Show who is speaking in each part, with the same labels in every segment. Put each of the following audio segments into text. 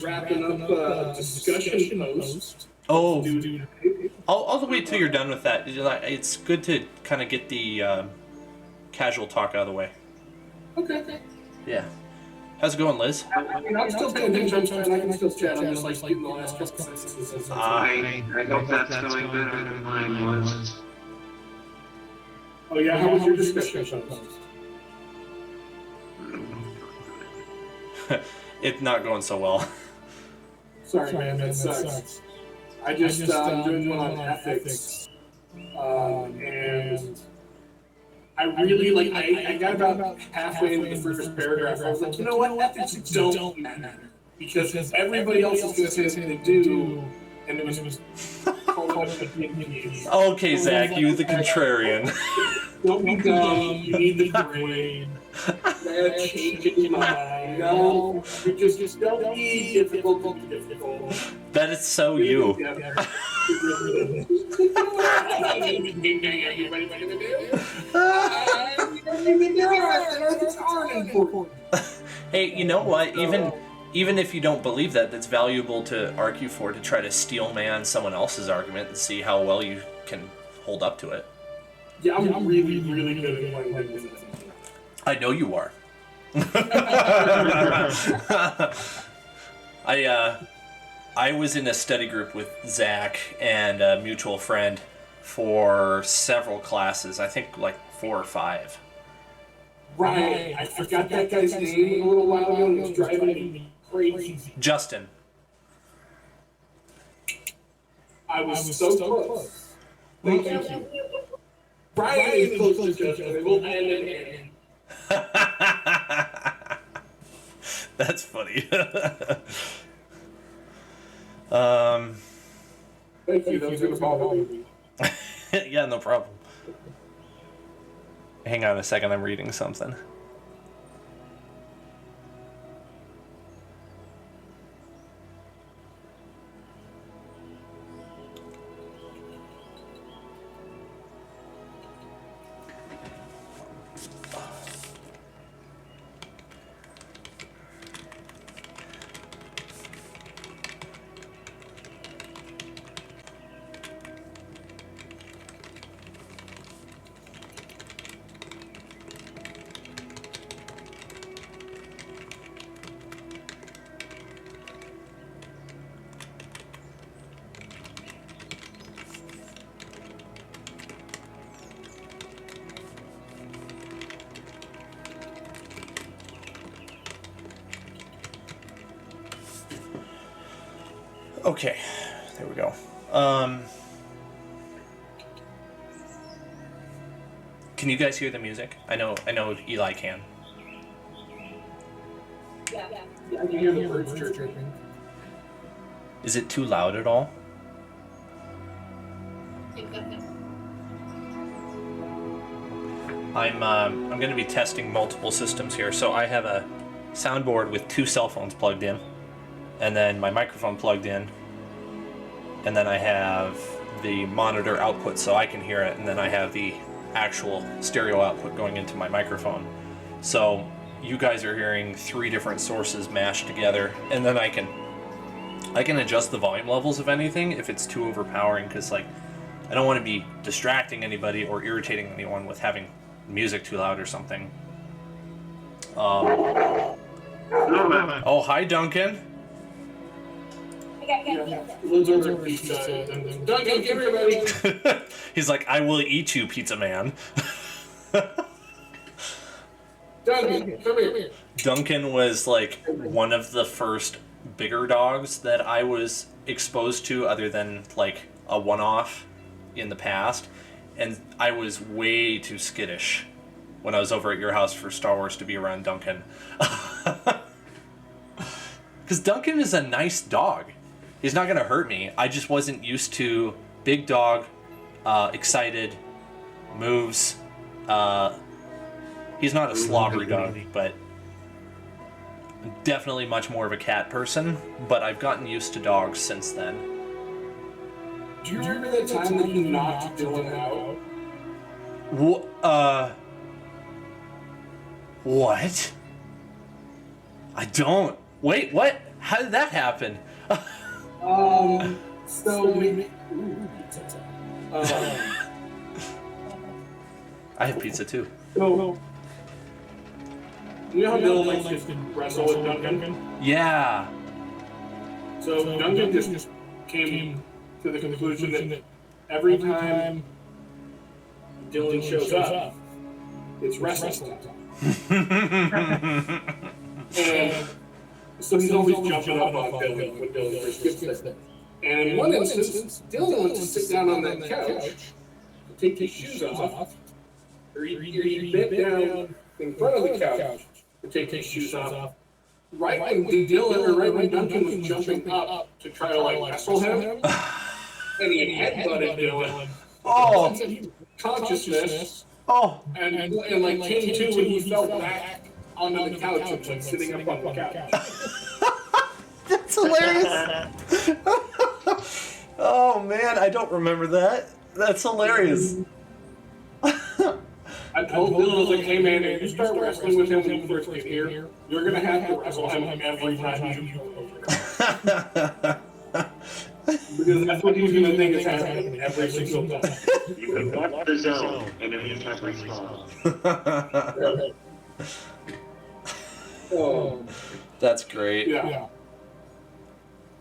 Speaker 1: wrapping up a discussion post.
Speaker 2: Oh, I'll wait till you're done with that. It's good to kind of get the casual talk out of the way.
Speaker 1: Okay.
Speaker 2: Yeah. How's it going, Liz?
Speaker 1: I'm still paying attention, I can still chat. I'm just like getting the last couple sentences.
Speaker 3: I hope that's going better than mine was.
Speaker 1: Oh yeah, how was your discussion post?
Speaker 2: It's not going so well.
Speaker 1: Sorry, man, that sucks. I just doing one on ethics, and I really like. I got about halfway into the first paragraph. I was like, you know what? Ethics don't matter because everybody else is going to say they do, and it was
Speaker 2: Okay, Zach, you the contrarian.
Speaker 1: Don't be dumb. You need the brain. Gotta change it in my mind. No, you just don't be difficult.
Speaker 2: That is so you. Hey, you know what? Even if you don't believe that, that's valuable to argue for, to try to steel man someone else's argument and see how well you can hold up to it.
Speaker 1: Yeah, I'm really good at playing like this.
Speaker 2: I know you are. I was in a study group with Zach and a mutual friend for several classes. I think like 4 or 5.
Speaker 1: Right. I forgot that guy's name a little while ago and it was driving me crazy.
Speaker 2: Justin.
Speaker 1: I was so close. Thank you. Brian is close to Justin. We'll end it.
Speaker 2: That's funny.
Speaker 1: Thank you. That was going to bother me.
Speaker 2: Yeah, no problem. Hang on a second, I'm reading something. Okay, there we go. Can you guys hear the music? I know Eli can.
Speaker 1: Yeah, I can hear the birds chirping.
Speaker 2: Is it too loud at all? I'm going to be testing multiple systems here. So I have a soundboard with 2 cell phones plugged in, and then my microphone plugged in, and then I have the monitor output so I can hear it, and then I have the actual stereo output going into my microphone. So you guys are hearing 3 different sources mashed together, and then I can adjust the volume levels of anything if it's too overpowering, because like I don't want to be distracting anybody or irritating anyone with having music too loud or something. Oh, hi, Duncan.
Speaker 1: Duncan, give everybody.
Speaker 2: He's like, I will eat you, pizza man.
Speaker 1: Duncan, come here.
Speaker 2: Duncan was like one of the first bigger dogs that I was exposed to, other than like a one-off in the past, and I was way too skittish when I was over at your house for Star Wars to be around Duncan. Because Duncan is a nice dog. He's not going to hurt me. I just wasn't used to big dog, excited, moves. He's not a slobbery dog, but definitely much more of a cat person. But I've gotten used to dogs since then.
Speaker 1: Do you remember that time that you knocked Dylan out?
Speaker 2: What? I don't. Wait, what? How did that happen?
Speaker 1: So
Speaker 2: I have pizza too.
Speaker 1: so you know how Dylan likes to wrestle with Duncan?
Speaker 2: Yeah.
Speaker 1: So Duncan just came to the conclusion that every time Dylan shows up, it's wrestling time. And so he's always jumping up on Dylan when Dylan first gets there. And in one instance, Dylan went to sit down on that couch to take his shoes off, or he bent down in front of the couch to take his shoes off. Right when Duncan was jumping up to try to like wrestle him, and he headbutted Dylan.
Speaker 2: Oh.
Speaker 1: Consciousness.
Speaker 2: Oh.
Speaker 1: And like came to when he fell back onto the couch and like sitting up on the couch.
Speaker 2: That's hilarious. Oh man, I don't remember that. That's hilarious.
Speaker 1: I told Dylan, I was like, hey man, if you start wrestling with him when you first get here, you're gonna have to wrestle him every time you go over. Because that's what he's gonna think is happening every single time.
Speaker 3: You can watch the zone and if you can't respond.
Speaker 2: That's great.
Speaker 1: Yeah.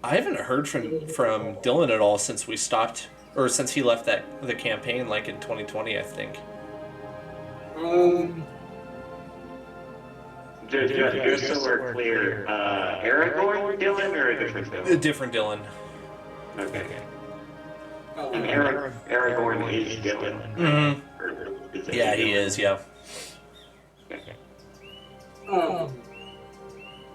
Speaker 2: I haven't heard from Dylan at all since we stopped, or since he left the campaign, like in 2020, I think.
Speaker 3: Just so we're clear, Aragorn Dylan or a different
Speaker 2: A
Speaker 3: Dylan?
Speaker 2: different Dylan.
Speaker 3: Okay. And Aragorn is Dylan.
Speaker 2: Mm-hmm.
Speaker 3: Or is it
Speaker 2: Yeah, he
Speaker 3: Dylan?
Speaker 2: is. Yeah.
Speaker 3: Okay.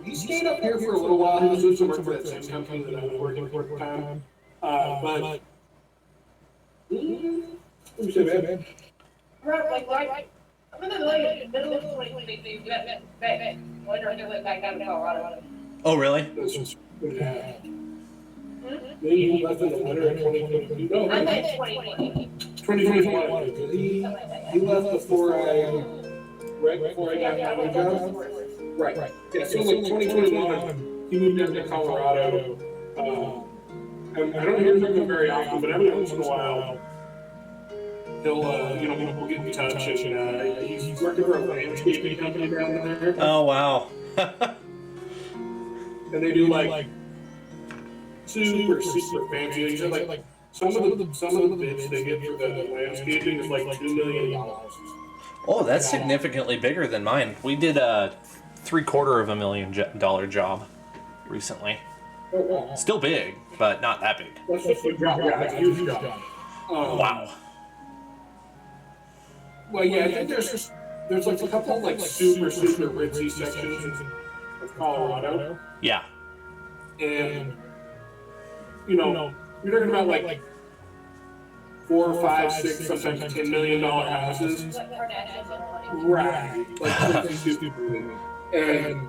Speaker 1: He stayed up here for a little while. He was doing some work for that same company that I was working for at the time. But let me say, man.
Speaker 4: Right. I'm in the middle of 2020. When I went back down to Colorado.
Speaker 2: Oh, really?
Speaker 1: This was Then he left in the winter of 2020. No,
Speaker 4: I meant 2020.
Speaker 1: 2021. He left right before I got my job. Right. Yeah, so like 2021, he moved down to Colorado. I don't hear from him very often, but every once in a while, he'll, we'll get in touch, and he's working for a landscaping company down there.
Speaker 2: Oh, wow.
Speaker 1: And they do like super fancy. He said like some of the bids they get for the landscaping is like $2 million.
Speaker 2: Oh, that's significantly bigger than mine. We did a $750,000 job recently.
Speaker 1: Oh, wow.
Speaker 2: Still big, but not that big.
Speaker 1: That's a huge job. Yeah, that's a huge job.
Speaker 2: Wow.
Speaker 1: Well, yeah, I think there's like a couple like super ritzy sections of Colorado,
Speaker 2: Yeah.
Speaker 1: and you're talking about like 4, 5, 6, sometimes $10 million houses, right? Like something stupid. And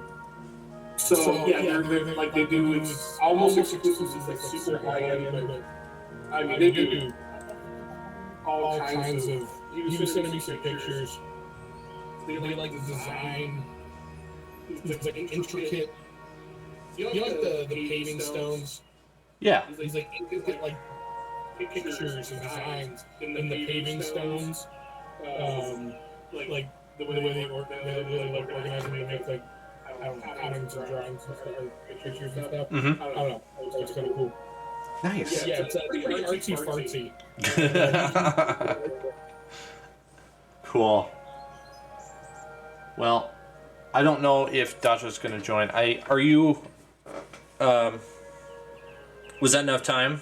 Speaker 1: so yeah, they're like they do. It's almost exclusively like super high end, but I mean they do all kinds of. He was sending me some pictures. They like the design. It's like intricate. You know like the paving stones?
Speaker 2: Yeah.
Speaker 1: He's like intricate like pictures and designs in the paving stones. Like the way they organize them, they make like patterns and drawings and stuff, or pictures and stuff.
Speaker 2: Mm-hmm.
Speaker 1: I don't know. It's kind of cool.
Speaker 2: Nice.
Speaker 1: Yeah, it's pretty artsy-fartsy.
Speaker 2: Cool. Well, I don't know if Dajo's going to join. Are you? Was that enough time?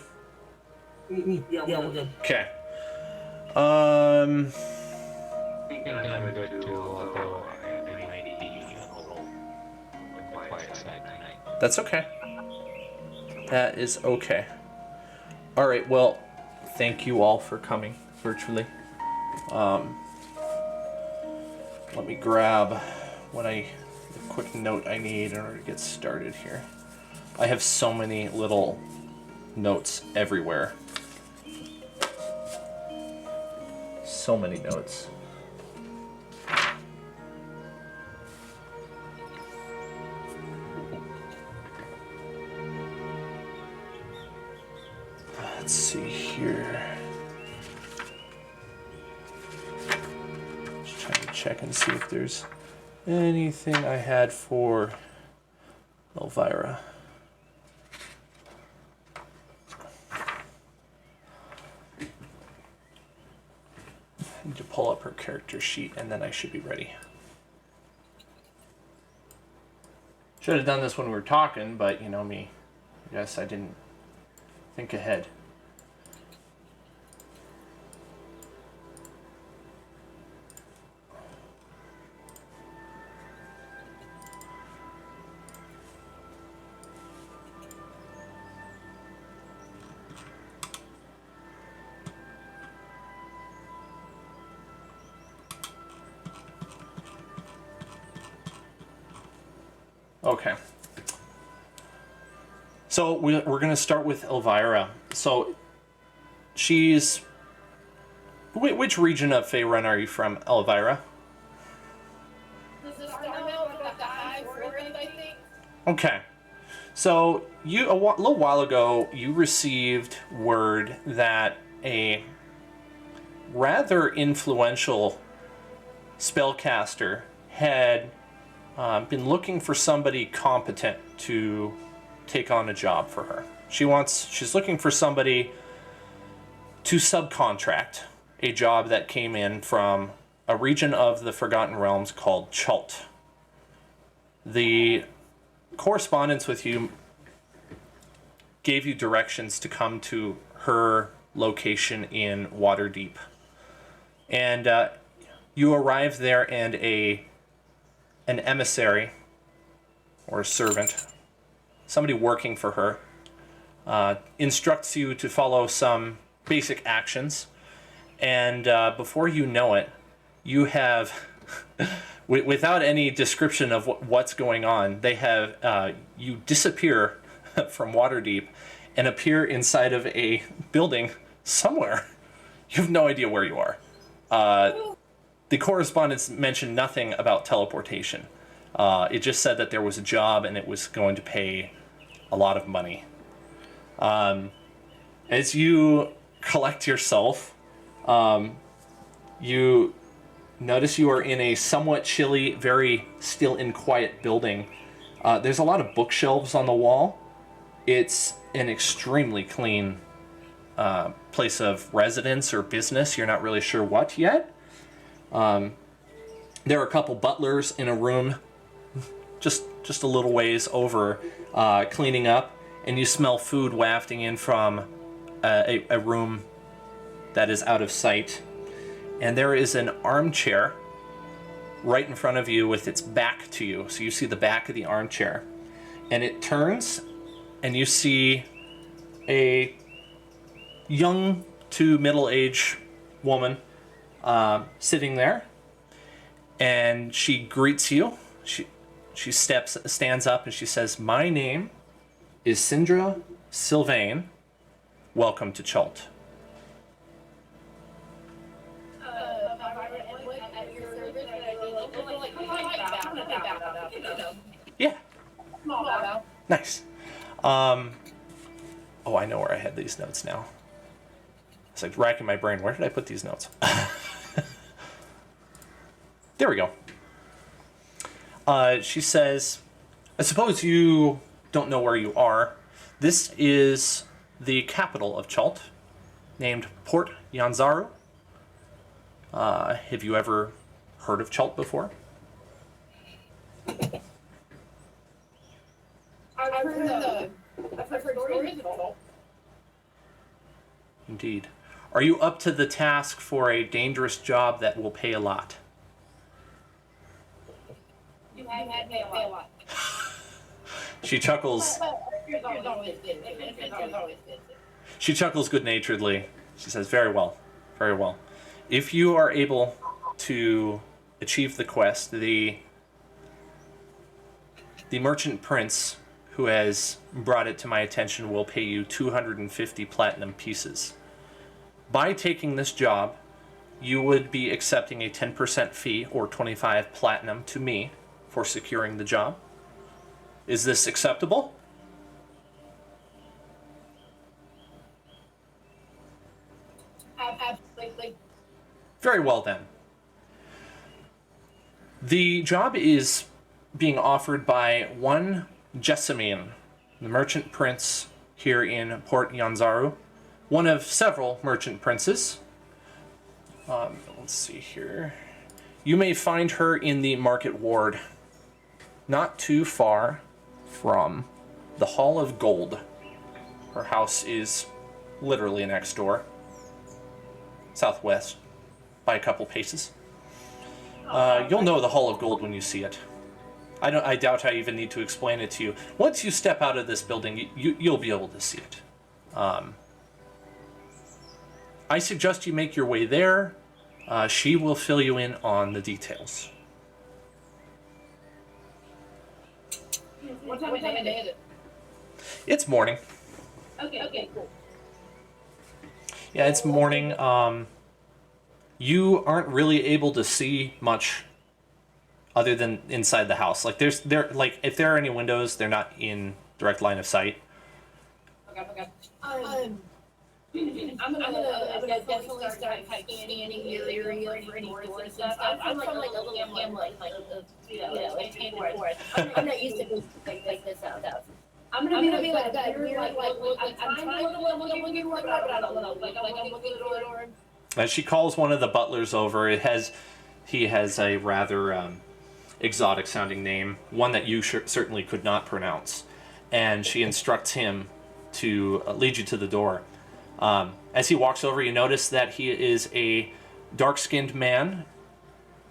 Speaker 1: Yeah, we're good.
Speaker 2: Okay.
Speaker 3: I'm good too, although I might be a little quiet side tonight.
Speaker 2: That's okay. That is okay. All right. Well, thank you all for coming virtually. Let me grab the quick note I need in order to get started here. I have so many little notes everywhere. So many notes. let's see here. Just trying to check and see if there's anything I had for Elvira. I need to pull up her character sheet and then I should be ready. Should have done this when we were talking, but you know me. I guess I didn't think ahead. Okay. So we're going to start with Elvira. So she's... Which region of Faerun are you from, Elvira?
Speaker 4: This is Starmount with like the high forest, I think.
Speaker 2: Okay. So you a little while ago, you received word that a rather influential spellcaster had been looking for somebody competent to take on a job for her. She's looking for somebody to subcontract a job that came in from a region of the Forgotten Realms called Chult. The correspondence with you gave you directions to come to her location in Waterdeep. And you arrive there, and an emissary or a servant, somebody working for her, instructs you to follow some basic actions. And before you know it, you have, without any description of what's going on, they have you disappear from Waterdeep and appear inside of a building somewhere. You have no idea where you are. The correspondence mentioned nothing about teleportation. It just said that there was a job and it was going to pay a lot of money. As you collect yourself, you notice you are in a somewhat chilly, very still and quiet building. There's a lot of bookshelves on the wall. It's an extremely clean place of residence or business. You're not really sure what yet. There are a couple butlers in a room just a little ways over cleaning up, and you smell food wafting in from a room that is out of sight. And there is an armchair right in front of you with its back to you. So you see the back of the armchair. And it turns, and you see a young to middle-aged woman sitting there. And she greets you. She stands up and she says, "My name is Sindra Sylvain. Welcome to Chult." Yeah. Nice. Oh, I know where I had these notes now. It's like racking my brain. Where did I put these notes? There we go. She says, "I suppose you don't know where you are. This is the capital of Chult, named Port Yanzaru. Have you ever heard of Chult before?"
Speaker 4: I've heard stories of it.
Speaker 2: Indeed. Are you up to the task for a dangerous job that will pay a lot?
Speaker 4: You had me a lot.
Speaker 2: She chuckles. She chuckles good-naturedly. She says, "Very well, very well. If you are able to achieve the quest, the merchant prince who has brought it to my attention will pay you 250 platinum pieces. By taking this job, you would be accepting a 10% fee or 25 platinum to me for securing the job. Is this acceptable?"
Speaker 4: like,
Speaker 2: Very well then. The job is being offered by one Jessamine, the merchant prince here in Port Yanzaru, one of several merchant princes. Let's see here. You may find her in the market ward, not too far from the Hall of Gold. Her house is literally next door, southwest, by a couple paces. You'll know the Hall of Gold when you see it. I doubt I even need to explain it to you. Once you step out of this building, you'll be able to see it. I suggest you make your way there. She will fill you in on the details.
Speaker 4: what time of day is it?
Speaker 2: It's morning.
Speaker 4: Okay, cool.
Speaker 2: Yeah, it's morning. You aren't really able to see much other than inside the house. Like if there are any windows, they're not in direct line of sight.
Speaker 4: Okay. I'm gonna definitely start scanning the area for any doors and stuff. I'm from like a little hamlet, like in forest. I'm not used to things like this out. I'm gonna be like that. You're like I'm trying to look but I don't know. Like I'm looking at the door.
Speaker 2: As she calls one of the butlers over, he has a rather exotic sounding name, one that you certainly could not pronounce, and she instructs him to lead you to the door. As he walks over, you notice that he is a dark-skinned man,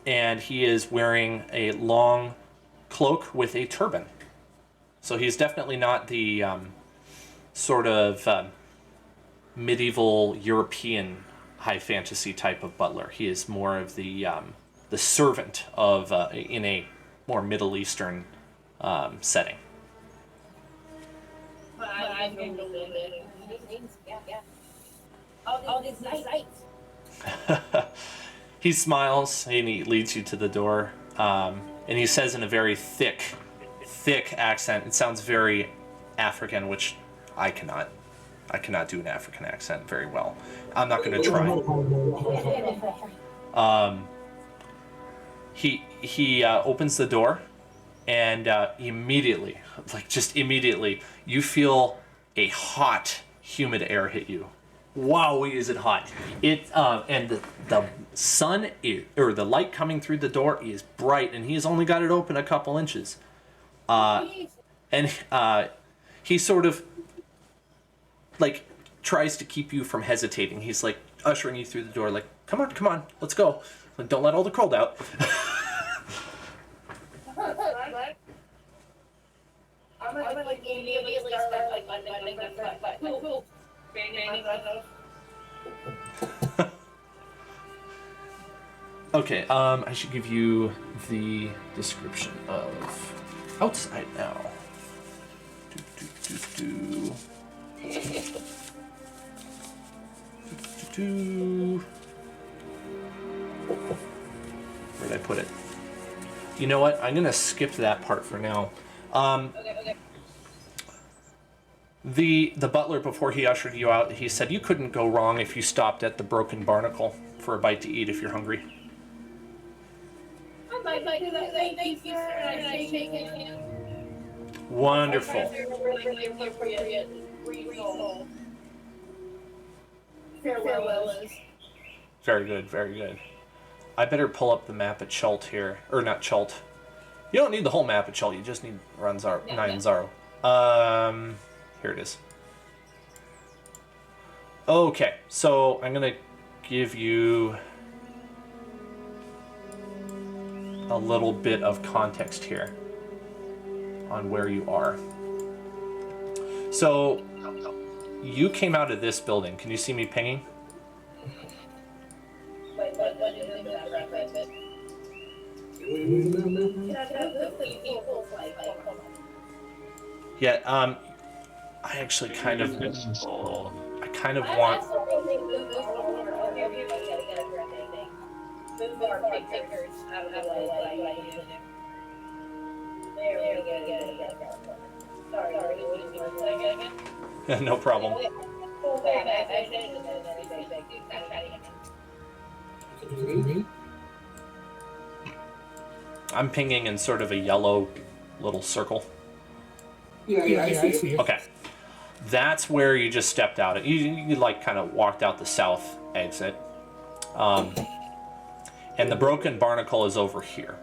Speaker 2: and he is wearing a long cloak with a turban. So he's definitely not the sort of medieval European high fantasy type of butler. He is more of the servant of in a more Middle Eastern setting.
Speaker 4: But I'm going to live it. Yeah. All these sights.
Speaker 2: He smiles and he leads you to the door, and he says in a very thick accent. It sounds very African, which I cannot do an African accent very well. I'm not going to try. He opens the door, and immediately, you feel a hot, humid air hit you. Wow, is it hot! And the sun or the light coming through the door is bright, and he's only got it open a couple inches. And he sort of like tries to keep you from hesitating. He's like ushering you through the door, like, come on, let's go. Like, don't let all the cold out.
Speaker 4: I'm gonna like immediately start like cool.
Speaker 2: Okay, I should give you the description of outside now. Where'd I put it? You know what? I'm gonna skip that part for now.
Speaker 4: Okay.
Speaker 2: The butler, before he ushered you out, he said you couldn't go wrong if you stopped at the Broken Barnacle for a bite to eat if you're hungry.
Speaker 4: I might do that. Thank you, sir. And I shake his hand.
Speaker 2: Wonderful.
Speaker 4: Really appropriate. Farewell is.
Speaker 2: Very good, very good. I better pull up the map at Chult here. Or not Chult. You don't need the whole map at Chult, you just need Nyanzaru. Here it is. Okay, so I'm gonna give you a little bit of context here on where you are. So, you came out of this building. Can you see me pinging?
Speaker 4: What is that right?
Speaker 2: Yeah, I actually kind of want... No problem.
Speaker 1: Okay.
Speaker 2: I'm pinging in sort of a yellow little circle.
Speaker 1: Yeah, I see it.
Speaker 2: Okay. That's where you just stepped out. You like kind of walked out the south exit. And the broken barnacle is over here.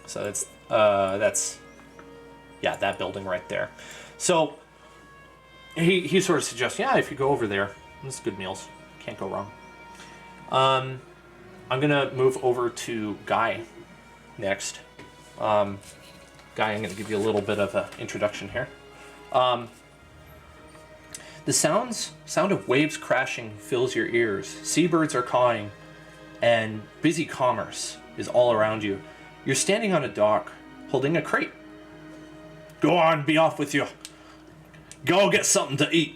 Speaker 2: So that's yeah, that building right there. So he sort of suggests, yeah, if you go over there, it's good meals. Can't go wrong. I'm gonna move over to Guy next. Guy, I'm gonna give you a little bit of an introduction here. The sound of waves crashing fills your ears. Seabirds are cawing, and busy commerce is all around you. You're standing on a dock, holding a crate. Go on, be off with you. Go get something to eat.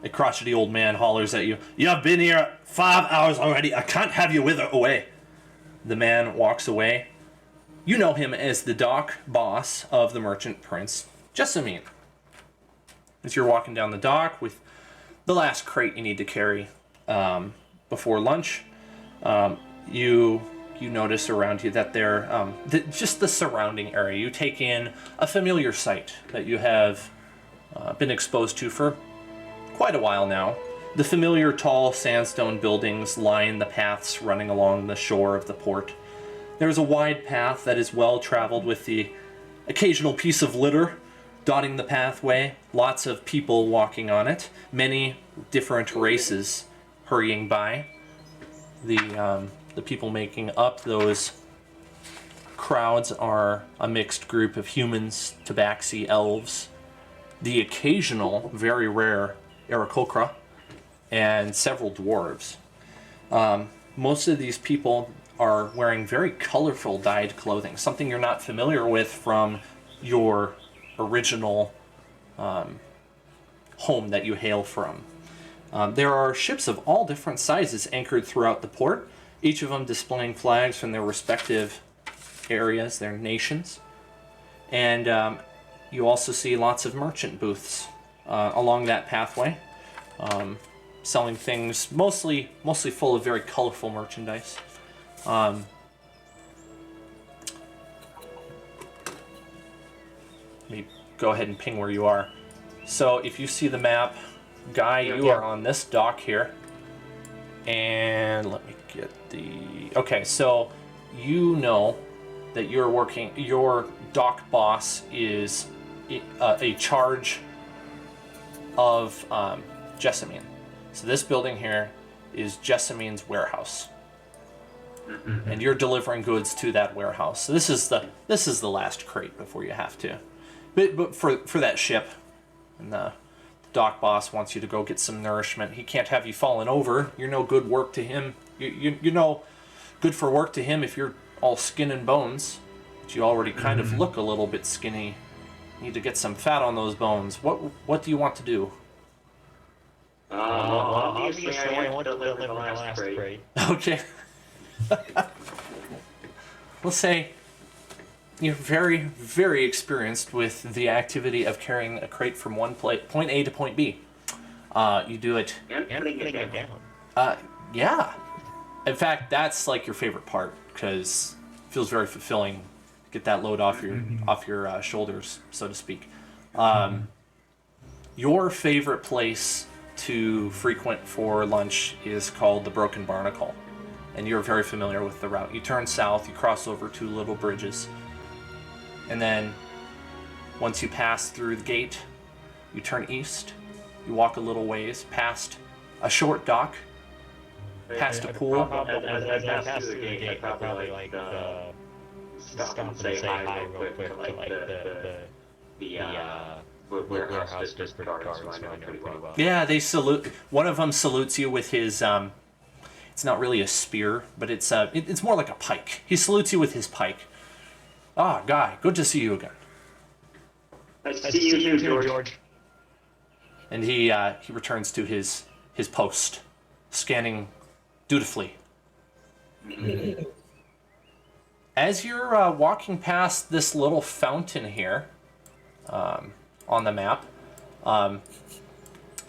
Speaker 2: A crotchety old man hollers at you. You've been here 5 hours already. I can't have you wither away. The man walks away. You know him as the dock boss of the Merchant Prince, Jessamine. As you're walking down the dock with the last crate you need to carry before lunch, you notice around you that they're just the surrounding area. You take in a familiar sight that you have been exposed to for quite a while now. The familiar tall sandstone buildings line the paths running along the shore of the port. There is a wide path that is well traveled with the occasional piece of litter dotting the pathway. Lots of people walking on it. Many different races hurrying by. The people making up those crowds are a mixed group of humans, tabaxi, elves, the occasional, very rare Aarakocra, and several dwarves. Most of these people are wearing very colorful dyed clothing, something you're not familiar with from your original home that you hail from. There are ships of all different sizes anchored throughout the port, each of them displaying flags from their respective areas, their nations. And you also see lots of merchant booths along that pathway, selling things mostly full of very colorful merchandise. Let me go ahead and ping where you are. So if you see the map, Guy, you are on this dock here. And let me get the... Okay, so you know that you're working... Your dock boss is a charge of Jessamine's. So this building here is Jessamine's warehouse. And you're delivering goods to that warehouse. So this is the last crate before you have to. But for that ship, and the dock boss wants you to go get some nourishment. He can't have you falling over. You're no good work to him. You're no good for work to him if you're all skin and bones. But you already kind of look a little bit skinny. You need to get some fat on those bones. What do you want to do?
Speaker 3: Well, obviously I want to deliver the last crate.
Speaker 2: Okay. We'll say you're very, very experienced with the activity of carrying a crate from point A to point B. You do it.
Speaker 3: And putting it down.
Speaker 2: Yeah. In fact, that's like your favorite part because it feels very fulfilling. Get that load off your shoulders, so to speak. Your favorite place to frequent for lunch is called the Broken Barnacle, and you're very familiar with the route. You turn south, you cross over two little bridges, and then once you pass through the gate, you turn east, you walk a little ways past a short dock, past a pool.
Speaker 3: As I pass through the gate, I probably like stop and say hi real quick to like the warehouse district guards who I know pretty well.
Speaker 2: Yeah, they salute. One of them salutes you with his it's not really a spear, but it's more like a pike. He salutes you with his pike. Ah, Guy, good to see you again.
Speaker 3: Nice to see you too, George.
Speaker 2: And he returns to his post, scanning dutifully. As you're walking past this little fountain here, on the map,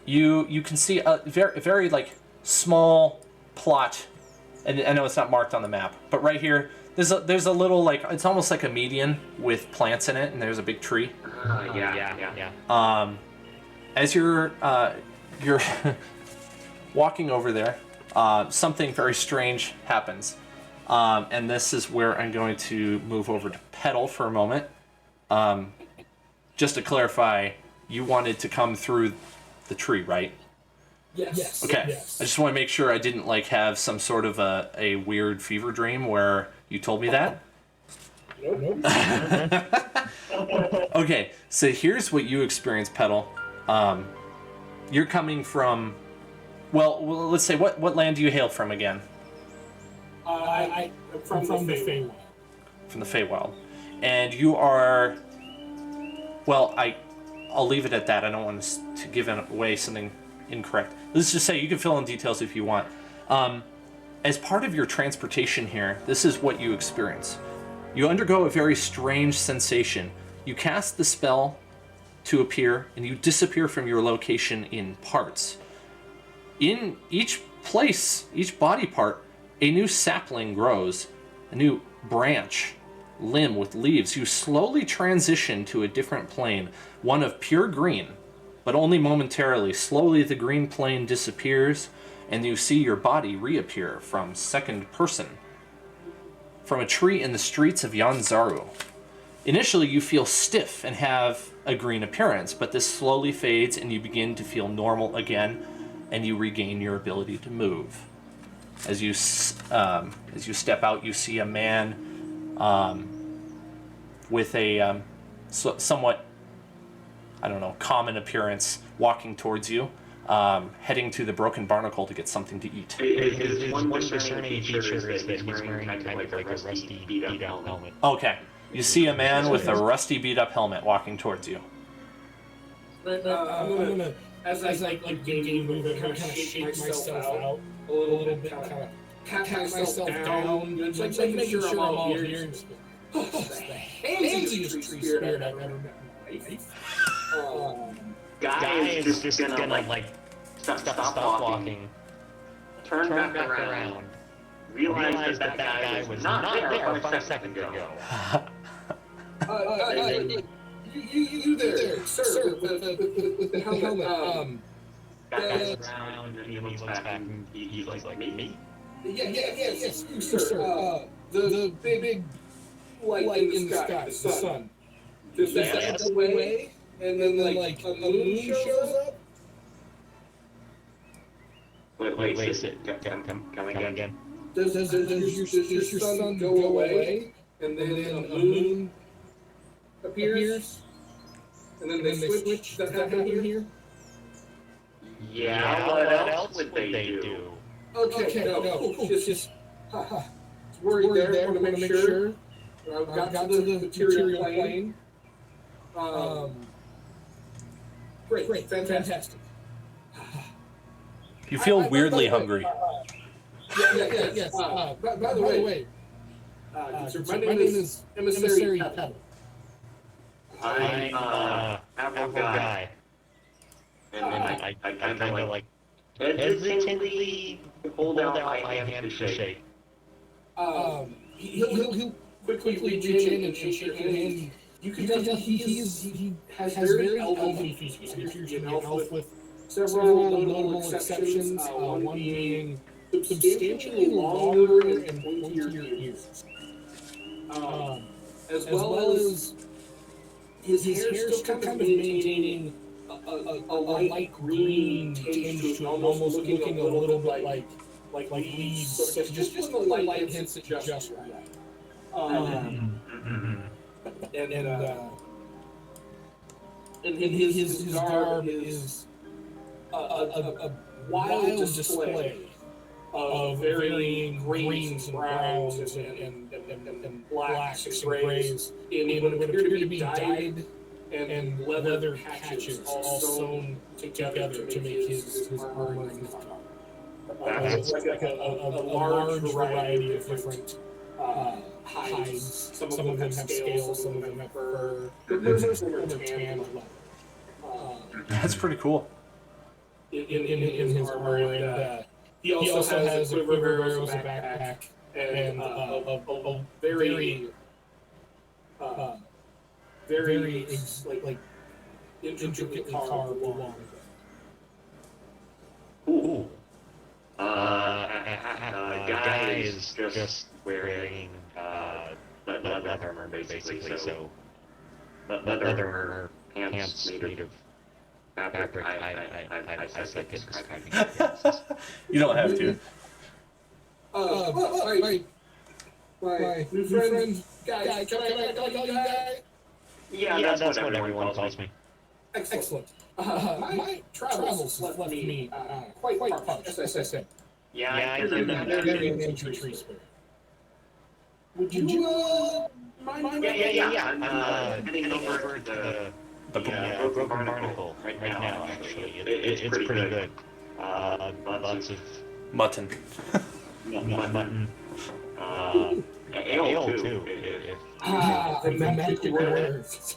Speaker 2: you can see a very like small plot and I know it's not marked on the map, but right here, there's a little, like, it's almost like a median with plants in it, and there's a big tree.
Speaker 3: Yeah.
Speaker 2: As you're walking over there, something very strange happens. And this is where I'm going to move over to Petal for a moment. Just to clarify, you wanted to come through the tree, right?
Speaker 1: Yes.
Speaker 2: Okay.
Speaker 1: Yes.
Speaker 2: I just want to make sure I didn't like have some sort of a weird fever dream where you told me that.
Speaker 1: Nope.
Speaker 2: Okay, so here's what you experience, Petal. You're coming from, well, let's say, what land do you hail from again?
Speaker 1: I'm from the Feywild.
Speaker 2: From the Feywild. And you are, well, I'll leave it at that. I don't want to give away something incorrect. Let's just say you can fill in details if you want. As part of your transportation here, this is what you experience. You undergo a very strange sensation. You cast the spell to appear, and you disappear from your location in parts. In each place, each body part, a new sapling grows, a new branch, limb with leaves. You slowly transition to a different plane, one of pure green, but only momentarily. Slowly the green plane disappears, and you see your body reappear from second person, from a tree in the streets of Yanzaru. Initially, you feel stiff and have a green appearance, but this slowly fades and you begin to feel normal again, and you regain your ability to move. As you step out, you see a man with a somewhat, I don't know, common appearance walking towards you, heading to the Broken Barnacle to get something to eat.
Speaker 3: His one discerning feature is that he's wearing kind of like a rusty, beat-up helmet.
Speaker 2: Okay. You see a man with a rusty, beat-up helmet walking towards you.
Speaker 1: I'm gonna, as I gain movement, kind of shake myself out a little bit, kind of pat myself down, like making sure I'm all here. The handiest tree spirit I've ever met in my life.
Speaker 3: Guy is just gonna like stop walking, turn back around, realize that guy was not there 5 seconds ago.
Speaker 1: You there, sir, with the helmet.
Speaker 3: Guy's around and he looks back and he's like me?
Speaker 1: Yes, you, sir. The big light in the sky, the sun. Does that go away? And then like a moon shows up?
Speaker 3: Wait, come again.
Speaker 1: Does your sun go away? And then a moon appears? And then they switch? Does that happen here?
Speaker 3: Yeah, what else would they do?
Speaker 1: Okay, no, just worried there, want to make sure. I've got to the material plane. Great, fantastic.
Speaker 2: You feel weirdly hungry.
Speaker 1: Yes. By the way, my name is Emissary Petal.
Speaker 3: I'm Apple Guy. And then I kind of like hesitantly hold out my hand to shake.
Speaker 1: He'll quickly reach in and shake your hand. You can tell he has very elven features. He appears to be an elf with several notable exceptions, one being substantially longer and pointier ears. As well as his hair still kind of maintaining a light green tinge to it, almost looking a little bit like leaves. So just the light hints it just right. And his garb is a wild display of varying greens and browns and blacks and grays in what appear to be dyed and leather patches all sewn together to make his armor and it's like a large variety of different hides. Some of them have scales, some of them have fur. Most of them are tan leather.
Speaker 2: That's pretty cool.
Speaker 1: In his armor, and He also has a quiver of arrows, a backpack, and a very like intricately carved wand.
Speaker 3: Ooh. Guy is just wearing leather armor, basically. So leather armor, pants made of fabric. I suck at describing it.
Speaker 2: You don't have to.
Speaker 1: My new friend, Guy. Can I call you Guy?
Speaker 3: Yeah, that's what everyone calls me.
Speaker 1: Excellent. My travels left me quite parched, as I said.
Speaker 3: Yeah, I can
Speaker 1: Very an ancient tree spirit. Would you mind?
Speaker 3: Yeah. I'm heading over to the Broken Barnacle right now, actually. It's pretty good. Lots of
Speaker 2: Mutton.
Speaker 3: mutton. Ale, too.
Speaker 1: The magic words.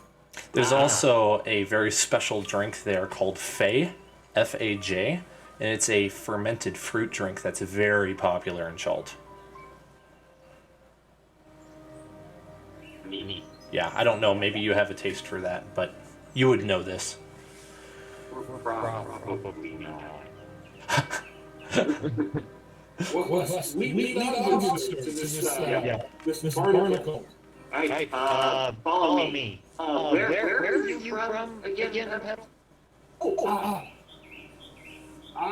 Speaker 2: There's also a very special drink there called Fay, F-A-J, and it's a fermented fruit drink that's very popular in Chult.
Speaker 3: Neat.
Speaker 2: Yeah, I don't know, maybe you have a taste for that, but you would know this.
Speaker 3: Probably not.
Speaker 1: We lead on to this barnacle.
Speaker 3: Alright, follow me. Where are you from again, Pedal?
Speaker 1: I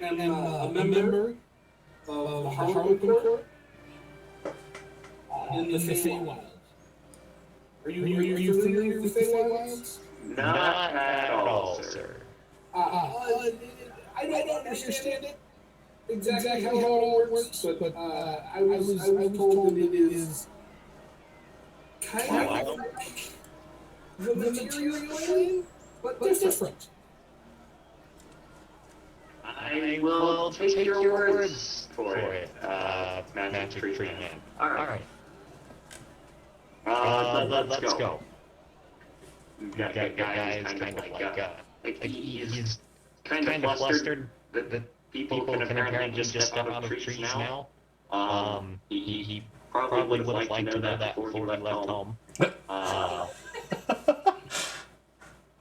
Speaker 1: am a member of the Harlequin Court in the Feywilds. Are you familiar with the Feywilds?
Speaker 3: Not at all, sir.
Speaker 1: I don't understand it exactly how it all works, but I was told that it is kind of like the material plane, but different.
Speaker 3: I will take your words for it, Magic Tree Man. Alright. Let's go. Guys kind of like he's kind of flustered. The people can apparently just step out of trees now. He probably would have liked to know that before he left home.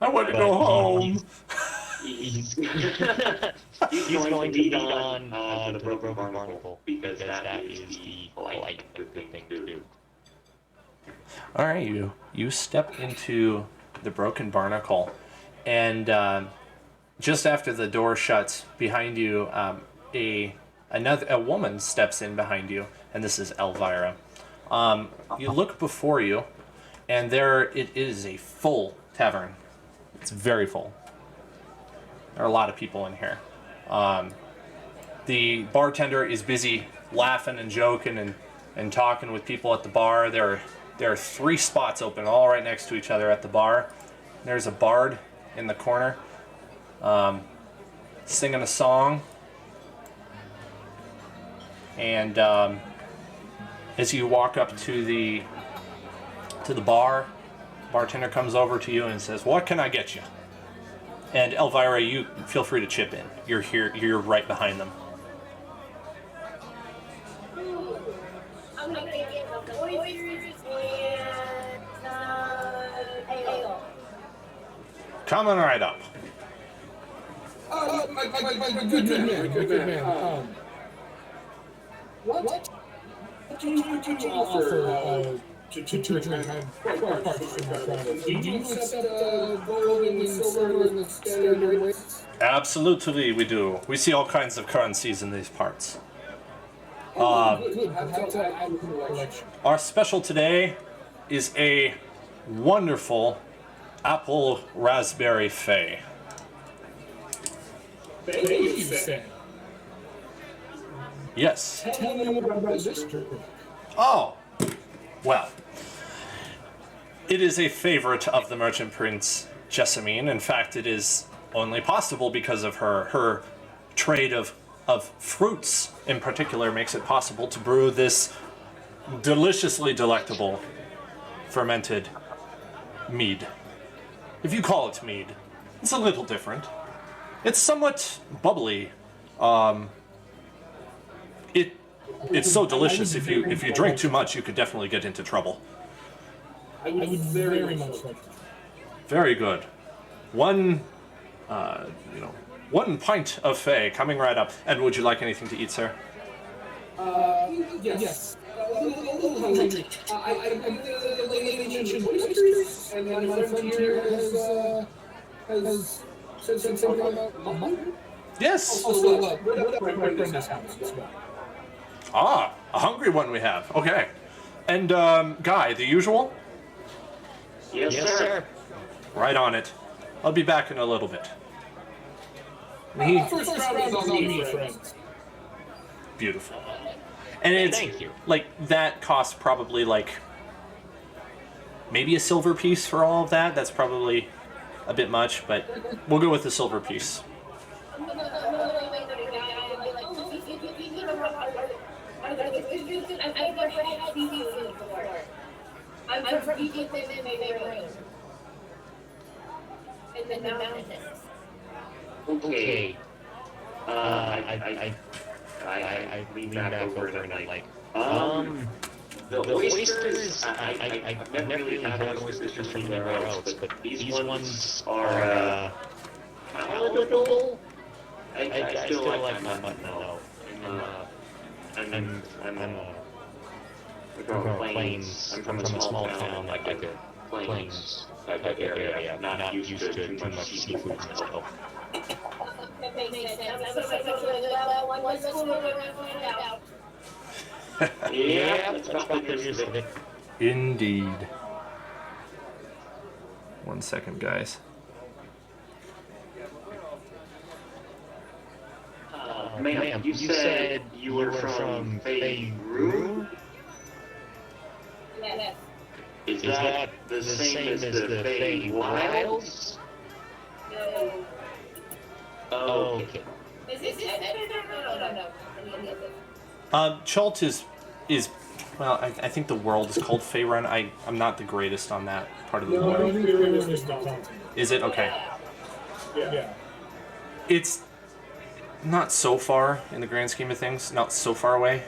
Speaker 2: I want to go home.
Speaker 3: He's going to lead on to the Broken Barnacle because that is the polite thing to do.
Speaker 2: All right, you step into the Broken Barnacle, and just after the door shuts behind you, a woman steps in behind you, and this is Elvira. You look before you, and there it is, a full tavern. It's very full. There are a lot of people in here. The bartender is busy laughing and joking and talking with people at the bar. There are 3 spots open, all right next to each other at the bar. There's a bard in the corner, singing a song. And as you walk up to the bar, bartender comes over to you and says, "What can I get you?" And Elvira, you feel free to chip in. You're here. You're right behind them.
Speaker 4: I'm gonna get oysters and ale.
Speaker 2: Coming right up.
Speaker 1: My good man. What do you offer to drink? I'm quite parched from my travels. Do you accept gold and silver and the standard rates?
Speaker 2: Absolutely, we do. We see all kinds of currencies in these parts.
Speaker 1: Good. That's an added collection.
Speaker 2: Our special today is a wonderful apple raspberry fay.
Speaker 1: You said.
Speaker 2: Yes.
Speaker 1: Tell me more about this drink.
Speaker 2: Oh, well. It is a favorite of the merchant prince Jessamine. In fact, it is only possible because of her trade of fruits in particular makes it possible to brew this deliciously delectable fermented mead. If you call it mead, it's a little different. It's somewhat bubbly, It's so delicious. If you drink too much, you could definitely get into trouble.
Speaker 1: I would very much like to.
Speaker 2: Very good. One, one pint of Fey coming right up. And would you like anything to eat, sir?
Speaker 1: Yes. A little hungry. I'm the lady mentioned oysters, and my friend here has said something about mutton.
Speaker 2: Yes.
Speaker 1: Also, my friend's house as well.
Speaker 2: Ah, a hungry one we have. Okay. And, Guy, the usual?
Speaker 3: Yes, sir.
Speaker 2: Right on it. I'll be back in a little bit.
Speaker 1: First round is on me, friends.
Speaker 2: Beautiful. And it's,
Speaker 3: Thank you.
Speaker 2: like, that costs probably, like, maybe a silver piece for all of that. That's probably a bit much, but we'll go with the silver piece.
Speaker 4: I'm from Egypt and they rain. In the mountains.
Speaker 3: Okay. I lean back over and I'm like, the oysters, I've never really had oysters from anywhere else, but these ones are, palatable. I still like my mutton though. I'm from Plains. I'm from a small town, like a Plains type of area. Not used to too much seafood myself.
Speaker 4: That makes sense. One was cool, out.
Speaker 3: Yeah, that's about the gist of it.
Speaker 2: Indeed. 1 second, guys.
Speaker 3: Ma'am, you said you were from Faerun?
Speaker 4: Yes.
Speaker 3: Is that the same as the Fey Wilds?
Speaker 4: No.
Speaker 3: Oh, okay.
Speaker 4: Is this no.
Speaker 2: Chult is well, I think the world is called Faerun. I'm not the greatest on that part of the
Speaker 1: No, I
Speaker 2: world.
Speaker 1: think Faerun is the continent.
Speaker 2: Is it? Okay.
Speaker 1: Yeah.
Speaker 2: It's not so far in the grand scheme of things, not so far away.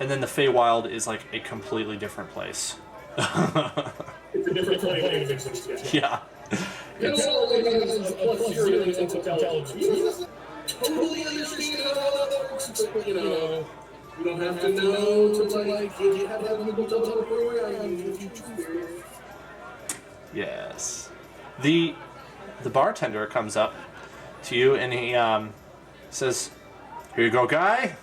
Speaker 2: And then the Feywild is like a completely different place.
Speaker 1: It's a different plane of existence.
Speaker 2: Yeah.
Speaker 1: It's plus zero intelligence. He doesn't totally understand how that works, but you don't have to know to like you have that little teleprogram.
Speaker 2: Yes. The bartender comes up to you and he says, "Here you go, Guy.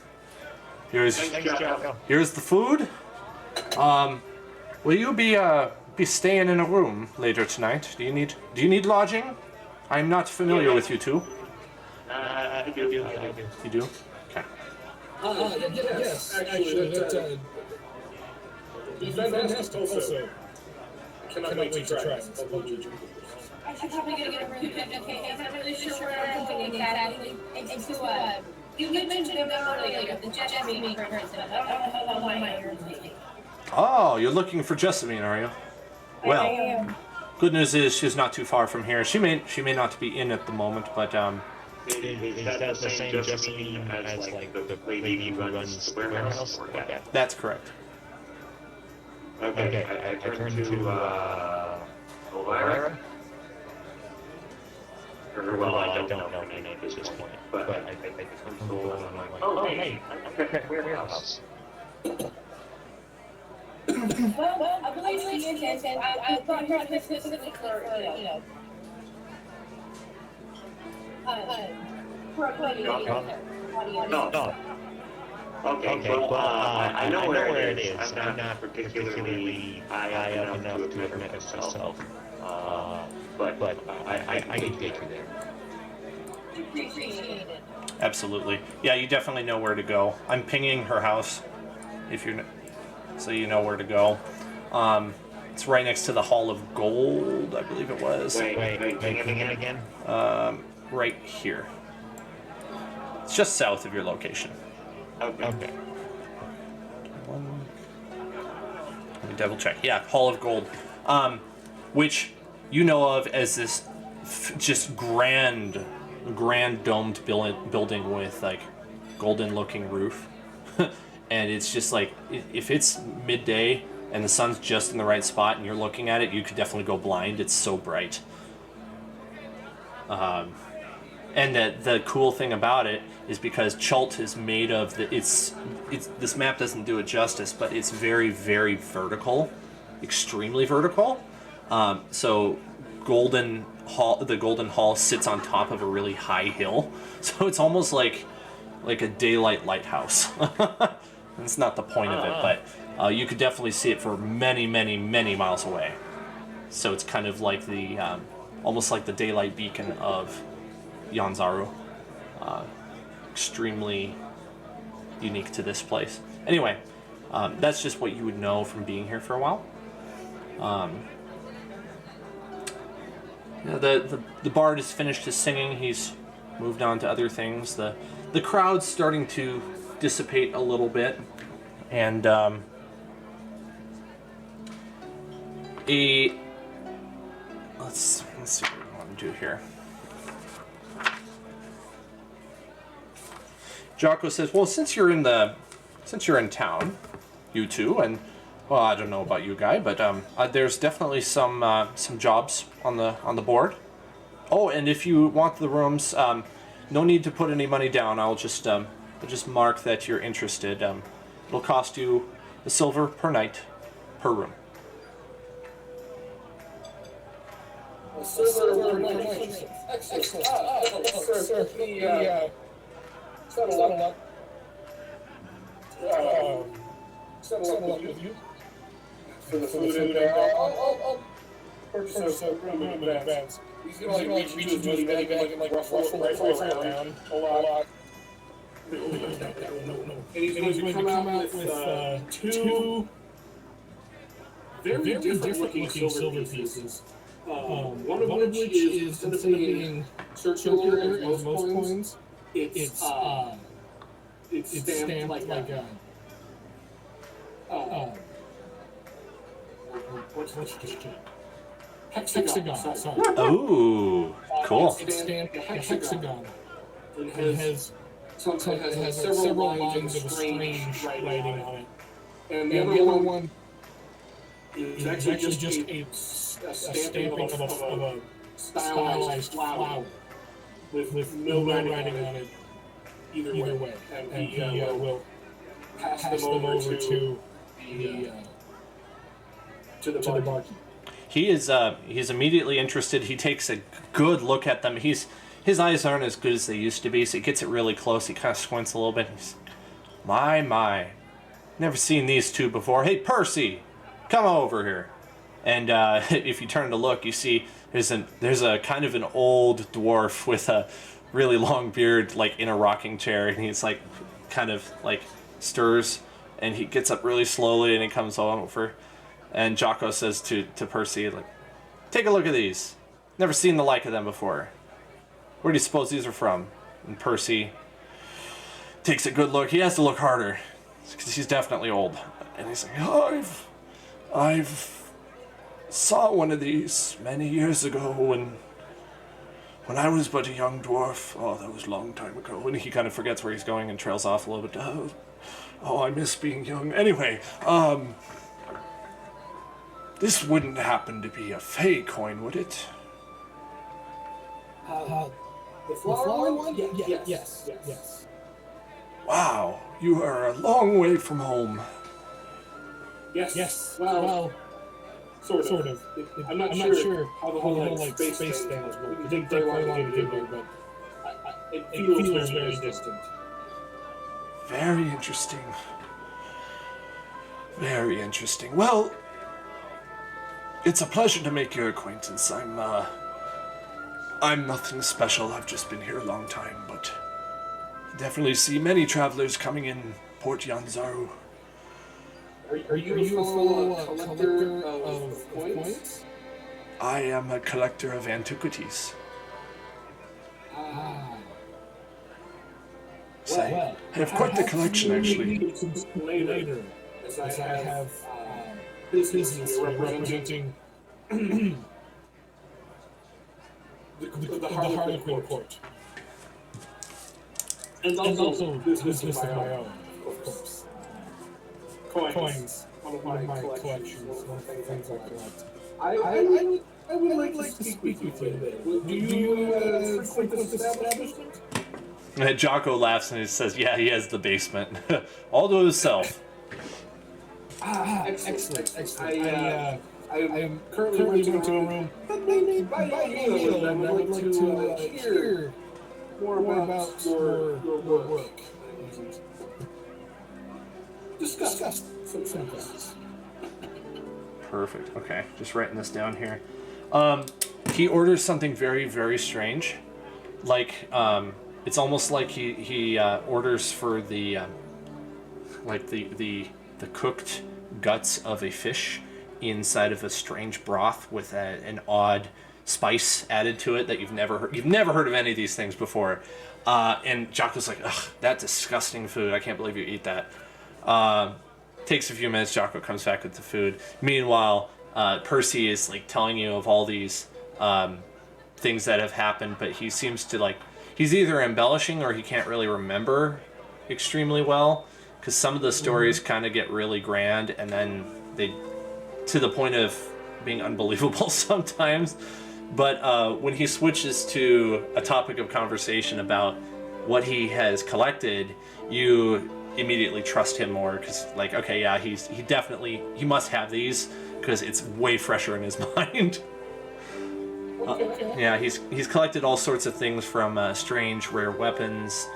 Speaker 2: Here's the food. Will you be staying in a room later tonight? Do you need lodging? I'm not familiar with you two.
Speaker 3: I do.
Speaker 2: You do? Okay.
Speaker 1: Yes, actually, that be fantastic also. Cannot wait to try.
Speaker 4: I should probably get a room. Okay, I'm not really sure where I'm going exactly. And you mentioned about earlier, the Jessamine person. I don't know how long my ears may be.
Speaker 2: Oh, you're looking for Jessamine, are you? Well, good news is she's not too far from here. She may not be in at the moment, but
Speaker 3: Is that the same Jessamine as like the lady who runs the warehouse? Okay.
Speaker 2: that's correct.
Speaker 3: Okay, I turn to Elvira. Well, I don't know her name at this point, but I come to her and I'm like, oh, hey, I'm at the warehouse.
Speaker 4: Well, I believe she is, and I brought her this specific for, for a audience.
Speaker 3: No. Okay, well, I know where it is. I'm not particularly high up enough to admit myself. But I can get you there.
Speaker 4: Appreciate it.
Speaker 2: Absolutely. Yeah, you definitely know where to go. I'm pinging her house, so you know where to go. It's right next to the Hall of Gold, I believe it was.
Speaker 3: Wait, ping it again?
Speaker 2: Right here. It's just south of your location.
Speaker 3: Okay.
Speaker 2: Let me double check. Yeah, Hall of Gold, which you know of as this just grand grand domed building with like golden looking roof. And it's just like, if it's midday and the sun's just in the right spot and you're looking at it, you could definitely go blind. It's so bright. And the cool thing about it is because Chult is made of it's this map doesn't do it justice, but it's very, very vertical, extremely vertical. So the Golden Hall sits on top of a really high hill, so it's almost like a daylight lighthouse. That's not the point of it, but you could definitely see it for many, many, many miles away. So it's kind of like the almost like the daylight beacon of Yanzaru. Extremely unique to this place. Anyway, that's just what you would know from being here for a while. The bard has finished his singing. He's moved on to other things. The crowd's starting to dissipate a little bit, and let's see what we want to do here. Jocko says, "Well, since you're in town, you two, and well, I don't know about you, Guy, but there's definitely some jobs on the board. Oh, and if you want the rooms, no need to put any money down. I'll just mark that you're interested. It'll cost you a silver per night, per room."
Speaker 1: Silver, excellent. Sir, settle up. Settle up with you. For the food in there, I'll purchase a room in advance. He's gonna like reach into his belly bag and like ruffle around a lot. No. And he's going to come out with two very different looking silver pieces. One of which is, instead of being circular as most coins, it's stamped like a what's this? Hexagon. Sorry.
Speaker 2: Oh, cool.
Speaker 1: It's stamped a hexagon. It has several lines of strange writing on it. And the other one is actually just a stamping of a stylized flower with no writing on it either way. And he will pass them over to the barkeep.
Speaker 2: He's immediately interested. He takes a good look at them. His eyes aren't as good as they used to be, so he gets it really close. He kind of squints a little bit. He's, my, never seen these two before. Hey, Percy, come over here. And if you turn to look, you see there's a kind of an old dwarf with a really long beard, like in a rocking chair, and he's like kind of like stirs, and he gets up really slowly, and he comes over. And Jocko says to Percy, like, "Take a look at these. Never seen the like of them before. Where do you suppose these are from?" And Percy takes a good look. He has to look harder, because he's definitely old. And he's like, I've saw one of these many years ago when I was but a young dwarf. Oh, that was a long time ago. And he kind of forgets where he's going and trails off a little bit. Oh, I miss being young. Anyway, this wouldn't happen to be a fey coin, would it?
Speaker 1: The flower one? Yes.
Speaker 2: Wow, you are a long way from home.
Speaker 1: Yes. Well, sort of. I'm not sure how the whole space things work. It didn't take very long to get there, but it feels very distant.
Speaker 2: Very interesting. Very interesting. Well, it's a pleasure to make your acquaintance. I'm nothing special. I've just been here a long time, but I definitely see many travelers coming in Port Yanzaru.
Speaker 1: Are you a fellow collector of coins?
Speaker 2: I am a collector of antiquities. I have quite the collection, actually.
Speaker 1: Later, as I have business representing the Harlequin court. And also this is my own, of course. Coins. One of my collections. One of the things I collect. I would like to speak with you today. Do you frequent this establishment?
Speaker 2: And Jocko laughs and he says, "Yeah, he has the basement, all to himself."
Speaker 1: Excellent. I am currently renting a room. By you, and I would like to hear more about your work. Discuss some things.
Speaker 2: Perfect. Okay, just writing this down here. He orders something very, very strange. Like, it's almost like he orders for the the cooked guts of a fish inside of a strange broth with an odd spice added to it that you've never heard. You've never heard of any of these things before. And Jocko's like, "Ugh, that disgusting food. I can't believe you eat that." Takes a few minutes. Jocko comes back with the food. Meanwhile, Percy is like telling you of all these things that have happened, but he seems to like he's either embellishing or he can't really remember extremely well, because some of the stories kind of get really grand and then they to the point of being unbelievable sometimes. But when he switches to a topic of conversation about what he has collected, you immediately trust him more, because like, okay, yeah, he must have these because it's way fresher in his mind. Yeah, he's collected all sorts of things from strange rare weapons,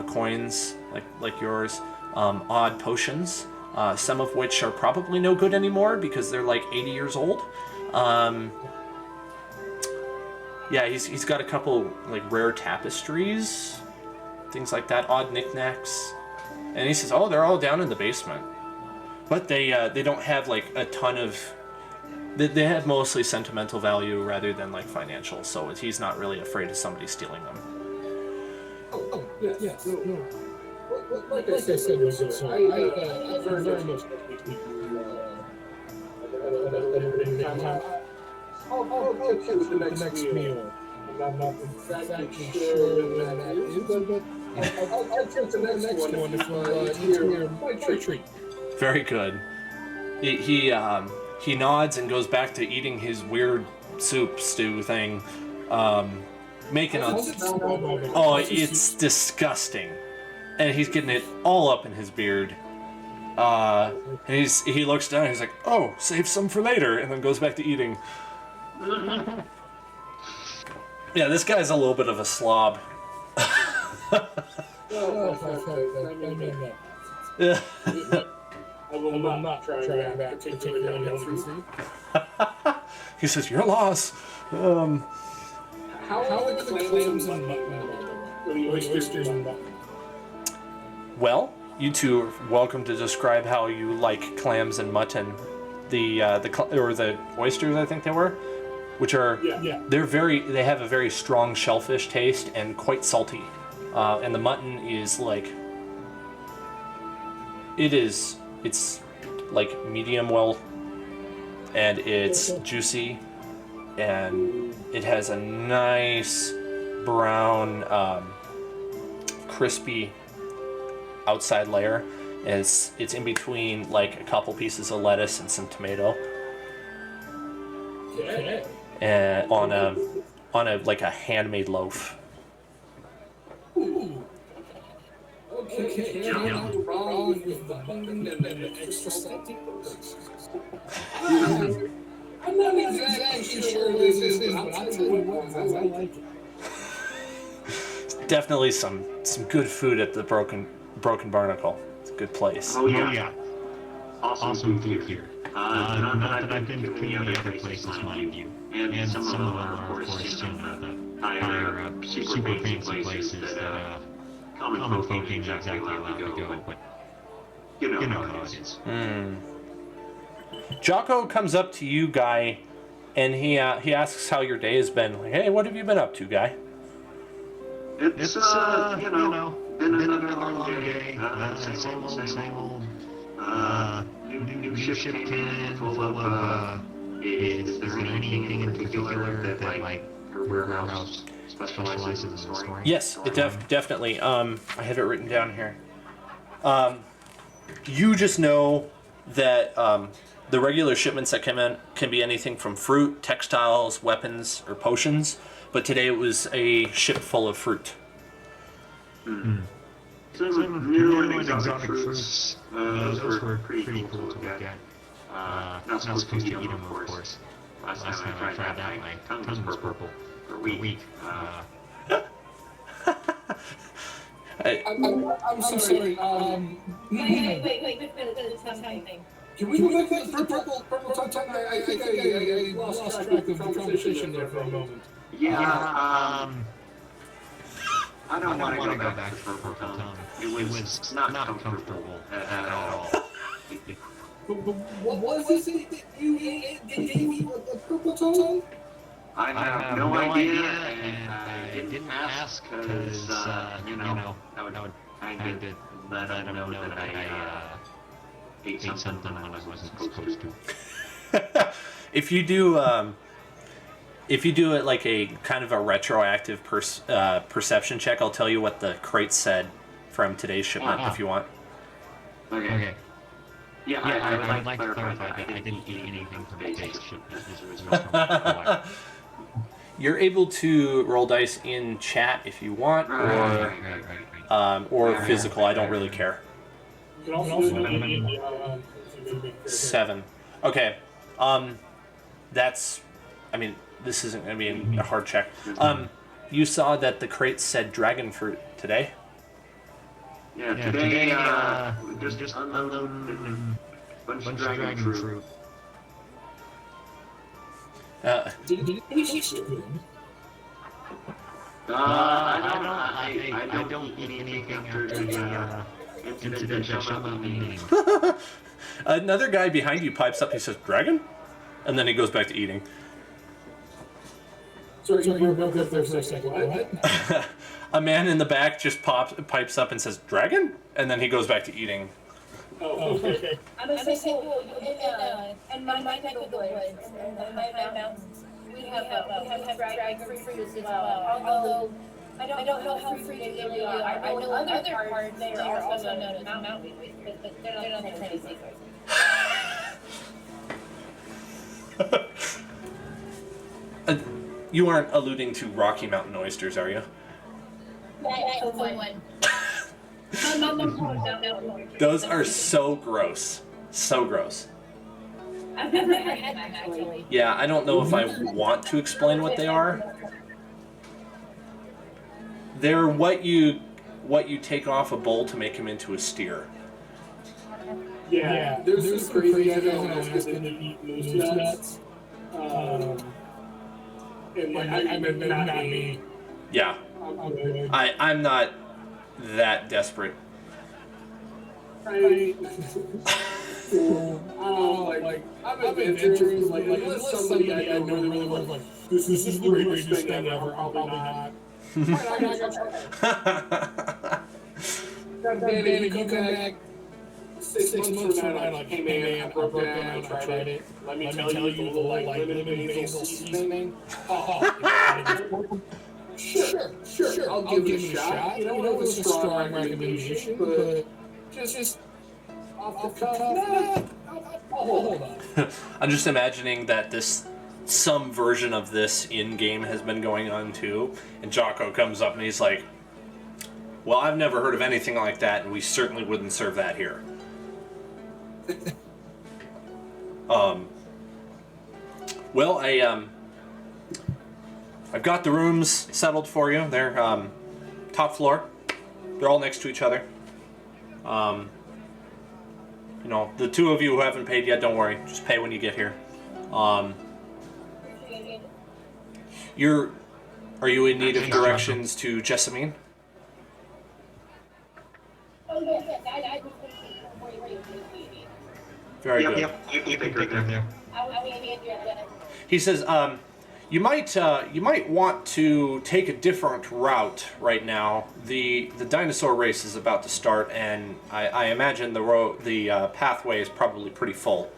Speaker 2: coins like yours, odd potions, some of which are probably no good anymore because they're like 80 years old. Yeah, he's got a couple like rare tapestries, things like that, odd knickknacks. And he says, "Oh, they're all down in the basement, but they don't have like a ton of. They have mostly sentimental value rather than like financial. So he's not really afraid of somebody stealing them."
Speaker 1: Oh, yeah. No. Like I said, I very much I'll check with the next meal. I'm not exactly sure when that is, but I'll check the next one if you're my treat.
Speaker 2: Very good. He nods and goes back to eating his weird soup stew thing, making a. Oh, it's disgusting, and he's getting it all up in his beard. And he looks down and he's like, "Oh, save some for later," and then goes back to eating. Yeah, this guy's a little bit of a slob. Yeah.
Speaker 1: I will not try that particularly healthy.
Speaker 2: He says, "Your loss."
Speaker 1: How are the clams and mutton? Oysters and mutton?
Speaker 2: Well, you two are welcome to describe how you like clams and mutton. The oysters, I think they were, which are they have a very strong shellfish taste and quite salty. And the mutton is like it's like medium well, and it's juicy, and it has a nice brown, crispy outside layer. And it's in between like a couple pieces of lettuce and some tomato.
Speaker 1: Okay.
Speaker 2: And on a like a handmade loaf.
Speaker 1: Ooh. Okay. I'm wrong with the mutton and the extra salty. I'm not exactly sure what this is, but I'll tell you what, I like it.
Speaker 2: Definitely some good food at the Broken Barnacle. It's a good place.
Speaker 3: Oh yeah. Awesome food here. Not that I've been to any other places, mind you. And some of them are, of course, the higher, super fancy places that common folk ain't exactly allowed to go, but you know how it is.
Speaker 2: Jocko comes up to you, Guy, and he asks how your day has been. Like, "Hey, what have you been up to, Guy?"
Speaker 3: It's been another long day. Same old. New ship came in full of. Is there anything in particular that might warehouse specializes in storing?
Speaker 2: Yes, it definitely. I have it written down here. You just know that the regular shipments that come in can be anything from fruit, textiles, weapons, or potions. But today it was a ship full of fruit.
Speaker 3: Some new and exotic fruits. Those were pretty cool to look at. Not supposed to eat them, of course. Last time I tried that, my tongue was purple for a week.
Speaker 1: I'm sorry.
Speaker 4: Wait, something.
Speaker 1: Can we go back to the purple tongue? I think I lost track of the conversation there for a moment.
Speaker 3: Yeah, I don't want to go back to purple tongue. It was not comfortable at all.
Speaker 1: What was it that you gave me a purple tongue?
Speaker 3: I have no idea, and I didn't ask because, you know, I would kind of let them know that I ate something when I wasn't supposed to.
Speaker 2: If you do it like a kind of a retroactive perception check, I'll tell you what the crate said from today's shipment if you want.
Speaker 3: Okay. Yeah, I would like to clarify that I didn't eat anything from today's shipment. This was from
Speaker 2: You're able to roll dice in chat if you want, or physical. I don't really care.
Speaker 1: You can also do
Speaker 2: 7. Okay. That's. I mean, this isn't going to be a hard check. You saw that the crate said dragon fruit today.
Speaker 3: Yeah, today just unloaded a bunch of dragon fruit.
Speaker 1: Did you see stupid?
Speaker 3: I don't eat anything after the incident that shall not be named.
Speaker 2: Another guy behind you pipes up. He says, "Dragon," and then he goes back to eating.
Speaker 1: Sorry, you broke up there for a second. What?
Speaker 2: A man in the back just pipes up and says, "Dragon," and then he goes back to eating.
Speaker 1: Oh, okay.
Speaker 4: I'm gonna say, and my neck of the woods, and my mountains, we have dragon fruits as well. Although I don't know how free they really are. I know other parts they are also known as mountain wheat, but they're not the Chinese secrets.
Speaker 2: You aren't alluding to Rocky Mountain oysters, are you? Those are so gross. So gross.
Speaker 4: I've never had them actually.
Speaker 2: Yeah, I don't know if I want to explain what they are. They're what you take off a bull to make him into a steer.
Speaker 1: Yeah, there's some crazy guys in Alaska that eat moose nuts. And like, I mean, not me.
Speaker 2: Yeah. I'm not that desperate.
Speaker 1: Right. Like, I'm adventurous. Like, unless somebody I know really was like, this is the greatest thing ever, I'll probably not. God damn it, you come back 6 months from now, like, hey man, I broke down, I tried it. Let me tell you the like lemon basil seasoning. Sure, I'll give it a shot. You know, it was a strong recommendation, but just off the cuff, hold on.
Speaker 2: I'm just imagining that some version of this in-game has been going on too, and Jocko comes up and he's like, well, I've never heard of anything like that, and we certainly wouldn't serve that here. Well, I've got the rooms settled for you. They're top floor. They're all next to each other. You know, the two of you who haven't paid yet, don't worry. Just pay when you get here. Are you in need of directions to Jessamine? Very good.
Speaker 3: Yep, you can take them there.
Speaker 2: He says, you might want to take a different route right now. The dinosaur race is about to start, and I imagine the pathway is probably pretty full.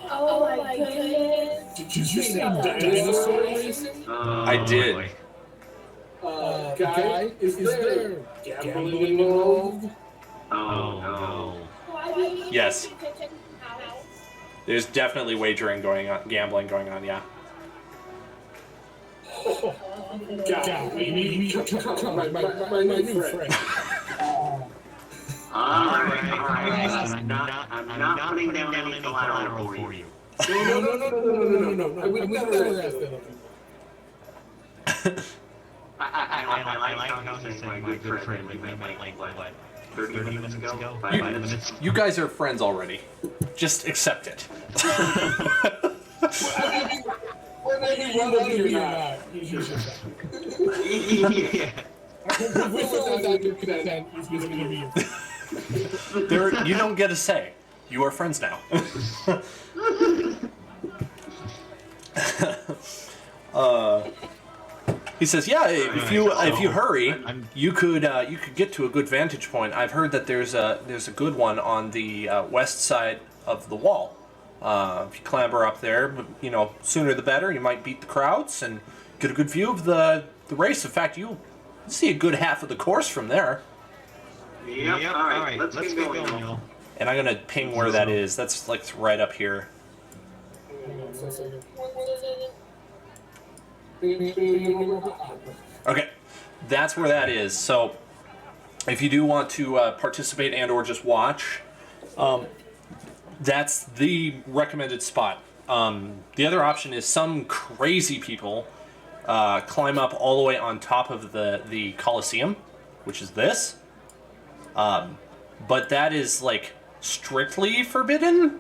Speaker 4: Oh my goodness!
Speaker 1: Did you say dinosaur racing?
Speaker 2: I did.
Speaker 1: Guy, is there gambling involved?
Speaker 3: Oh no.
Speaker 2: Yes. There's definitely wagering going on, gambling going on, yeah.
Speaker 1: God, my new friend.
Speaker 3: Alright. I'm not putting down any collateral for you.
Speaker 1: No. I would never ask that of you.
Speaker 3: I like how you say my good friend. We met like what? 30 minutes ago? 5 minutes?
Speaker 2: You guys are friends already. Just accept it.
Speaker 1: Or maybe one of you not.
Speaker 3: Yeah.
Speaker 1: Without that good consent, he's going to be you.
Speaker 2: You don't get a say. You are friends now. He says, "Yeah, if you hurry, you could get to a good vantage point. I've heard that there's a good one on the west side of the wall. If you clamber up there, sooner the better. You might beat the crowds and get a good view of the race. In fact, you'll see a good half of the course from there."
Speaker 3: Yep. All right. Let's get going.
Speaker 2: And I'm gonna ping where that is. That's like right up here. Okay, that's where that is. So, if you do want to participate and/or just watch, that's the recommended spot. The other option is some crazy people climb up all the way on top of the Colosseum, which is this. But that is strictly forbidden,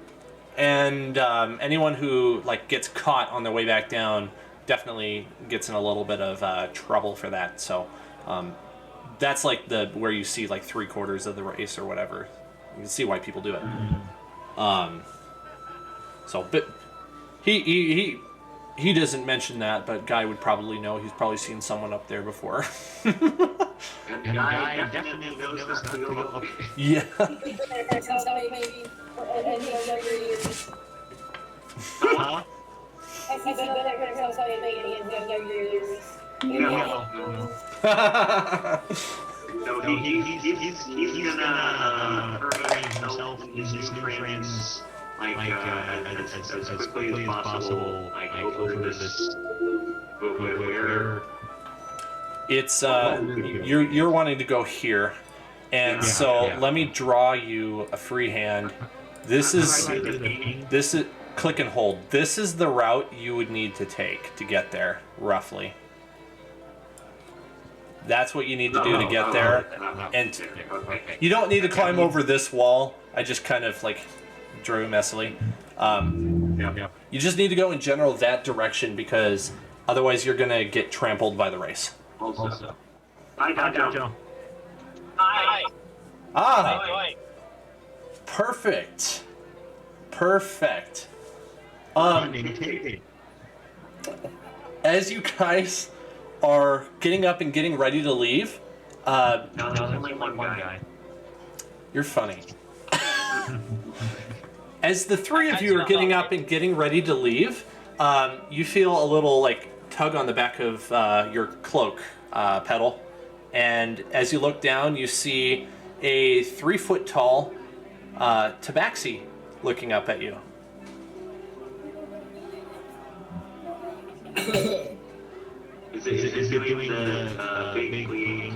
Speaker 2: and anyone who gets caught on their way back down definitely gets in a little bit of trouble for that. So that's where you see 3/4 of the race or whatever. You can see why people do it. But he doesn't mention that, but Guy would probably know. He's probably seen someone up there before.
Speaker 3: And Guy definitely knows this to go.
Speaker 2: Yeah.
Speaker 3: Huh? No, he's gonna arrange himself and his new friends as quickly as possible over this. Where?
Speaker 2: It's you're wanting to go here, and let me draw you a free hand. This is click and hold. This is the route you would need to take to get there, roughly. That's what you need to do to get there, and you don't need to climb over this wall. I just kind of drew messily. You just need to go in general that direction because otherwise you're gonna get trampled by the race.
Speaker 3: Also. Hi, Joe.
Speaker 4: Hi.
Speaker 2: Ah. Perfect. As you guys are getting up and getting ready to leave,
Speaker 3: No, there's only one guy.
Speaker 2: you're funny. As the three of you are getting up and getting ready to leave, you feel a little tug on the back of your cloak pedal, and as you look down, you see a 3-foot tall tabaxi looking up at you.
Speaker 3: Is it doing the big bleeding?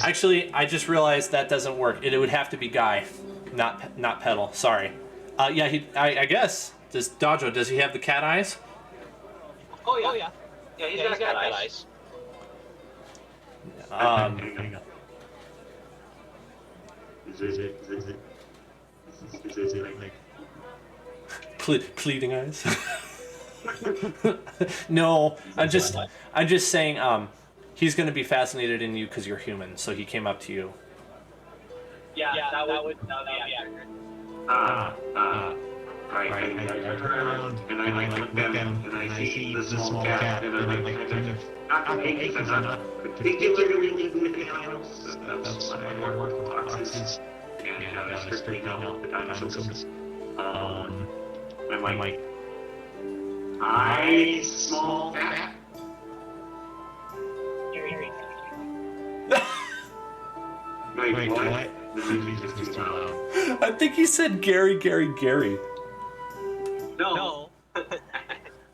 Speaker 2: Actually, I just realized that doesn't work. It would have to be Guy, not Pedal. Sorry. Yeah, I guess. Does he have the cat eyes?
Speaker 5: Oh yeah. Yeah, he's got cat eyes.
Speaker 3: Is it
Speaker 2: Pleading eyes. No, I'm just saying. He's going to be fascinated in you because you're human, so he came up to you.
Speaker 5: Yeah, that would be accurate.
Speaker 3: Right. I turn around and I look down and I see the small cat and I'm kind of not because I'm not particularly good with animals. That's my work with foxes and strictly no the dinosaurs. I'm I small cat. Wait, what? The music's just too loud.
Speaker 2: I think he said Gary.
Speaker 5: No.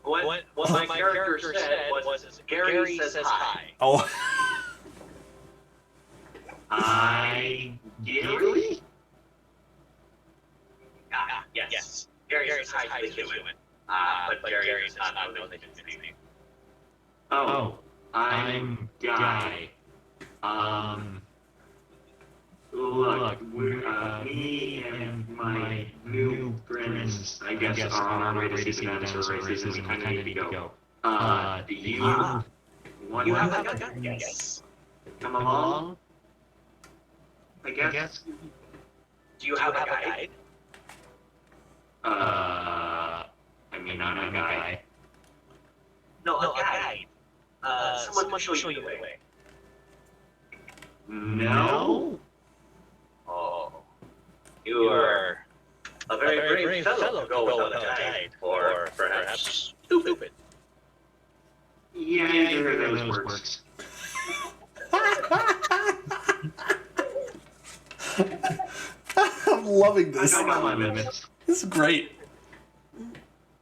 Speaker 5: what my character said was Gary says hi.
Speaker 2: Oh.
Speaker 3: Gary?
Speaker 5: Yes. Gary says hi to the human. But Gary does not know that he's speaking.
Speaker 3: Oh, I'm Guy. Look, me and my new friends, I guess, are on our way to see the dinosaur races, and we kind of need to go. Do you want
Speaker 5: You
Speaker 3: to
Speaker 5: have a gun? Yes.
Speaker 3: come along? I guess.
Speaker 5: Do you have a guide?
Speaker 3: I mean, I'm a guy.
Speaker 5: No, a guide. Someone will show you the way.
Speaker 3: No?
Speaker 5: Oh. You are a very brave fellow to go without a guide, or perhaps stupid.
Speaker 3: Yeah, either of those works.
Speaker 2: I'm loving this.
Speaker 3: I know my limits.
Speaker 2: This is great.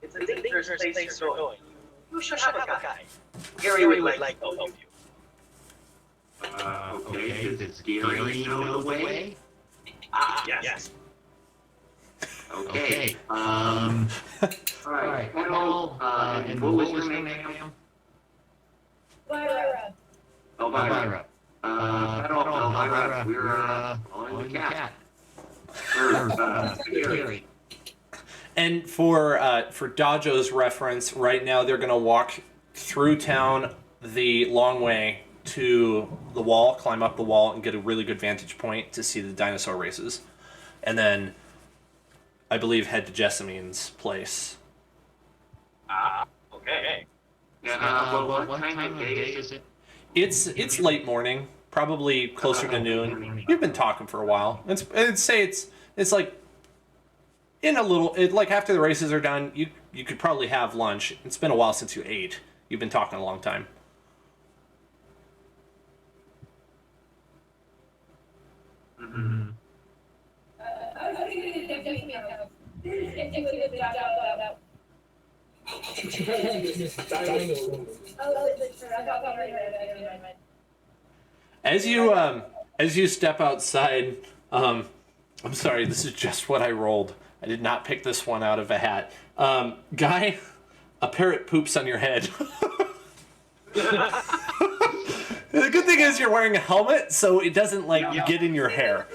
Speaker 5: It's a dangerous place you're going. You should have a guide. Gary would like to help you.
Speaker 3: Okay, does Gary know the way?
Speaker 5: Yes.
Speaker 3: Okay, alright, hello, and what was your name, ma'am?
Speaker 4: Lyra.
Speaker 3: Elvira. Elvira, we're following the cat. Gary.
Speaker 2: And for Dajo's reference, right now they're gonna walk through town the long way to the wall, climb up the wall, and get a really good vantage point to see the dinosaur races, and then I believe head to Jessamine's place.
Speaker 5: Okay.
Speaker 3: Yeah, what time of day is it?
Speaker 2: It's late morning, probably closer to noon. You've been talking for a while. I'd say it's like in a little, like after the races are done, you could probably have lunch. It's been a while since you ate. You've been talking a long time.
Speaker 3: Mm-hmm.
Speaker 2: As you step outside, I'm sorry, this is just what I rolled. I did not pick this one out of a hat. Guy, a parrot poops on your head. The good thing is you're wearing a helmet, so it doesn't get in your hair.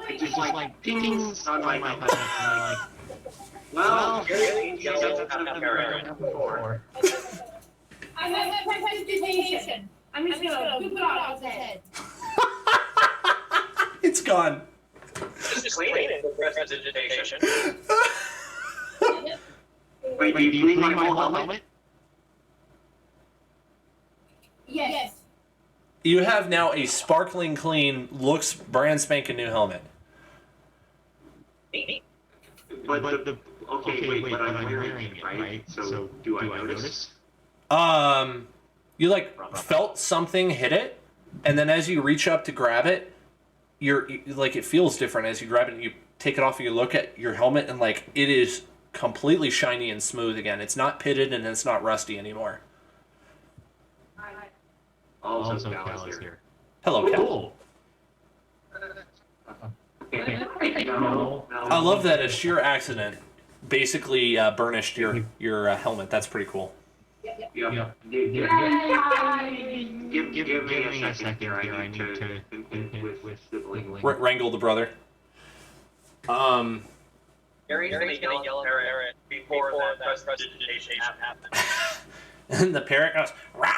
Speaker 3: It just like pings on my head. Well,
Speaker 5: Gary doesn't have a parrot.
Speaker 3: before.
Speaker 4: I have presentation. I'm just gonna poop it out of the head.
Speaker 2: It's gone.
Speaker 5: Just clean it for presentation.
Speaker 3: Wait, do you clean my whole helmet?
Speaker 4: Yes.
Speaker 2: You have now a sparkling clean, looks brand spanking new helmet.
Speaker 5: Neat.
Speaker 3: But okay, wait, but I'm wearing it, right? So do I notice?
Speaker 2: You felt something hit it, and then as you reach up to grab it, it feels different as you grab it and you take it off and you look at your helmet and it is completely shiny and smooth again. It's not pitted and it's not rusty anymore.
Speaker 3: Also, Cal is here.
Speaker 2: Hello, Cal.
Speaker 3: Cool.
Speaker 2: I love that a sheer accident basically burnished your helmet. That's pretty cool.
Speaker 3: Yeah. Give me a second here. I need to with sibling.
Speaker 2: Wrangle the brother.
Speaker 5: Gary's gonna yell at the parrot before that presentation happens.
Speaker 2: And the parrot goes, rah!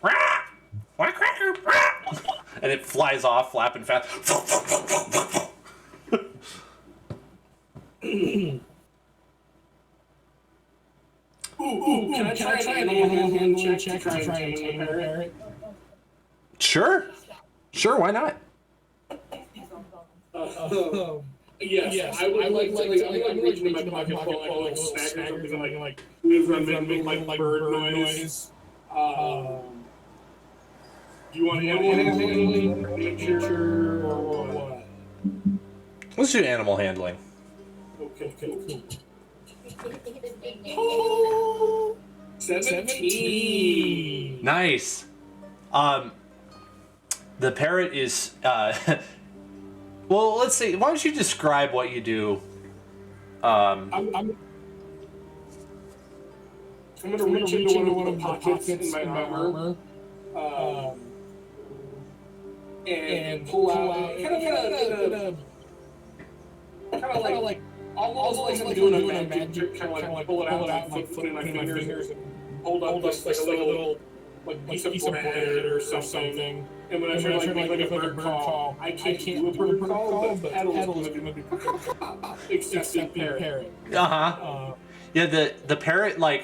Speaker 2: Rah! What a cracker! Rah! And it flies off, flapping fast.
Speaker 1: Can I try an hand check to try and tame a parrot?
Speaker 2: Sure, why not?
Speaker 1: Yes, I would like reaching in my pocket, pull like a little snack or something, like make like bird noise. Do you want animal handling, nature, or what?
Speaker 2: Let's do animal handling.
Speaker 1: Okay, cool. 17.
Speaker 2: Nice. The parrot is. Well, let's see. Why don't you describe what you do?
Speaker 1: I'm gonna reach into one of the pockets in my armor, and pull out kind of like almost like I'm doing a magic trick, kind of like pull it out with my foot and my fingers and hold up just like a little piece of bread or something. And when I try to make like a bird call, I can't do a bird call, but Adel is gonna do except the parrot.
Speaker 2: Yeah, the parrot like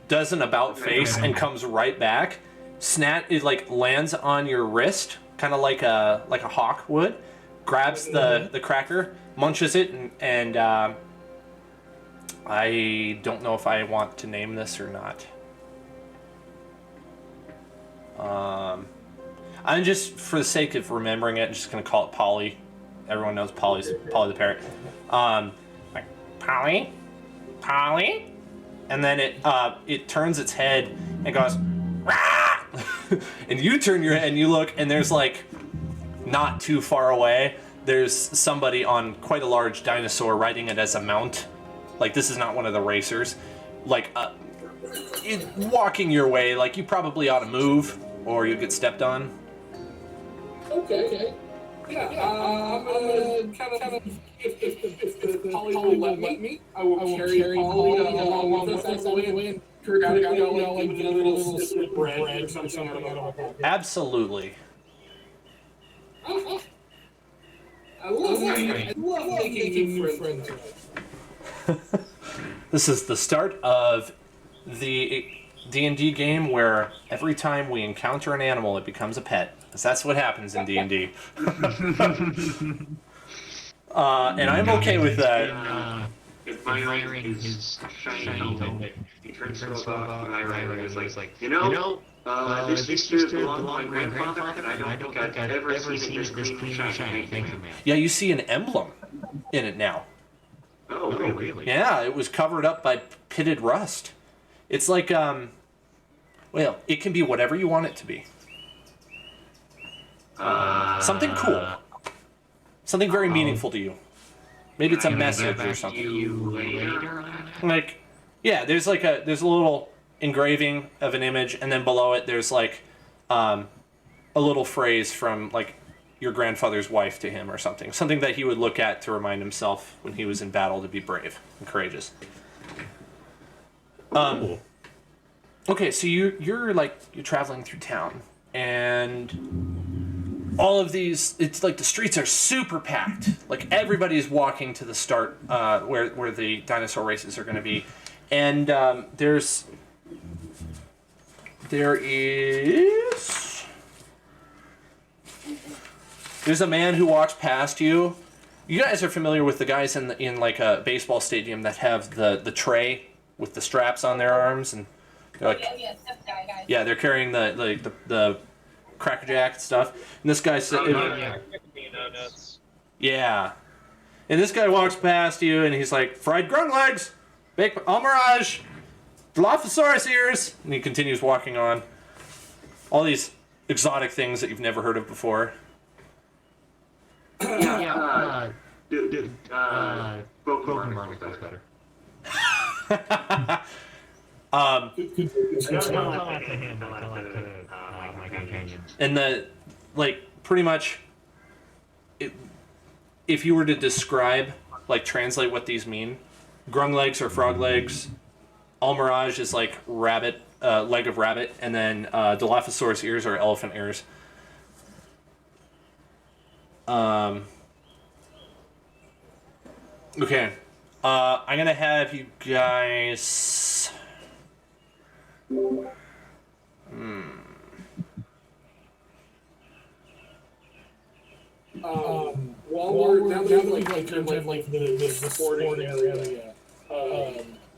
Speaker 2: does an about face and comes right back. It like lands on your wrist, kind of like a hawk would. Grabs the cracker, munches it, and I don't know if I want to name this or not. I'm just, for the sake of remembering it, just gonna call it Polly. Everyone knows Polly the parrot. Like Polly, and then it turns its head and goes, Rah! And you turn your head and you look, and there's like, not too far away, there's somebody on quite a large dinosaur riding it as a mount. Like, this is not one of the racers. Like, walking your way, like you probably ought to move, or you get stepped on.
Speaker 1: Okay. Yeah, I'm gonna kind of if Polly will let me, I will carry Polly along with us all the way and periodically I'll like give it a little sip of bread or something out of my pocket.
Speaker 2: Absolutely.
Speaker 1: I love making new friends.
Speaker 2: This is the start of the D&D game where every time we encounter an animal, it becomes a pet. Because that's what happens in D&D. And I'm okay with that.
Speaker 3: Admiring his shiny helmet, he turns to Myra and is like, you know, this used to belong to my grandfather, and I don't think I've ever seen it this clean and shiny. Thank you, man.
Speaker 2: Yeah, you see an emblem in it now.
Speaker 3: Oh, really?
Speaker 2: Yeah, it was covered up by pitted rust. It's like, well, it can be whatever you want it to be. Something cool. Something very meaningful to you. Maybe it's a message or something. Like, yeah, there's a little engraving of an image, and then below it there's like a little phrase from like your grandfather's wife to him or something. Something that he would look at to remind himself when he was in battle to be brave and courageous. Okay, so you're traveling through town, and all of these, it's like the streets are super packed. Like everybody's walking to the start where the dinosaur races are going to be, and there is there's a man who walks past you. You guys are familiar with the guys in like a baseball stadium that have the tray with the straps on their arms, and they're like, yeah, they're carrying the Cracker Jack stuff. And this guy said, yeah, and this guy walks past you, and he's like, fried grung legs, baked almirage, Dilophosaurus ears, and he continues walking on. All these exotic things that you've never heard of before.
Speaker 3: Broken Marley goes better.
Speaker 2: And pretty much, if you were to describe, translate what these mean, grung legs are frog legs, almirage is like rabbit, leg of rabbit, and then Dilophosaurus ears are elephant ears. Okay. I'm gonna have you guys.
Speaker 1: now that we've like entered like the sporting area,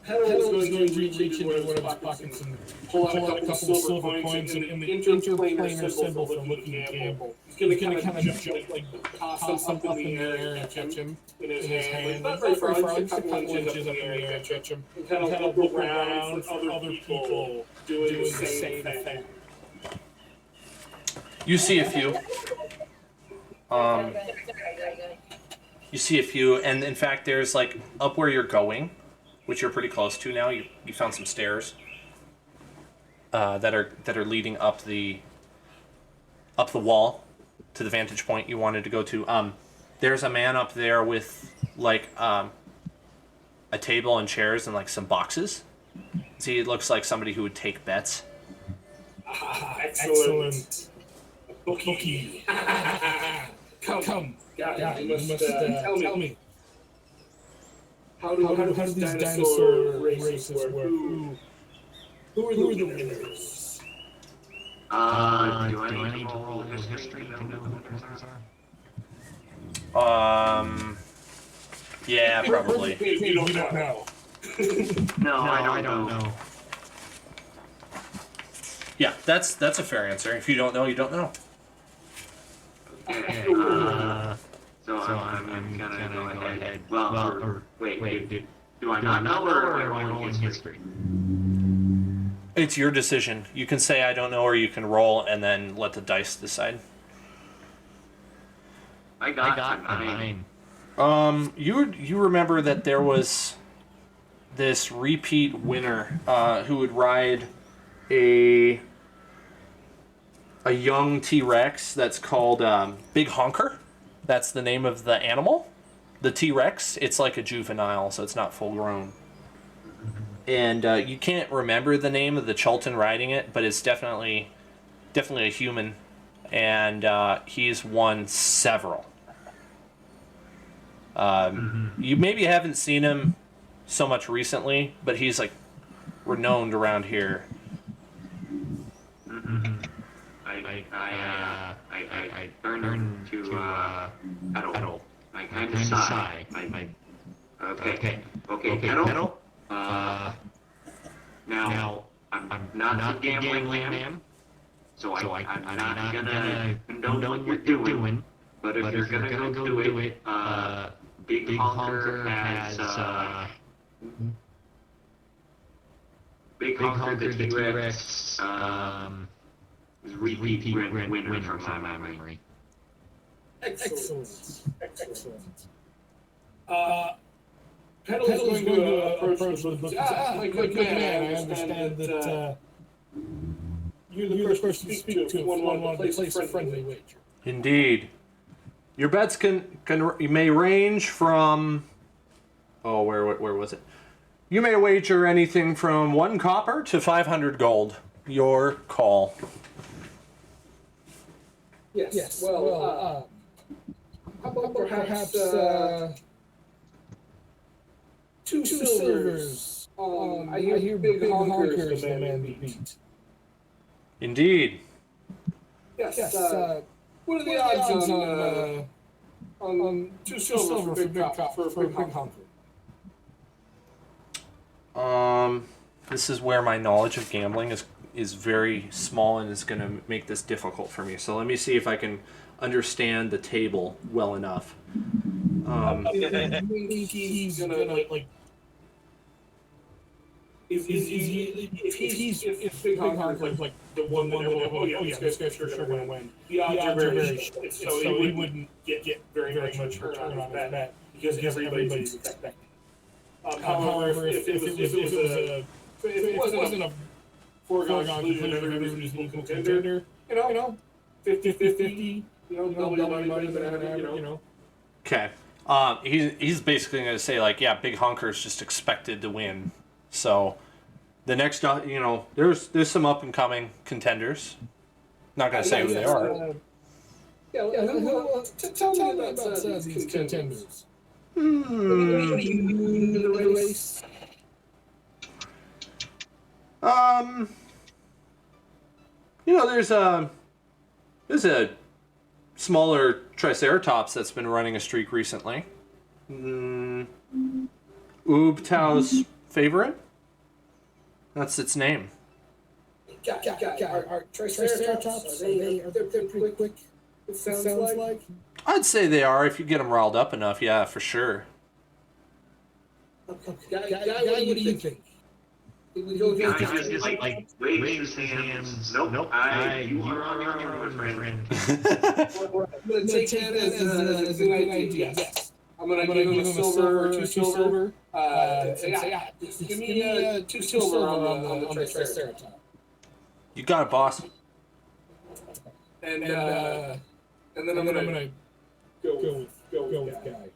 Speaker 1: Pedal's going to reach into one of his pockets and pull out a couple of silver coins and the interplanar symbol for looking gamble. He's going to kind of like toss them up in the air and catch him in his hand. Not very far, just a couple inches up in the air and catch him. And kind of look around for other people doing the same thing.
Speaker 2: You see a few. You see a few, and in fact, there's like up where you're going, which you're pretty close to now. You found some stairs that are leading up the wall to the vantage point you wanted to go to. There's a man up there with like a table and chairs and like some boxes. See, it looks like somebody who would take bets.
Speaker 1: Excellent. Bookie. Come. Yeah, you must tell me. How do these dinosaur races work? Who are the winners?
Speaker 3: Do I need to roll history to know who the winners are?
Speaker 2: Yeah, probably.
Speaker 1: You don't know.
Speaker 3: No, I don't know.
Speaker 2: Yeah, that's a fair answer. If you don't know, you don't know.
Speaker 3: Okay, so I'm gonna go ahead. Well, wait, do I not know or am I rolling history?
Speaker 2: It's your decision. You can say I don't know, or you can roll and then let the dice decide.
Speaker 3: I got mine.
Speaker 2: You remember that there was this repeat winner who would ride a young T-Rex that's called Big Honker. That's the name of the animal. The T-Rex, it's like a juvenile, so it's not full grown. And you can't remember the name of the Chultan riding it, but it's definitely a human, and he's won several. You maybe haven't seen him so much recently, but he's like renowned around here.
Speaker 3: I turn to Pedal. I kind of sigh. Okay, Pedal. Now I'm not a gambling man, so I'm not gonna condone what you're doing. But if you're gonna go do it, Big Honker has Big Honker the T-Rex is repeat winner from my memory.
Speaker 1: Excellent. Pedal is going to approach the book. My good man, I understand that you're the first person to speak to if one wanted to place a friendly wager.
Speaker 2: Indeed. Your bets may range from... Oh, where was it? You may wager anything from 1 copper to 500 gold. Your call.
Speaker 1: Yes. Well, how about perhaps 2 silvers? I hear Big Honker is the man to beat.
Speaker 2: Indeed.
Speaker 1: Yes. What are the odds on 2 silver for Big Honker?
Speaker 2: This is where my knowledge of gambling is very small and is going to make this difficult for me. So let me see if I can understand the table well enough.
Speaker 1: He's gonna like. If Big Honker like the one that this guy's sure gonna win, the odds are very short, so he wouldn't get very much return on his bet because everybody's expecting. However, if it wasn't a foregone conclusion, everybody's an equal contender, 50-50, double money, but
Speaker 2: Okay. He's basically going to say, like, yeah, Big Honker's just expected to win. So the next, there's some up and coming contenders. Not going to say who they are.
Speaker 1: Tell me about these contenders.
Speaker 2: There's a smaller Triceratops that's been running a streak recently. Oobtow's favorite? That's its name.
Speaker 1: Are Triceratops, they're pretty quick, it sounds like?
Speaker 2: I'd say they are if you get them riled up enough, yeah, for sure.
Speaker 1: Guy, what do you think?
Speaker 5: Guys, just like wave his hands. Nope. You are on your own, my friend.
Speaker 1: I'm gonna take that as a good idea. Yes. I'm gonna give him a silver, two silver. Give me 2 silver on the Triceratops.
Speaker 2: You got it, boss.
Speaker 1: And then I'm gonna go with Guy.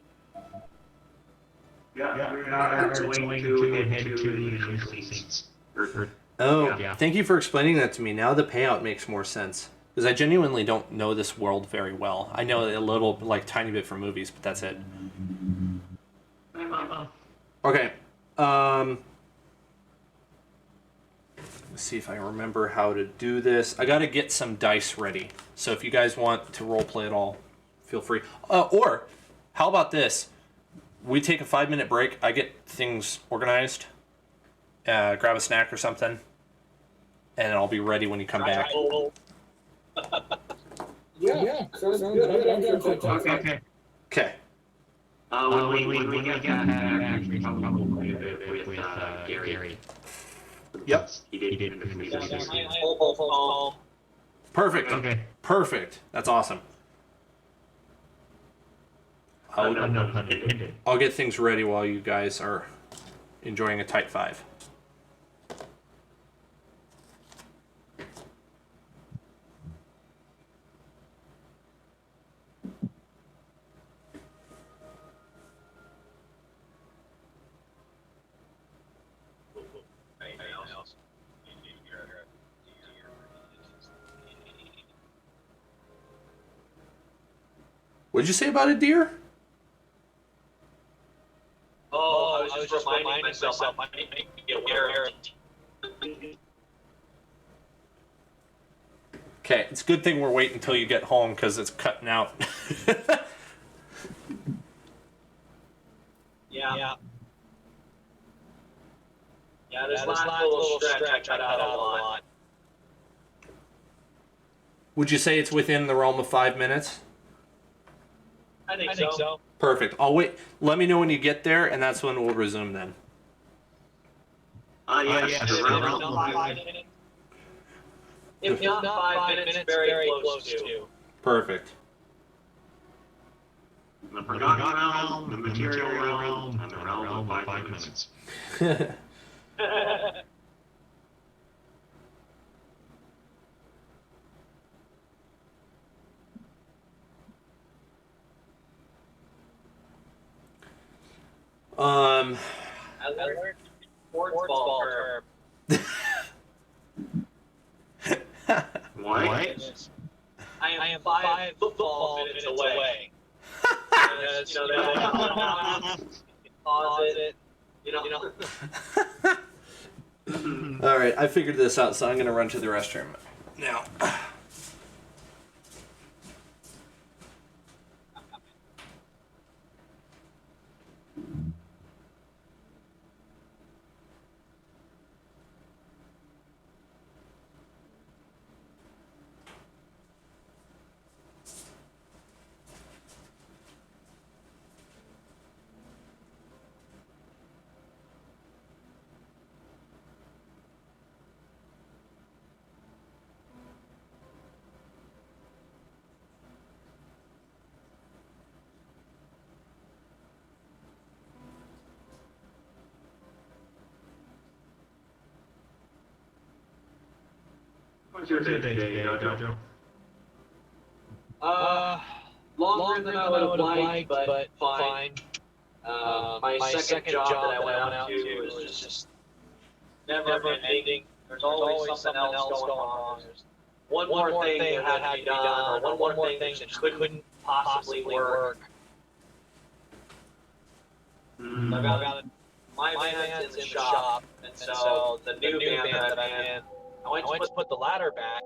Speaker 5: Yeah, we're going to head to the usual seats.
Speaker 2: Oh,
Speaker 3: Yeah.
Speaker 2: thank you for explaining that to me. Now the payout makes more sense. Because I genuinely don't know this world very well. I know a little, like, tiny bit from movies, but that's it. Okay. Let's see if I remember how to do this. I gotta get some dice ready. So if you guys want to roleplay at all, feel free. Or, how about this? We take a 5-minute break. I get things organized. Grab a snack or something. And I'll be ready when you come back.
Speaker 1: Yeah. Sounds good.
Speaker 5: Okay.
Speaker 2: Okay.
Speaker 5: When we get back, we probably with Gary.
Speaker 2: Yep.
Speaker 5: He didn't leave us.
Speaker 2: Perfect.
Speaker 3: Okay.
Speaker 2: Perfect. That's awesome. I'll get things ready while you guys are enjoying a tight 5. What'd you say about a deer?
Speaker 5: Oh, I was just reminding myself I need to get aware of.
Speaker 2: Okay, it's a good thing we're waiting until you get home because it's cutting out.
Speaker 5: Yeah, this last little stretch I cut out a lot.
Speaker 2: Would you say it's within the realm of 5 minutes?
Speaker 5: I think so.
Speaker 2: Perfect. I'll wait. Let me know when you get there, and that's when we'll resume then.
Speaker 5: Yes. If not 5 minutes, very close to.
Speaker 2: Perfect.
Speaker 5: The forgotten realm, the material realm, and the realm of 5 minutes. I learned sports ball term. What? I am 5 football minutes away. Because, pause it,
Speaker 2: All right, I figured this out, so I'm going to run to the restroom now.
Speaker 5: What's your day today, Jojo? Longer than I would have liked, but fine. My second job that I went out to was just never ending. There's always something else going on. There's one more thing that had to be done, or one more thing that couldn't possibly work. I've got my band's in the shop, and so the new band that I'm in, I went to put the ladder back.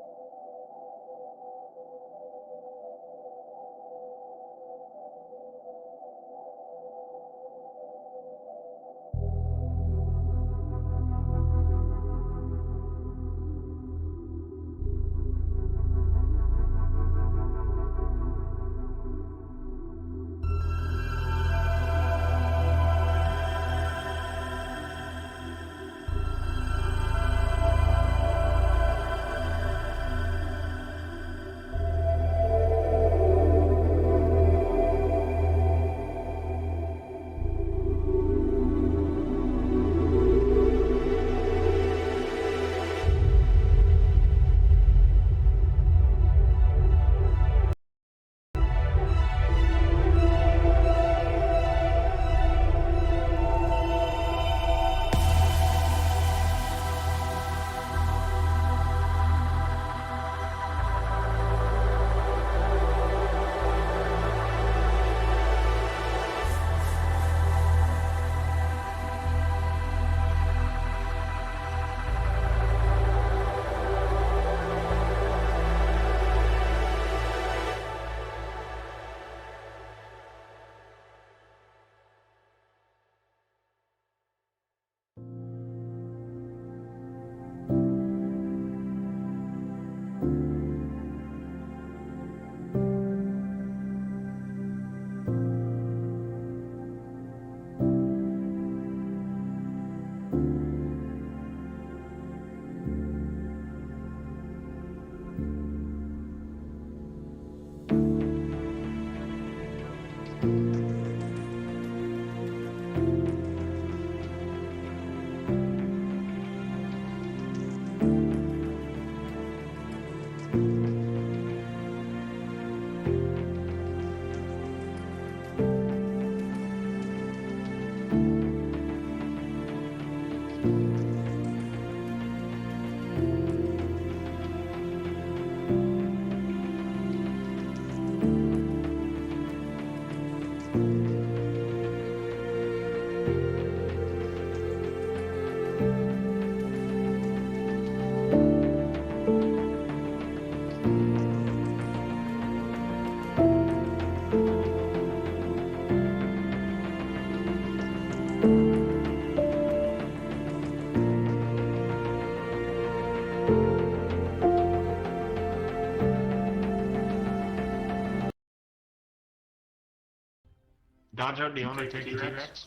Speaker 3: Dodger, do you want to take the T-Rex?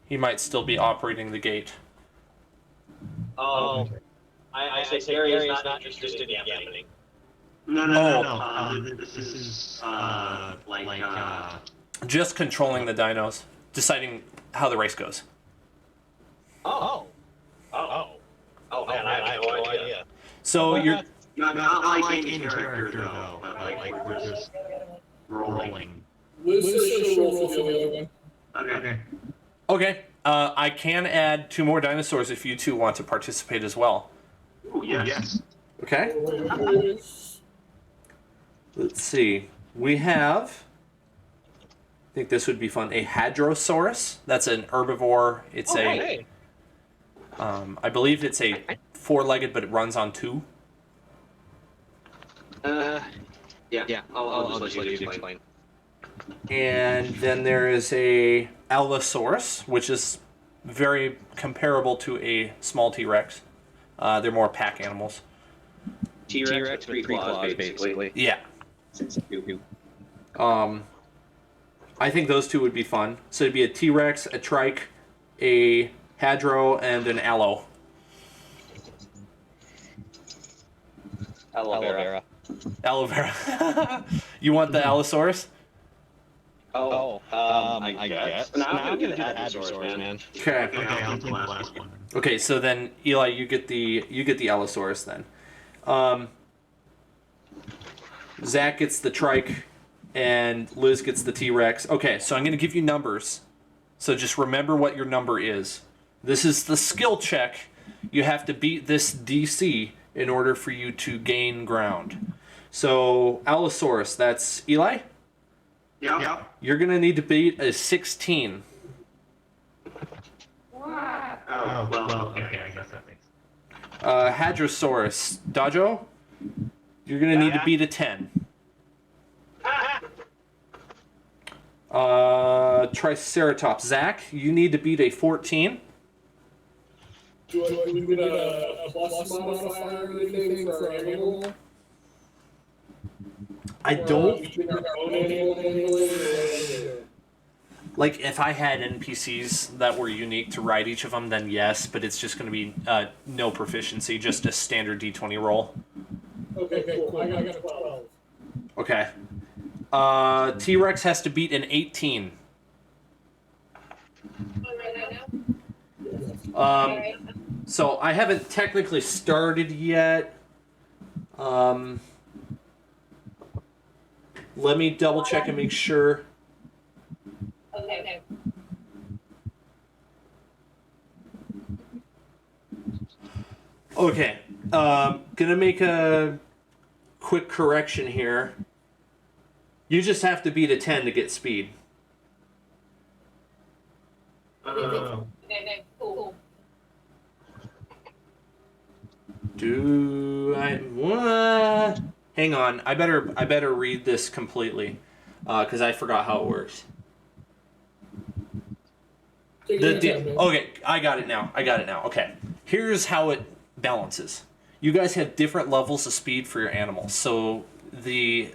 Speaker 2: He might still be operating the gate.
Speaker 5: Oh, I say Gary is not interested in gambling.
Speaker 3: No. This is
Speaker 2: Just controlling the dinos, deciding how the race goes.
Speaker 5: Oh, man, I have no idea.
Speaker 2: So you're
Speaker 3: not like in character though, but like we're just rolling.
Speaker 1: Liz is roll for the other one.
Speaker 3: Okay.
Speaker 2: okay. I can add 2 more dinosaurs if you two want to participate as well.
Speaker 3: Ooh, yes.
Speaker 2: Okay. Let's see. We have. I think this would be fun. A Hadrosaurus. That's an herbivore. It's
Speaker 5: Hey.
Speaker 2: I believe it's a 4-legged, but it runs on 2.
Speaker 5: Yeah. I'll just let you explain.
Speaker 2: And then there is a Allosaurus, which is very comparable to a small T-Rex. They're more pack animals.
Speaker 5: T-Rex with 3 claws, basically.
Speaker 2: Yeah. I think those 2 would be fun. So it'd be a T-Rex, a Trike, a Hadro, and an Allo.
Speaker 5: Aloe vera.
Speaker 2: Aloe vera. You want the Allosaurus?
Speaker 5: I guess. No, I'm gonna do the Hadrosaurus, man.
Speaker 2: Okay.
Speaker 3: Okay, I'll take the last one.
Speaker 2: Okay, so then Eli, you get the Allosaurus then. Zach gets the Trike, and Liz gets the T-Rex. Okay, so I'm going to give you numbers. So just remember what your number is. This is the skill check. You have to beat this DC in order for you to gain ground. So Allosaurus, that's Eli?
Speaker 3: Yeah.
Speaker 2: You're going to need to beat a 16.
Speaker 3: Oh, well, okay, I guess that makes sense.
Speaker 2: Hadrosaurus, Dajo? You're going to need to beat a 10. Triceratops, Zach, you need to beat a 14.
Speaker 1: Do I need a plus modifier or anything for our animal?
Speaker 2: I don't...
Speaker 1: Between our own animal handling or...
Speaker 2: Like, if I had NPCs that were unique to ride each of them, then yes, but it's just going to be no proficiency, just a standard D20 roll.
Speaker 1: Okay, cool. I got a 12.
Speaker 2: Okay. T-Rex has to beat an 18. So I haven't technically started yet. Let me double check and make sure.
Speaker 4: Okay.
Speaker 2: Okay. Gonna make a quick correction here. You just have to beat a 10 to get speed.
Speaker 4: Okay, cool.
Speaker 2: Do I what? Hang on. I better read this completely, because I forgot how it works. Okay, I got it now. Okay. Here's how it balances. You guys have different levels of speed for your animals. So the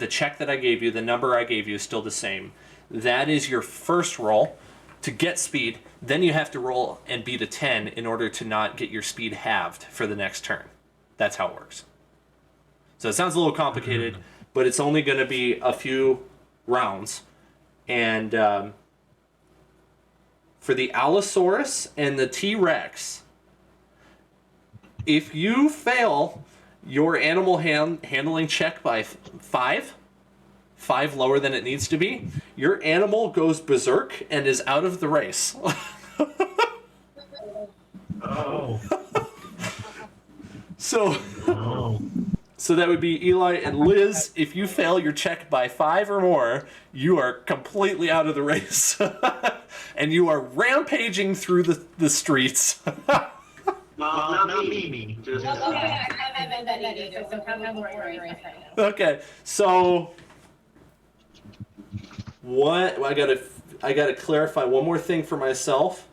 Speaker 2: check that I gave you, the number I gave you is still the same. That is your first roll to get speed. Then you have to roll and beat a 10 in order to not get your speed halved for the next turn. That's how it works. So it sounds a little complicated, but it's only going to be a few rounds. And for the Allosaurus and the T-Rex, if you fail your animal handling check by 5 lower than it needs to be, your animal goes berserk and is out of the race.
Speaker 3: Oh.
Speaker 2: So
Speaker 3: Oh.
Speaker 2: so that would be Eli and Liz. If you fail your check by 5 or more, you are completely out of the race. And you are rampaging through the streets.
Speaker 3: Well, not me. Just
Speaker 4: Okay, I haven't done that either, so I'm worried right now.
Speaker 2: Okay, so what I gotta clarify one more thing for myself.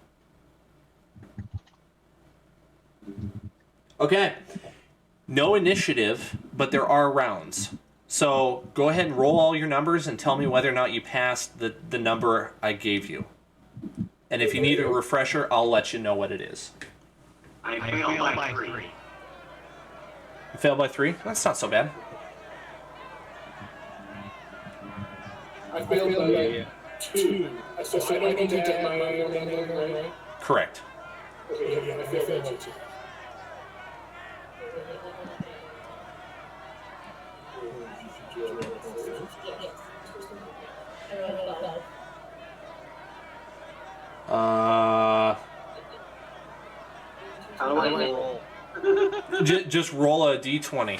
Speaker 2: Okay. No initiative, but there are rounds. So go ahead and roll all your numbers and tell me whether or not you passed the number I gave you. And if you need a refresher, I'll let you know what it is.
Speaker 3: I failed by 3.
Speaker 2: You failed by 3? That's not so bad.
Speaker 1: I failed by 2. So I don't need to get my number, right?
Speaker 2: Correct.
Speaker 1: Okay, yeah, I failed by 2.
Speaker 5: How do I roll?
Speaker 2: Just roll a d20.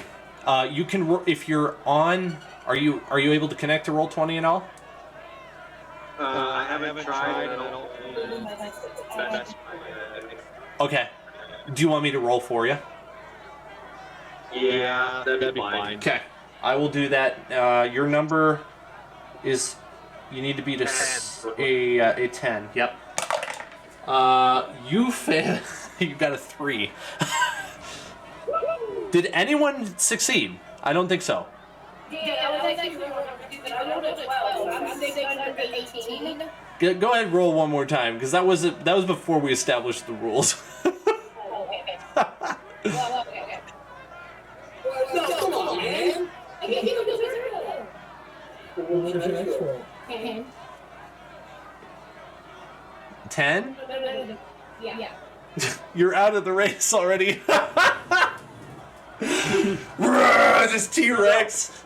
Speaker 2: You can if you're on. Are you able to connect to Roll20 and all?
Speaker 5: I haven't tried. I don't. That's
Speaker 2: Okay. Do you want me to roll for you?
Speaker 5: yeah, that'd be fine.
Speaker 2: Okay. I will do that. Your number is. You need to beat a 10. Yep. You fail. You got a 3. Did anyone succeed? I don't think so.
Speaker 4: Yeah, I was actually but I rolled a 12. I'm thinking under 18.
Speaker 2: Go ahead and roll one more time, because that was before we established the rules.
Speaker 4: Oh, okay. Well, okay.
Speaker 1: No, come on, man.
Speaker 4: I can't do this.
Speaker 1: What's your next roll?
Speaker 2: 10?
Speaker 4: Yeah.
Speaker 2: You're out of the race already. This T-Rex.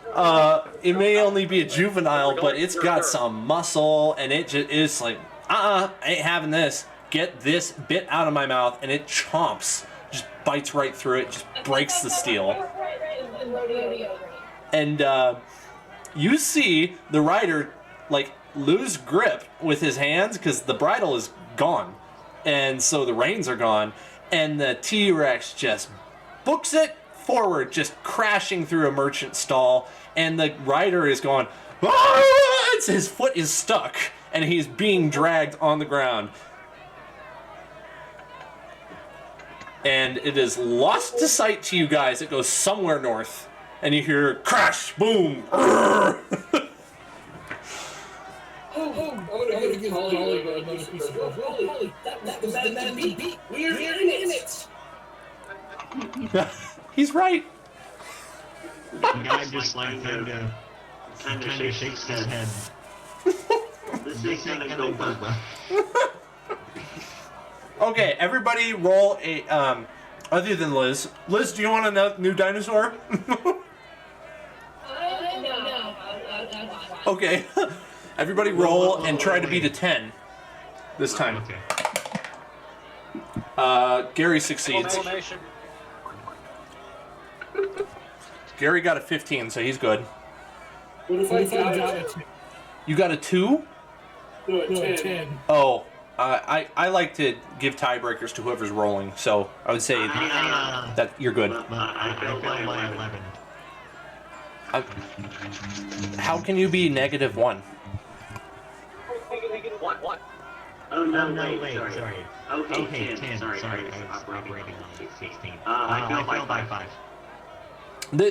Speaker 2: It may only be a juvenile, but it's got some muscle, and it just is like, I ain't having this. Get this bit out of my mouth, and it chomps. Just bites right through it, just breaks the steel. And you see the rider like lose grip with his hands because the bridle is gone, and so the reins are gone, and the T-Rex just books it forward, just crashing through a merchant stall, and the rider is going, ah! His foot is stuck, and he's being dragged on the ground. And it is lost to sight to you guys. It goes somewhere north, and you hear crash, boom.
Speaker 1: I'm gonna give Holly another piece of Holly, that was the beat. We're in it.
Speaker 2: He's right.
Speaker 3: The guy just like kind of shakes his head. This is gonna go well.
Speaker 2: Okay, everybody roll a, other than Liz. Liz, do you want a new dinosaur?
Speaker 4: No.
Speaker 2: Okay. Everybody roll and try to beat a 10 this time.
Speaker 3: Okay.
Speaker 2: Gary succeeds. Gary got a 15, so he's good.
Speaker 1: What if I got a 2?
Speaker 2: You got a 2?
Speaker 1: No, a 10.
Speaker 2: Oh, I like to give tiebreakers to whoever's rolling, so I would say that you're good.
Speaker 3: I failed by 11.
Speaker 2: How can you be -1?
Speaker 5: What?
Speaker 3: Oh, no, wait, sorry. Okay, 10, sorry, I was operating on 16. I failed by 5.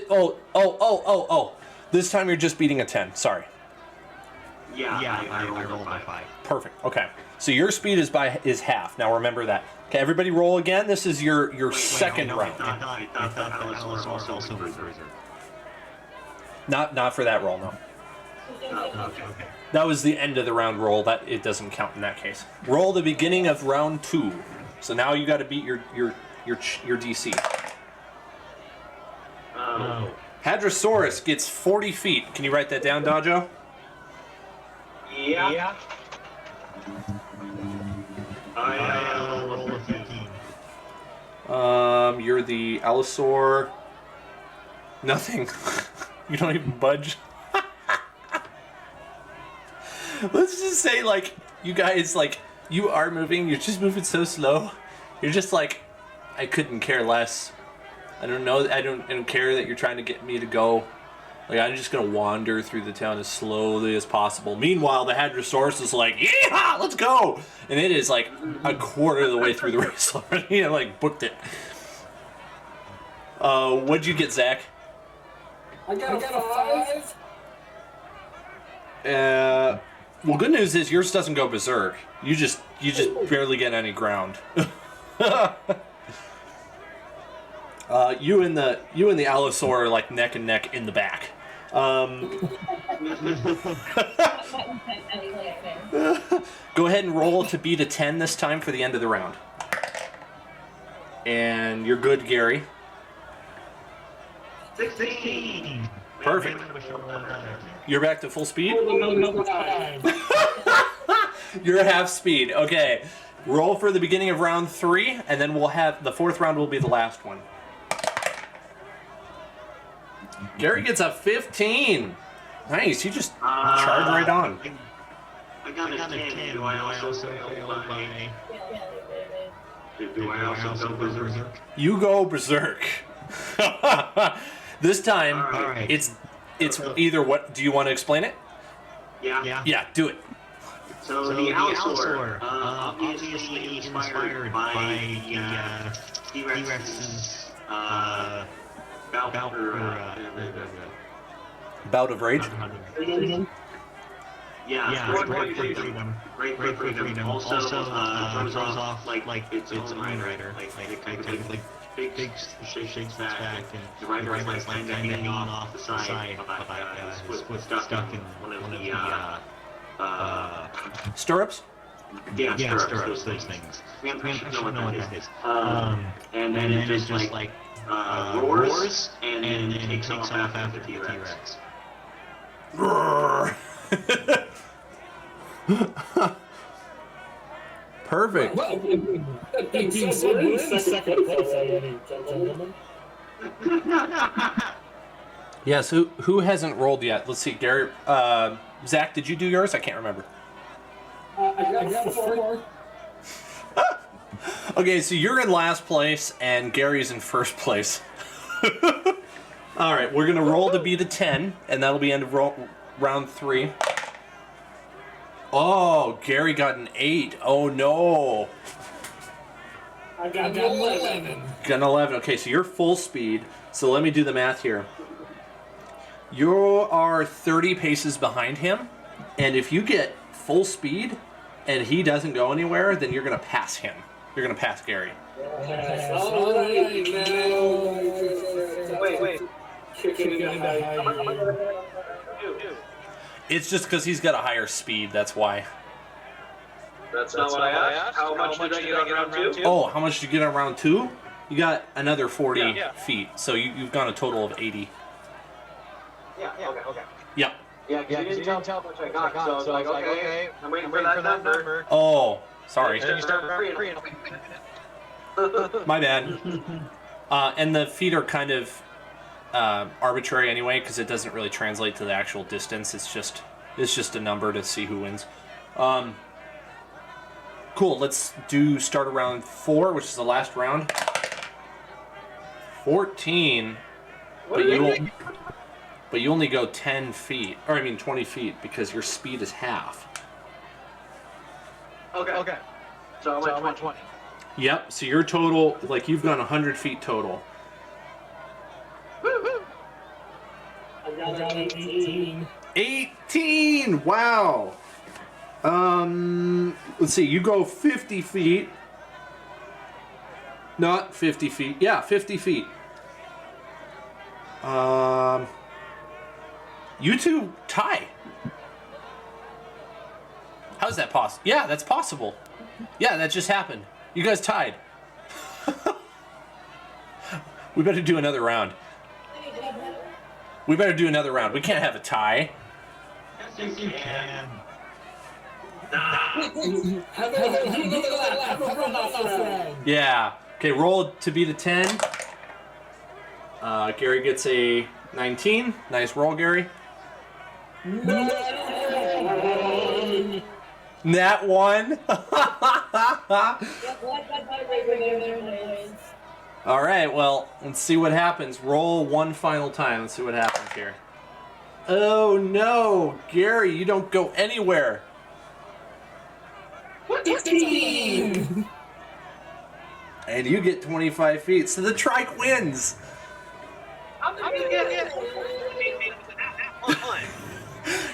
Speaker 2: Oh. This time you're just beating a 10, sorry.
Speaker 3: Yeah, I rolled by 5.
Speaker 2: Perfect, okay. So your speed is half, now remember that. Okay, everybody roll again, this is your second round.
Speaker 3: I thought that was also Bruiser.
Speaker 2: Not for that roll, no.
Speaker 3: Okay.
Speaker 2: That was the end of the round roll. That it doesn't count in that case. Roll the beginning of round 2. So now you got to beat your DC. Hadrosaurus gets 40 feet. Can you write that down, Dajo?
Speaker 5: Yeah.
Speaker 3: I rolled a 15.
Speaker 2: You're the Allosaur. Nothing. You don't even budge. Let's just say, like, you guys, like, you are moving, you're just moving so slow. You're just like, I couldn't care less. I don't know, I don't care that you're trying to get me to go. Like, I'm just gonna wander through the town as slowly as possible. Meanwhile, the Hadrosaurus is like, yeah, let's go! And it is like a quarter of the way through the race already. I like booked it. What'd you get, Zach?
Speaker 1: I got a 5.
Speaker 2: Well, good news is yours doesn't go berserk. You just barely get any ground. You and the Allosaur are like neck and neck in the back. Go ahead and roll to beat a 10 this time for the end of the round. And you're good, Gary.
Speaker 3: 16.
Speaker 2: Perfect. You're back to full speed? You're half speed. Okay. Roll for the beginning of round 3, and then we'll have the 4th round will be the last one. Gary gets a 15. Nice. You just charge right on.
Speaker 3: I got a 10. Do I also fail by... Do I also go berserk?
Speaker 2: You go berserk. This time,
Speaker 3: Right.
Speaker 2: it's either what... Do you want to explain it?
Speaker 3: Yeah.
Speaker 2: Yeah, do it.
Speaker 3: So the Allosaur, obviously inspired by T-Rex's bout
Speaker 2: Bout of rage?
Speaker 3: Yeah, great freedom. Great freedom. Also, throws off like its own rider. Like it kind of big shakes back, and the rider is like kind of hanging off the side, his foot stuck in one of the
Speaker 2: Stirrups?
Speaker 3: yeah, stirrups, those things. We should know what that is. And then it just like roars and then takes off after the T-Rex.
Speaker 2: Perfect.
Speaker 1: Well, that being said, we're in second place, ladies and gentlemen.
Speaker 2: Yes, who hasn't rolled yet? Let's see, Gary. Zach, did you do yours? I can't remember.
Speaker 1: I got a 4.
Speaker 2: Okay, so you're in last place, and Gary's in first place. All right, we're going to roll to beat a 10, and that'll be end of round 3. Oh, Gary got an 8. Oh, no.
Speaker 1: I got an 11.
Speaker 2: Got an 11. Okay, so you're full speed. So let me do the math here. You are 30 paces behind him, and if you get full speed and he doesn't go anywhere, then you're going to pass him. You're going to pass Gary.
Speaker 5: Wait.
Speaker 2: It's just because he's got a higher speed, that's why.
Speaker 5: That's not what I asked. How much did I get on round 2?
Speaker 2: Oh, how much did you get on round 2? You got another 40
Speaker 5: Yeah.
Speaker 2: feet, so you've gone a total of 80.
Speaker 5: Yeah, okay.
Speaker 2: Yep.
Speaker 5: Yeah, because you didn't tell how much I got, so I was like, okay, I'm waiting for that number.
Speaker 2: Oh, sorry.
Speaker 5: And then you start freeing.
Speaker 2: My bad. And the feet are kind of arbitrary anyway, because it doesn't really translate to the actual distance. It's just a number to see who wins. Cool. Let's start around 4, which is the last round. 14. But you only go 10 feet, or 20 feet, because your speed is half.
Speaker 5: Okay. So I went 20.
Speaker 2: Yep. So your total, you've gone 100 feet total.
Speaker 1: I got an 18.
Speaker 2: 18! Wow! Let's see, you go 50 feet. Not 50 feet. Yeah, 50 feet. You two tie. How's that possible? Yeah, that's possible. Yeah, that just happened. You guys tied. We better do another round. We can't have a tie.
Speaker 3: Yes, you can.
Speaker 2: Yeah. Okay, roll to be the 10. Gary gets a 19. Nice roll, Gary. Nat 1. All right, well, let's see what happens. Roll one final time. Let's see what happens here. Oh, no. Gary, you don't go anywhere.
Speaker 1: 15!
Speaker 2: And you get 25 feet, so the trike wins.
Speaker 5: I'm gonna get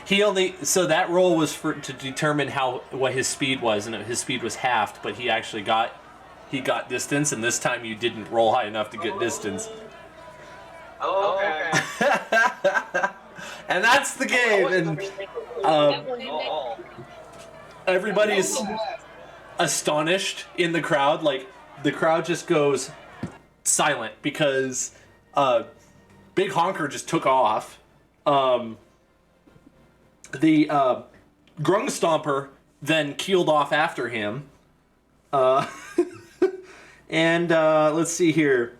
Speaker 2: He only so that roll was to determine what his speed was, and his speed was halved, but he actually got distance, and this time you didn't roll high enough to get distance.
Speaker 5: Oh, okay.
Speaker 2: And that's the game, and everybody's astonished in the crowd. Like, the crowd just goes silent because Big Honker just took off. The Grung Stomper then keeled off after him. And let's see here.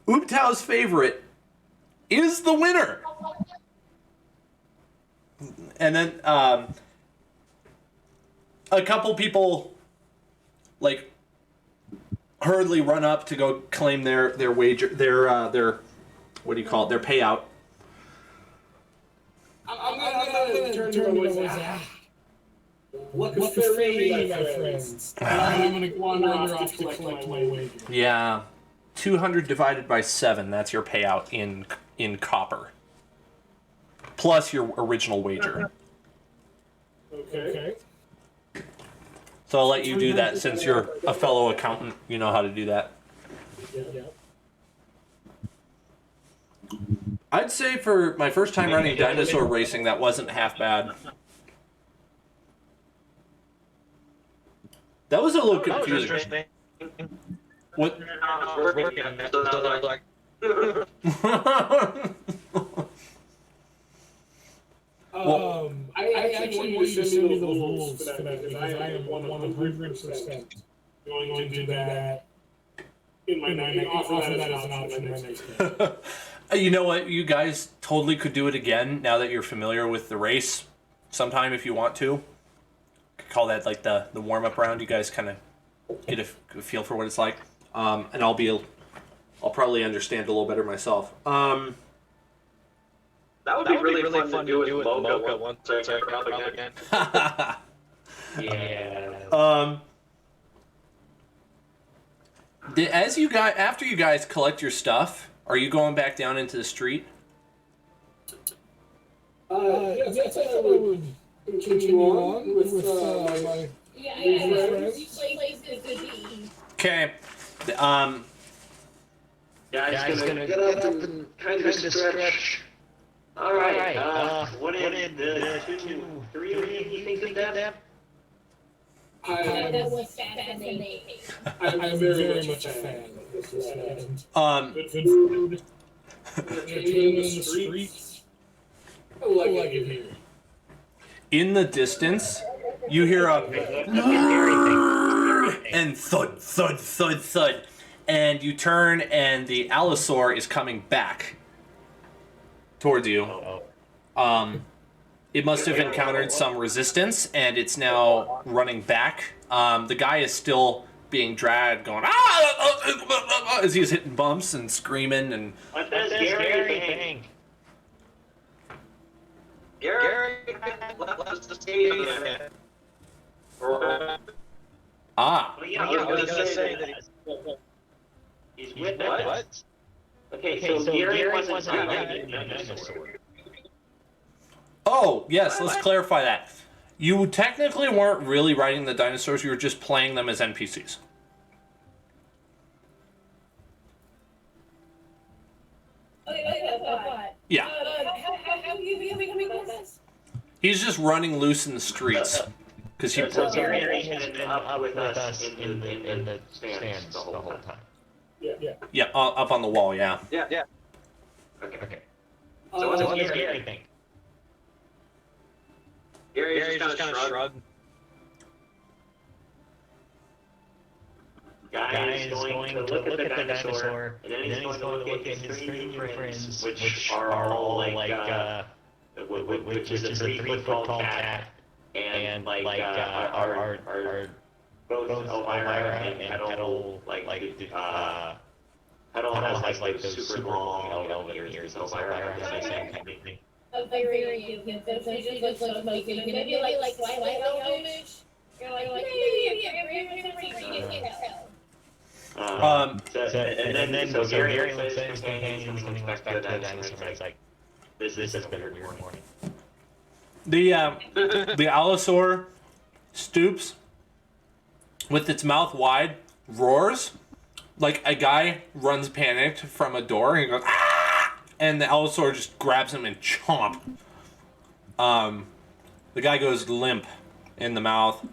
Speaker 2: Ooptow's favorite is the winner. And then a couple people like hurriedly run up to go claim their wager, their what do you call it, their payout.
Speaker 1: I'm gonna turn to my voice. Look at Freddy, my friends. I'm gonna wander off to collect my wager.
Speaker 2: Yeah, 200 divided by 7. That's your payout in copper, plus your original wager.
Speaker 1: Okay.
Speaker 2: So I'll let you do that since you're a fellow accountant. You know how to do that.
Speaker 1: Yeah.
Speaker 2: I'd say for my first time running dinosaur racing, that wasn't half bad. That was a little confusing. What?
Speaker 1: I actually want you to send me the rules for that because I am 100% going to do that in my next. Offer that as an option in my next game.
Speaker 2: You know what? You guys totally could do it again now that you're familiar with the race. Sometime if you want to. Call that like the warm-up round. You guys kind of get a feel for what it's like. And I'll probably understand a little better myself.
Speaker 5: That would be really fun to do with Mocha once I come up again.
Speaker 3: Yeah.
Speaker 2: After you guys collect your stuff, are you going back down into the street?
Speaker 1: Yes, I would continue on with my friends.
Speaker 2: Okay.
Speaker 5: Guy's gonna get up and kind of stretch. All right. What did the 2, 3 of you think of that?
Speaker 4: That was fascinating.
Speaker 1: I'm very much a fan of this. Good food, entertaining in the streets. I like it here.
Speaker 2: In the distance, you hear a and thud, thud, thud, thud, and you turn, and the Allosaur is coming back towards you. It must have encountered some resistance, and it's now running back. The guy is still being dragged, going as he's hitting bumps and screaming and.
Speaker 5: What does Gary think? Gary left the stadium.
Speaker 2: Ah.
Speaker 5: Well, yeah, I was gonna say that he's with what? Okay, so Gary wasn't riding a dinosaur.
Speaker 2: Oh, yes, let's clarify that. You technically weren't really riding the dinosaurs, you were just playing them as NPCs. Yeah.
Speaker 4: How do you becoming this?
Speaker 2: He's just running loose in the streets. Because he
Speaker 5: So Gary has been up with us in the stands the whole time.
Speaker 2: Yeah, up on the wall, yeah.
Speaker 5: Yeah. Okay. So what does Gary think? Gary just kind of shrugged. Guy is going to look at the dinosaur, and then he's going to look at his three friends, which are all which is a 3-foot tall cat, and our both Elvira and Petal, Petal has like those super long elven ears. Elvira has the same kind of thing.
Speaker 4: Very good. Maybe like slightly elvish. You're like maybe.
Speaker 3: And then Gary looks at his companions and looks back to the dinosaur and is like, this has been a weird morning.
Speaker 2: The allosaur stoops with its mouth wide, roars like a guy runs panicked from a door and goes, ah! And the allosaur just grabs him and chomp. The guy goes limp in the mouth.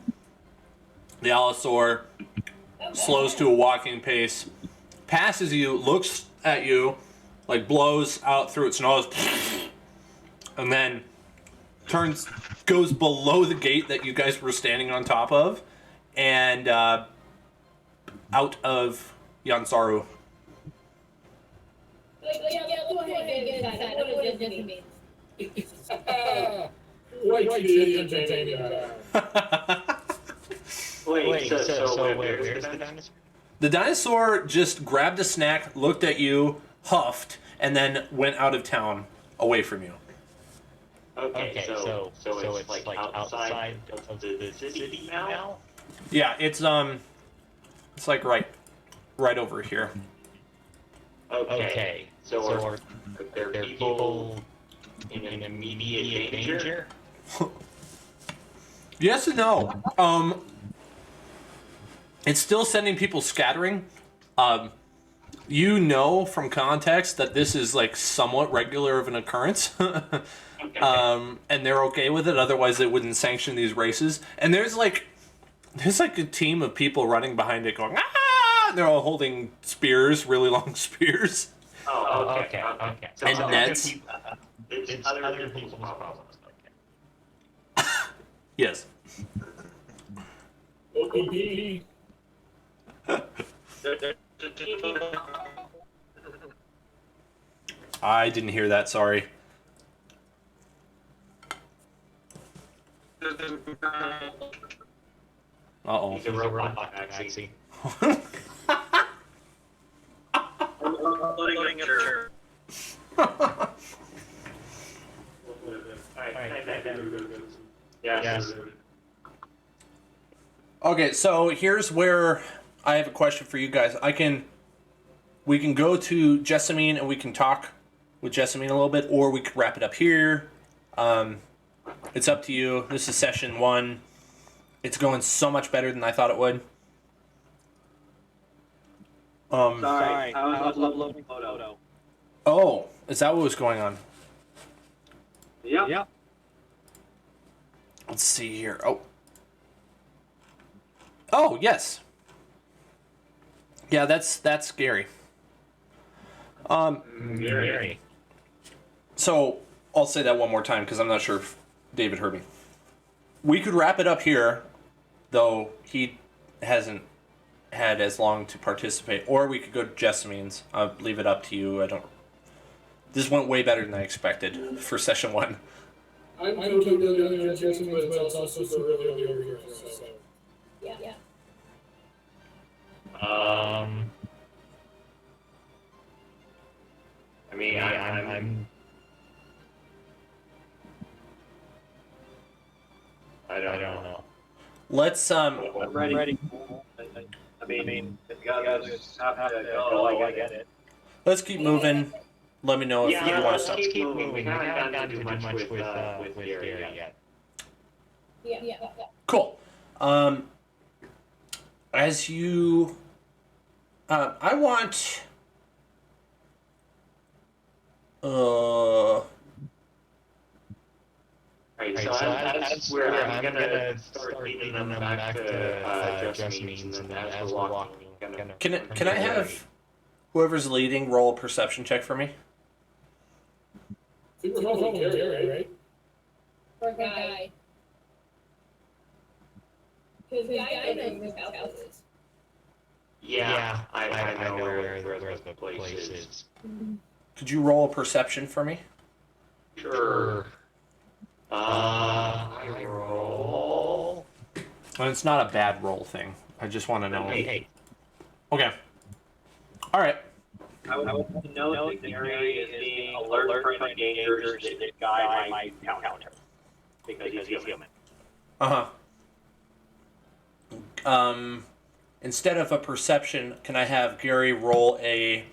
Speaker 2: The allosaur slows to a walking pace, passes you, looks at you, like blows out through its nose, and then goes below the gate that you guys were standing on top of, and out of Yansaru.
Speaker 3: Wait, so where's the dinosaur?
Speaker 2: The dinosaur just grabbed a snack, looked at you, huffed, and then went out of town, away from you.
Speaker 3: Okay, so it's like outside of the city now?
Speaker 2: Yeah, it's like right over here.
Speaker 3: Okay, so are there people in immediate danger?
Speaker 2: Yes and no. It's still sending people scattering. You know from context that this is like somewhat regular of an occurrence. And they're okay with it, otherwise they wouldn't sanction these races. And there's like a team of people running behind it going, ah! And they're all holding spears, really long spears.
Speaker 3: Oh, okay. So
Speaker 2: And nets.
Speaker 3: It's other people's problems.
Speaker 2: Yes.
Speaker 1: OPP.
Speaker 2: I didn't hear that, sorry. Uh-oh.
Speaker 3: He's a robot taxi. Yes.
Speaker 2: Okay, so here's where I have a question for you guys. We can go to Jessamine and we can talk with Jessamine a little bit, or we could wrap it up here. It's up to you. This is session 1. It's going so much better than I thought it would.
Speaker 5: Sorry, I was uploading a photo.
Speaker 2: Oh, is that what was going on?
Speaker 5: Yep.
Speaker 2: Let's see here. Oh, yes. Yeah, that's scary.
Speaker 3: Gary.
Speaker 2: So I'll say that one more time because I'm not sure if David heard me. We could wrap it up here, though he hasn't had as long to participate, or we could go to Jessamine's. I'll leave it up to you. This went way better than I expected for session 1.
Speaker 1: I'm totally really on Jason, but it's also so really over here. So.
Speaker 4: Yeah.
Speaker 3: I mean, I don't know.
Speaker 2: Let's
Speaker 5: I'm ready. I mean, if you guys have to go, I get it.
Speaker 2: let's keep moving. Let me know if you want to
Speaker 3: let's
Speaker 2: stop.
Speaker 3: keep moving. We haven't gotten to do much with Gary yet.
Speaker 4: Yeah.
Speaker 2: Cool. As you, I want.
Speaker 3: Right, so that's where I'm gonna start leading them back to Jessamine's, and as we're walking,
Speaker 2: Can I have whoever's leading roll a perception check for me?
Speaker 1: I think we're following Gary, right?
Speaker 4: Or guy. Because guy knows where the house is.
Speaker 3: Yeah, I know where the place is.
Speaker 2: Could you roll a perception for me?
Speaker 3: Sure. I roll.
Speaker 2: Well, it's not a bad roll thing. I just want to know.
Speaker 3: Hey.
Speaker 2: Okay. All right.
Speaker 5: I would want to know that Gary is being alert for any dangers that this guy might encounter. Because he's human.
Speaker 2: Uh-huh. instead of a perception, can I have Gary roll a...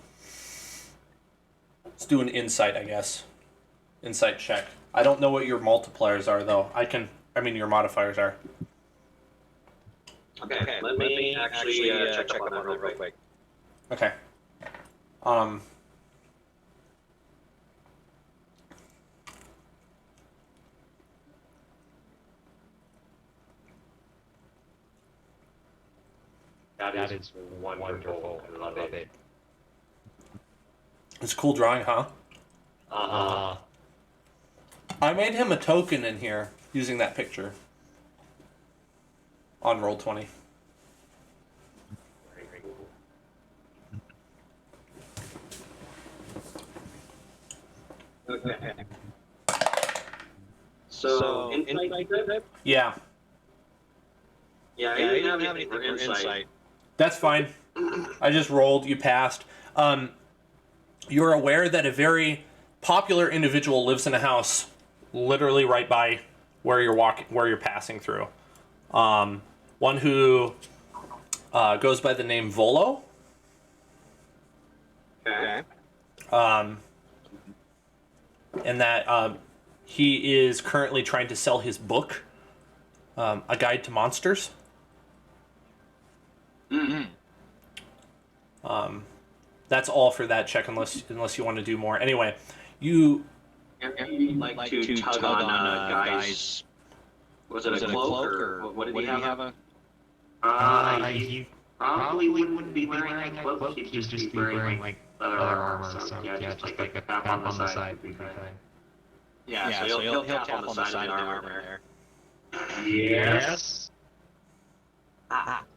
Speaker 2: Let's do an insight, I guess. Insight check. I don't know what your multipliers are, though. Your modifiers are.
Speaker 5: Okay, let me actually check up on that real quick.
Speaker 2: Okay.
Speaker 3: That is wonderful. I love it.
Speaker 2: It's a cool drawing, huh?
Speaker 3: Uh-huh.
Speaker 2: I made him a token in here using that picture on Roll20.
Speaker 5: Okay. So, insight type?
Speaker 2: Yeah,
Speaker 5: Yeah, I didn't have anything for insight.
Speaker 2: that's fine. I just rolled, you passed. You're aware that a very popular individual lives in a house literally right by where you're passing through. One who goes by the name Volo.
Speaker 5: Okay.
Speaker 2: And that he is currently trying to sell his book, A Guide to Monsters.
Speaker 5: Mm-hmm.
Speaker 2: That's all for that check, unless you want to do more. Anyway, you
Speaker 5: Like to tug on guys. Was it a cloak or what did he have?
Speaker 3: He probably wouldn't be wearing a cloak. He'd just be wearing like leather armor. So yeah, just like a cap on the side would be fine.
Speaker 5: Yeah, so he'll tap on the side of the armor there.
Speaker 3: Yes.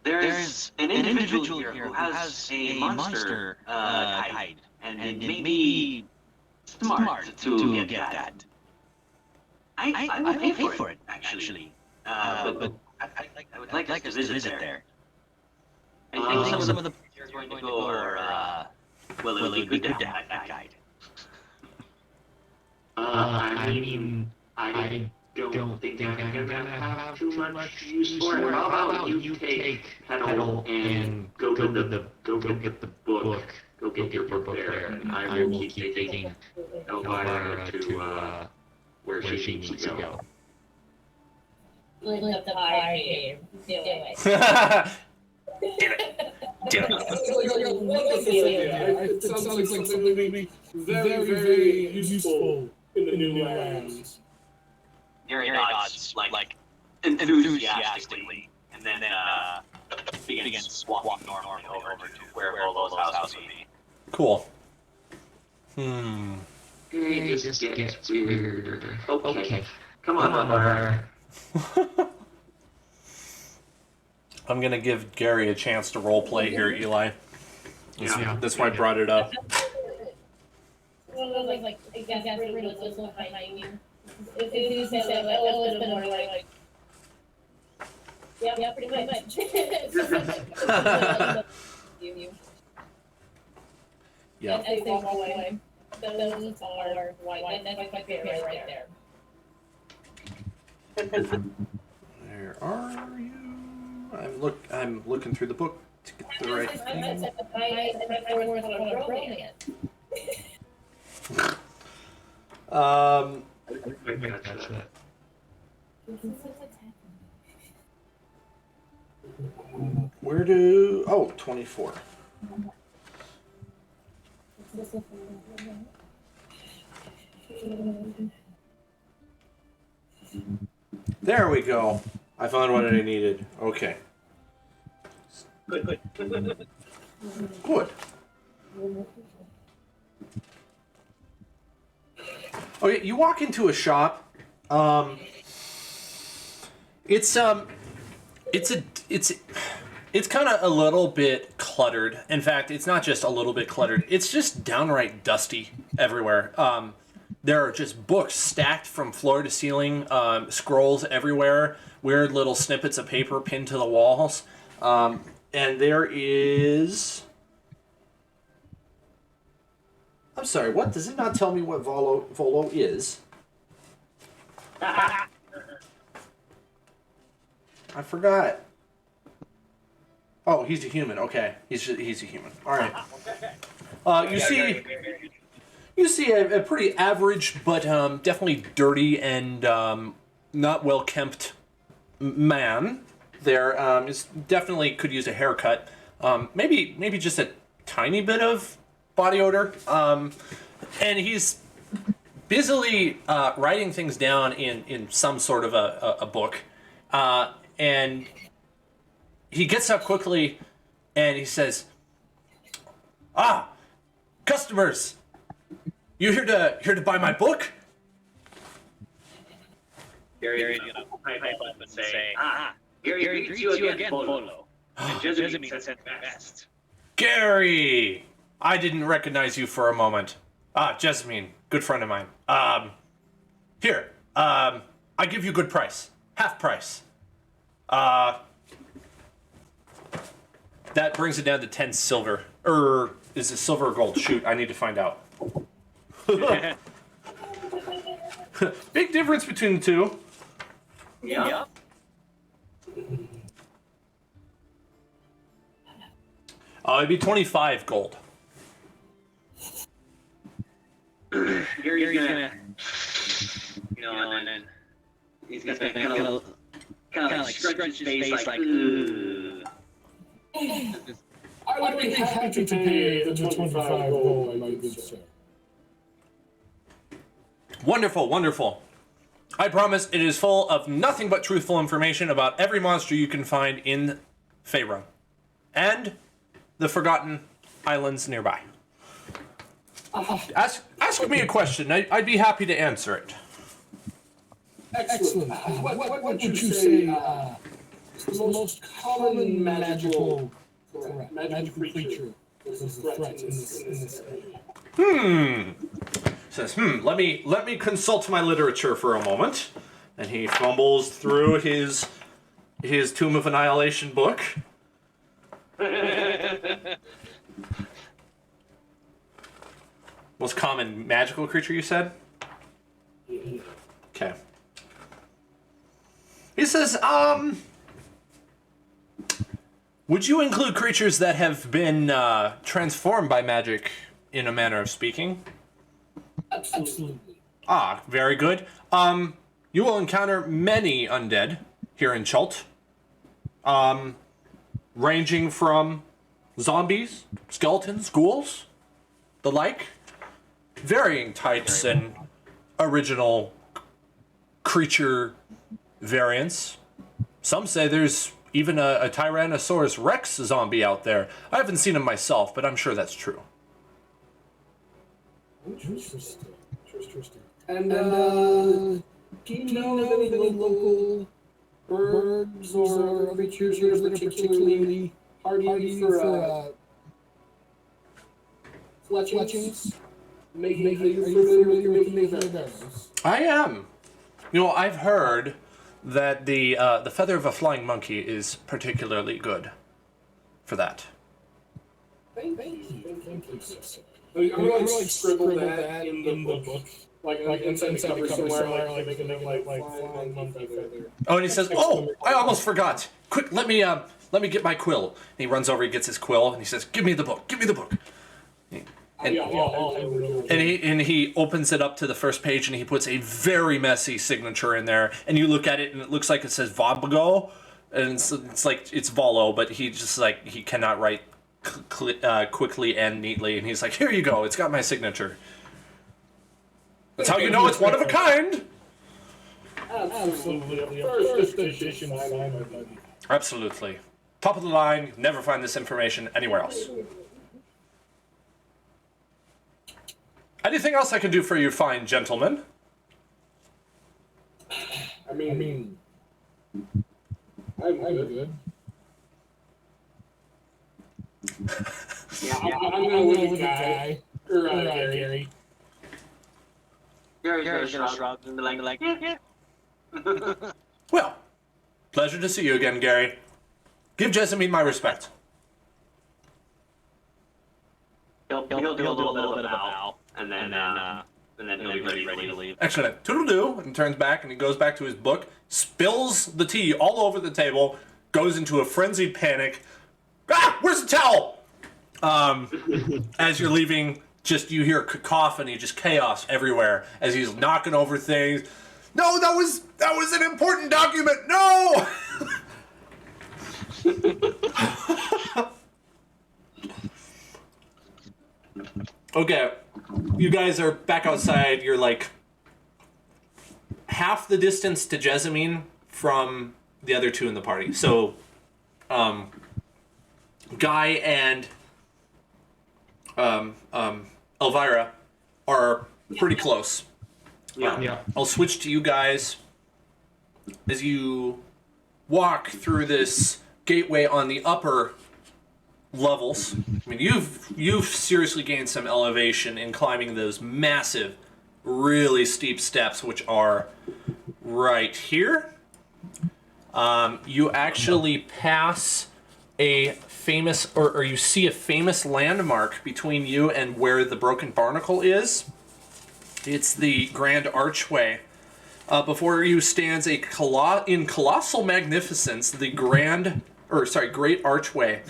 Speaker 5: There's an individual here who has a monster hide, and it may be smart to get that. I will pay for it, actually. But I would like us to visit there. I think some of the players are going to go are, well, it'll be good to have that guide.
Speaker 3: I don't think I'm gonna have too much use for it. How about you take Petal and go get the book. Go get your book there, and I will keep taking Elvira to where she needs to go.
Speaker 4: Look up the pie game. Do it.
Speaker 2: Damn it.
Speaker 1: It sounds like something that would be very, very useful in the new lands.
Speaker 5: Gary nods, like enthusiastically, and then begins walking normally over to where Volo's house would be.
Speaker 2: Cool.
Speaker 3: It just gets weirder. Okay. Come on, Elvira.
Speaker 2: I'm gonna give Gary a chance to role play here, Eli. That's why I brought it up.
Speaker 4: Like, I guess really just look behind you. If you said that, it would have been more like, yeah, pretty much.
Speaker 2: Yeah.
Speaker 4: As they walk away, those are white. That's my favorite right there.
Speaker 2: Where are you? I'm looking through the book to get the right thing. Where do... Oh, 24. There we go. I found what I needed. Okay. Good. Okay, you walk into a shop. It's kind of a little bit cluttered. In fact, it's not just a little bit cluttered. It's just downright dusty everywhere. There are just books stacked from floor to ceiling, scrolls everywhere, weird little snippets of paper pinned to the walls. And there is... I'm sorry, what? Does it not tell me what Volo is? I forgot. Oh, he's a human. Okay, he's a human. All right. You see a pretty average, but definitely dirty and not well kempt man. There is definitely could use a haircut. Maybe just a tiny bit of body odor. And he's busily writing things down in some sort of a book. And he gets up quickly and he says, customers, you here to buy my book?
Speaker 5: Gary's gonna pipe up and say, Gary greets you again, Polo. And Jessamine said best.
Speaker 2: Gary! I didn't recognize you for a moment. Jessamine, good friend of mine. Here, I give you good price. Half price. That brings it down to 10 silver. Is it silver or gold? Shoot, I need to find out. Big difference between the two.
Speaker 5: Yep.
Speaker 2: It'd be 25 gold.
Speaker 5: Gary's gonna, and then he's gonna kind of like scrunch his face like, ooh.
Speaker 1: I would be happy to pay the 25 gold, my good sir.
Speaker 2: Wonderful, wonderful. I promise it is full of nothing but truthful information about every monster you can find in Faerun. And the Forgotten Islands nearby. Ask me a question. I'd be happy to answer it.
Speaker 1: Excellent. What would you say is the most common magical creature is a threat in this area?
Speaker 2: Says, let me consult my literature for a moment. And he fumbles through his Tomb of Annihilation book. Most common magical creature, you said? Okay. He says, would you include creatures that have been transformed by magic, in a manner of speaking?
Speaker 1: Absolutely.
Speaker 2: Very good. You will encounter many undead here in Chult. Ranging from zombies, skeletons, ghouls, the like. Varying types and original creature variants. Some say there's even a Tyrannosaurus Rex zombie out there. I haven't seen him myself, but I'm sure that's true.
Speaker 1: Interesting. And do you know of any local birds or creatures that are particularly hardy for fletchings? Are you familiar with making those?
Speaker 2: I am. I've heard that the feather of a flying monkey is particularly good for that.
Speaker 1: Thank you, sir. I'm going to scribble that in the book. Like inside the cover somewhere, like making it like flying monkey feather.
Speaker 2: Oh, and he says, I almost forgot. Quick, let me get my quill. And he runs over, he gets his quill, and he says, give me the book. And he opens it up to the first page, and he puts a very messy signature in there. And you look at it, and it looks like it says Vobago, and it's like it's Volo, but he just he cannot write quickly and neatly. And he's like, here you go, it's got my signature. That's how you know it's one of a kind.
Speaker 1: Absolutely. First edition.
Speaker 2: Absolutely. Top of the line. Never find this information anywhere else. Anything else I can do for you fine gentlemen?
Speaker 1: I mean, I'm good. I'm gonna leave the guy. Gary.
Speaker 5: Gary's gonna shrug and be like, yeah.
Speaker 2: Well, pleasure to see you again, Gary. Give Jessamine my respect.
Speaker 5: He'll do a little bit of a bow, and then he'll be ready to leave.
Speaker 2: Excellent. Toodle-doo, and turns back, and he goes back to his book, spills the tea all over the table, goes into a frenzied panic, Ah, where's the towel? As you're leaving, just you hear cacophony, just chaos everywhere as he's knocking over things. No, that was an important document. No. Okay, you guys are back outside. You're like half the distance to Jessamine from the other two in the party. So, Guy and Elvira are pretty close.
Speaker 1: Yeah.
Speaker 2: I'll switch to you guys as you walk through this gateway on the upper levels. I mean, you've seriously gained some elevation in climbing those massive, really steep steps, which are right here. You actually pass a famous, or you see a famous landmark between you and where the broken barnacle is. It's the Grand Archway. Before you stands in colossal magnificence, the Great Archway.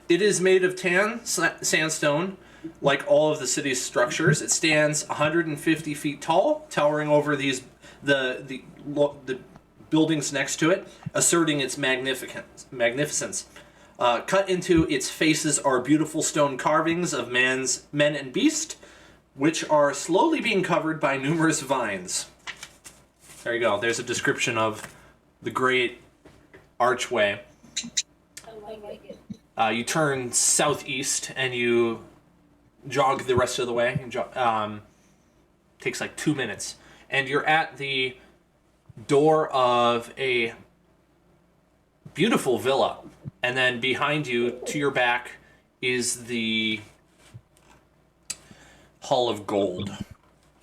Speaker 2: It is made of tan sandstone, like all of the city's structures. It stands 150 feet tall, towering over the buildings next to it, asserting its magnificence. Cut into its faces are beautiful stone carvings of men and beast, which are slowly being covered by numerous vines. There you go. There's a description of the Great Archway.
Speaker 4: I like it.
Speaker 2: You turn southeast and you jog the rest of the way. Takes like 2 minutes. And you're at the door of a beautiful villa. And then behind you, to your back, is the Hall of Gold,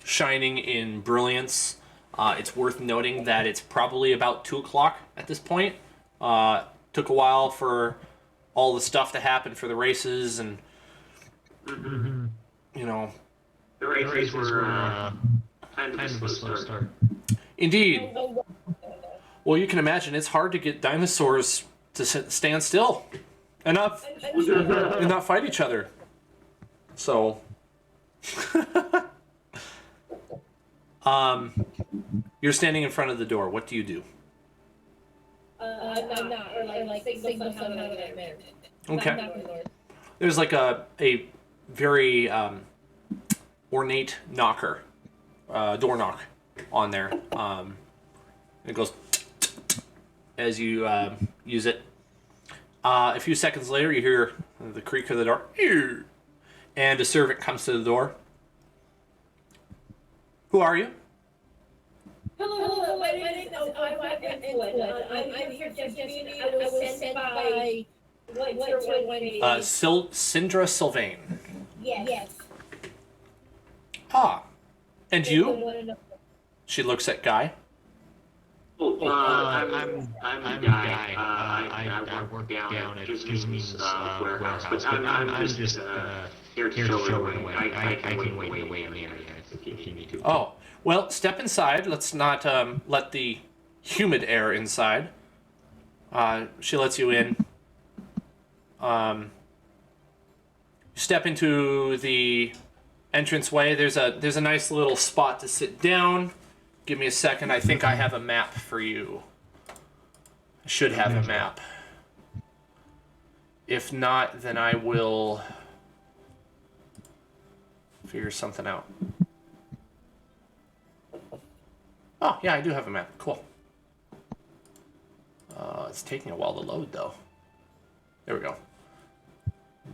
Speaker 2: shining in brilliance. It's worth noting that it's probably about 2 o'clock at this point. Took a while for all the stuff to happen for the races, and you know.
Speaker 3: The races were kind of a slow start.
Speaker 2: Indeed. Well, you can imagine it's hard to get dinosaurs to stand still and not fight each other. So, you're standing in front of the door. What do you do?
Speaker 4: I'm not, or like signal somehow that I'm there.
Speaker 2: Okay. There's like a very ornate knocker, door knock on there. It goes as you use it. A few seconds later, you hear the creak of the door, and a servant comes to the door. Who are you?
Speaker 4: Hello, my name is I'm here just I was sent by what's your name?
Speaker 2: Syndra Sylvain.
Speaker 4: Yes.
Speaker 2: Ah, and you? She looks at Guy.
Speaker 3: I'm Guy. I work down at Disney's warehouse, but I'm just here to show her the way. I can wait in the area if you need to.
Speaker 2: Oh, well, step inside. Let's not let the humid air inside. She lets you in. You step into the entranceway. There's a nice little spot to sit down. Give me a second. I think I have a map for you. I should have a map. If not, then I will figure something out. Oh, yeah, I do have a map. Cool. It's taking a while to load, though. There we go.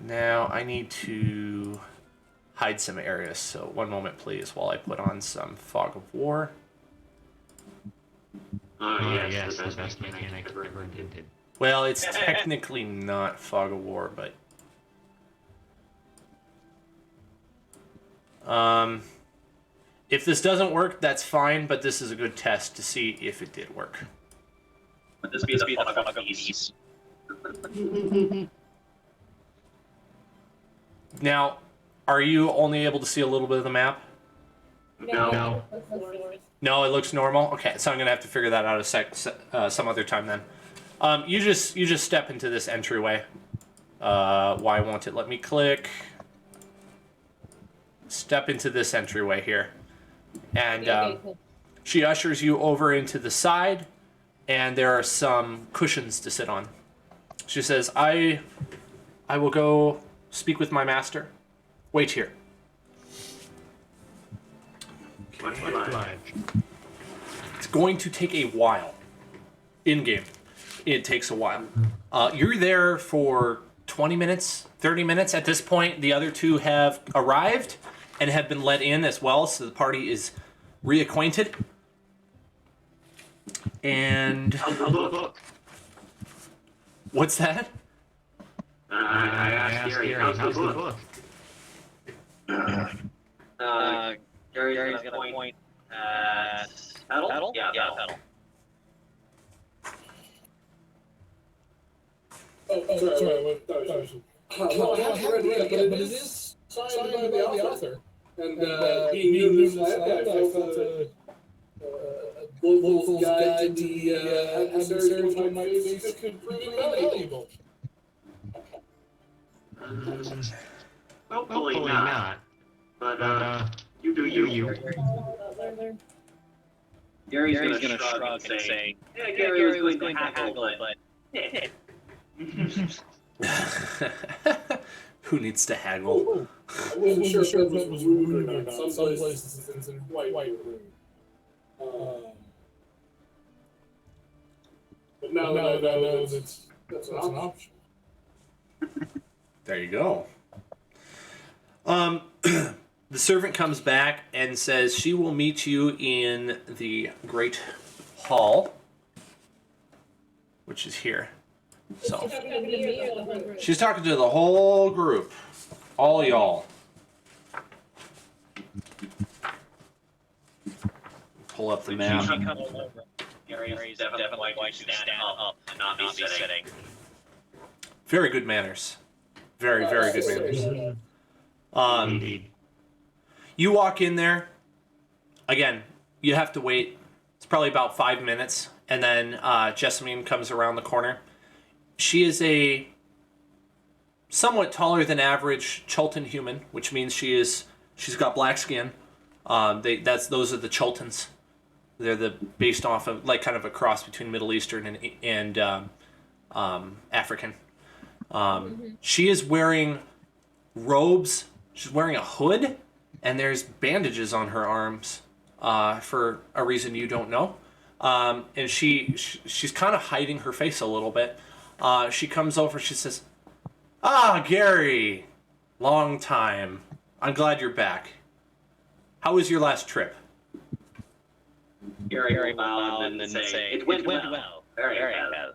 Speaker 2: Now I need to hide some areas, so one moment, please, while I put on some Fog of War.
Speaker 3: Yes, the best mechanic ever invented.
Speaker 2: Well, it's technically not Fog of War, but... if this doesn't work, that's fine, but this is a good test to see if it did work.
Speaker 5: Would this be the fun of these?
Speaker 2: Now, are you only able to see a little bit of the map?
Speaker 3: No.
Speaker 2: No, it looks normal? Okay, so I'm going to have to figure that out some other time then. You just step into this entryway. Why won't it let me click? Step into this entryway here. And
Speaker 4: Cool.
Speaker 2: she ushers you over into the side, and there are some cushions to sit on. She says, I will go speak with my master. Wait here.
Speaker 3: Much obliged.
Speaker 2: It's going to take a while. In-game. It takes a while. You're there for 20 minutes, 30 minutes. At this point, the other two have arrived and have been let in as well, so the party is reacquainted. And...
Speaker 3: How's the book?
Speaker 2: What's that?
Speaker 3: I asked Gary, how's the book?
Speaker 5: Gary's gonna point at pedal? Yeah, pedal.
Speaker 1: Oh, sorry. Well, I haven't read it, but it is signed by the author. And being new to this lab, I felt Wolf's guide to the adversaries might could prove invaluable.
Speaker 3: Hopefully not. But, you do you.
Speaker 5: Gary's gonna shrug and say, yeah, Gary was going to haggle, but...
Speaker 2: Who needs to haggle?
Speaker 1: I wasn't sure if it was rude or not. Some places it's quite rude. But now that I know that's an option.
Speaker 2: There you go. The servant comes back and says she will meet you in the Great Hall, which is here. So she's talking to the whole group, all y'all. Pull up the map.
Speaker 5: Gary's definitely going to stand up and not be sitting.
Speaker 2: Very good manners. Very, very good manners.
Speaker 3: Indeed.
Speaker 2: You walk in there. Again, you have to wait. It's probably about 5 minutes, and then Jessamine comes around the corner. She is a somewhat taller than average Chultan human, which means she's got black skin. Those are the Chultans. They're based off of like kind of a cross between Middle Eastern and African. She is wearing robes. She's wearing a hood, and there's bandages on her arms for a reason you don't know. And she's kind of hiding her face a little bit. She comes over. She says, Gary, long time. I'm glad you're back. How was your last trip?
Speaker 5: Gary will bow and then say, it went well. Very well.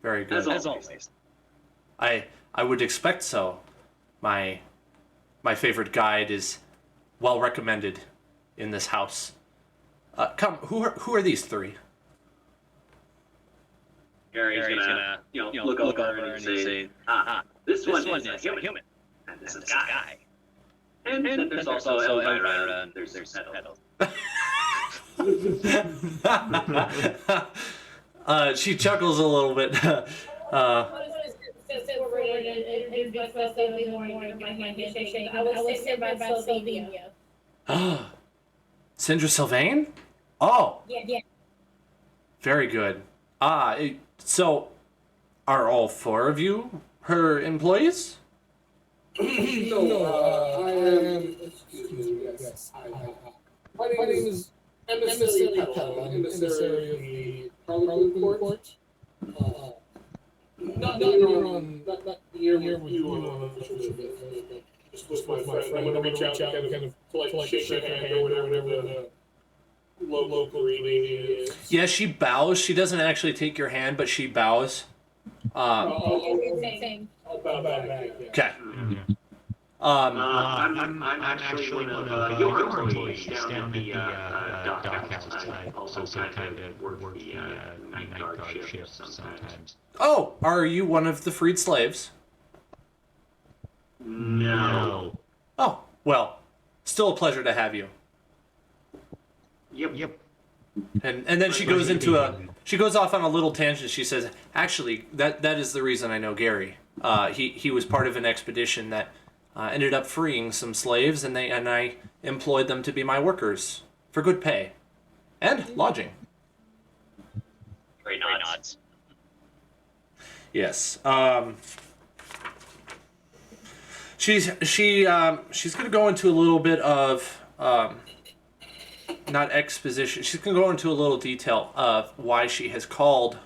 Speaker 2: Very good.
Speaker 5: As always.
Speaker 2: I would expect so. My favorite guide is well recommended in this house. Come, who are these three?
Speaker 5: Gary's gonna look over and say, this one is a human. And this is a guy. And then there's also Elvira, and there's Pedal.
Speaker 2: She chuckles a little bit. Sindra Sylvain? Oh.
Speaker 4: Yeah.
Speaker 2: Very good. So, are all four of you her employees?
Speaker 1: No, I am. Excuse me. Yes, my name is Emissary Petal. I'm emissary of the Parliament Court. Not here with you on an official visit. Just with my friend. I'm going to reach out and kind of politely shake your hand or whatever the local lady is.
Speaker 2: Yeah, she bows. She doesn't actually take your hand, but she bows.
Speaker 1: I'll bow back.
Speaker 2: Okay.
Speaker 3: I'm actually one of your employees down at the dockhouse. I also kind of work the night guard shift sometimes.
Speaker 2: Oh, are you one of the freed slaves?
Speaker 3: No.
Speaker 2: Oh, well, still a pleasure to have you.
Speaker 3: Yep.
Speaker 2: And then she goes off on a little tangent. She says, actually, that is the reason I know Gary. He was part of an expedition that ended up freeing some slaves, and I employed them to be my workers for good pay and lodging.
Speaker 3: Great nods.
Speaker 2: Yes. She's going to go into a little bit of not exposition. She's going to go into a little detail of why she has called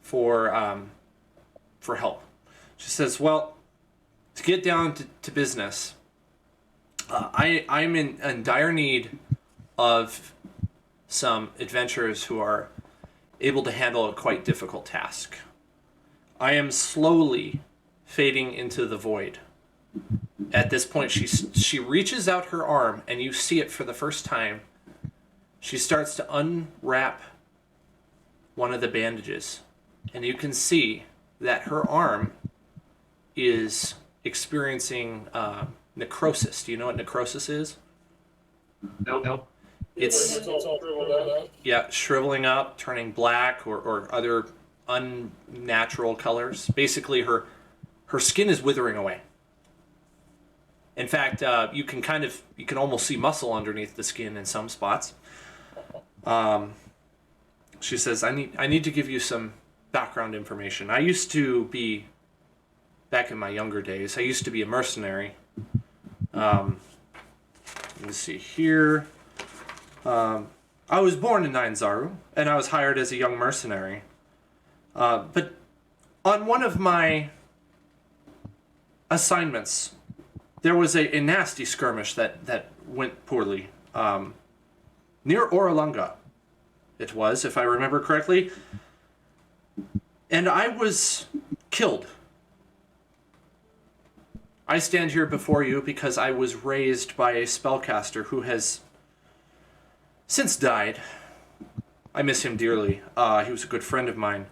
Speaker 2: for help. She says, "Well, to get down to business, I'm in dire need of some adventurers who are able to handle a quite difficult task. I am slowly fading into the void." At this point, she reaches out her arm, and you see it for the first time. She starts to unwrap one of the bandages, and you can see that her arm is experiencing necrosis. Do you know what necrosis is?
Speaker 3: Nope.
Speaker 2: It's shriveling up, turning black or other unnatural colors. Basically, her skin is withering away. In fact, you can almost see muscle underneath the skin in some spots. She says, I need to give you some background information. I used to be, back in my younger days, I used to be a mercenary. Let's see here. I was born in Zaru, and I was hired as a young mercenary. But on one of my assignments, there was a nasty skirmish that went poorly. Near Oralunga, it was, if I remember correctly. And I was killed. I stand here before you because I was raised by a spellcaster who has since died. I miss him dearly. He was a good friend of mine.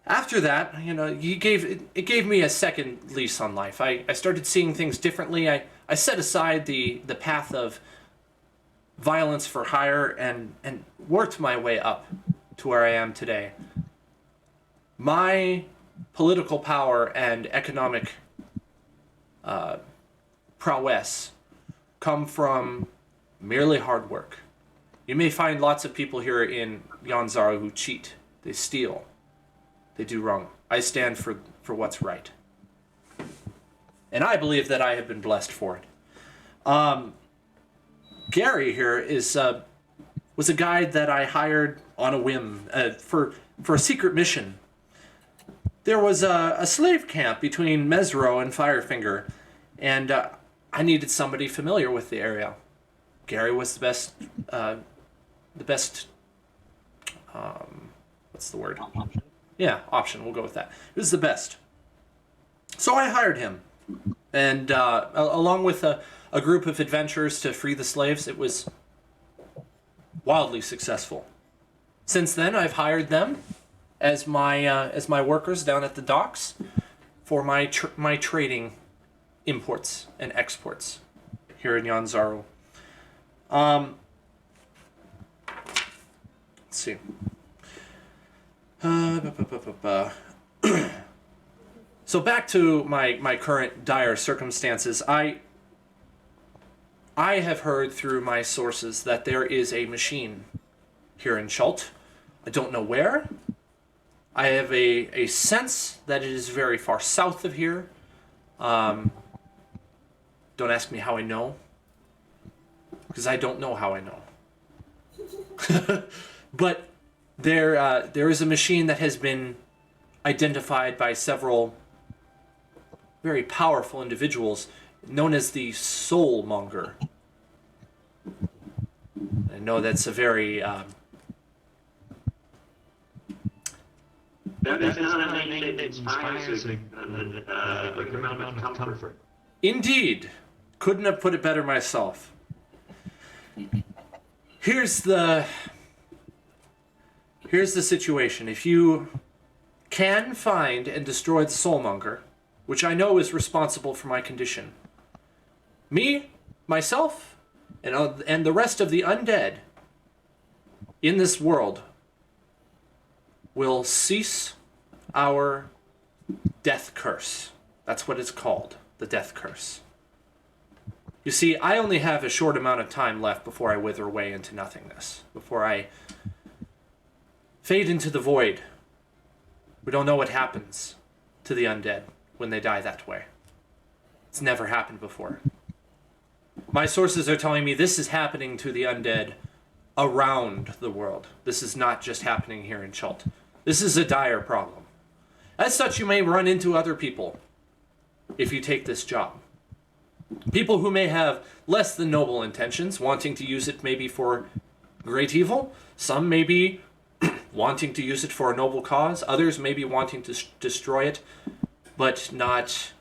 Speaker 2: After that, it gave me a second lease on life. I started seeing things differently. I set aside the path of violence for hire and worked my way up to where I am today. My political power and economic prowess come from merely hard work. You may find lots of people here in Yanzara who cheat, they steal, they do wrong. I stand for what's right. And I believe that I have been blessed for it. Gary here was a guide that I hired on a whim for a secret mission. There was a slave camp between Mesro and Firefinger, and I needed somebody familiar with the area. Gary was the best, what's the word?
Speaker 3: Option.
Speaker 2: Yeah, option, we'll go with that. It was the best. So I hired him, and along with a group of adventurers to free the slaves, it was wildly successful. Since then, I've hired them as my workers down at the docks for my trading imports and exports here in Yanzaro. Let's see. So back to my current dire circumstances. I have heard through my sources that there is a machine here in Chult. I don't know where. I have a sense that it is very far south of here. Don't ask me how I know, because I don't know how I know. But there is a machine that has been identified by several very powerful individuals, known as the Soulmonger. I know that's a very
Speaker 5: That's not a name that inspires a great amount of comfort.
Speaker 2: Indeed. Couldn't have put it better myself. Here's the situation. If you can find and destroy the Soulmonger, which I know is responsible for my condition, myself, and the rest of the undead in this world will cease our death curse. That's what it's called, the death curse. You see, I only have a short amount of time left before I wither away into nothingness, before I fade into the void. We don't know what happens to the undead when they die that way. It's never happened before. My sources are telling me this is happening to the undead around the world. This is not just happening here in Chult. This is a dire problem. As such, you may run into other people if you take this job. People who may have less than noble intentions, wanting to use it maybe for great evil. Some may be wanting to use it for a noble cause. Others may be wanting to destroy it, but not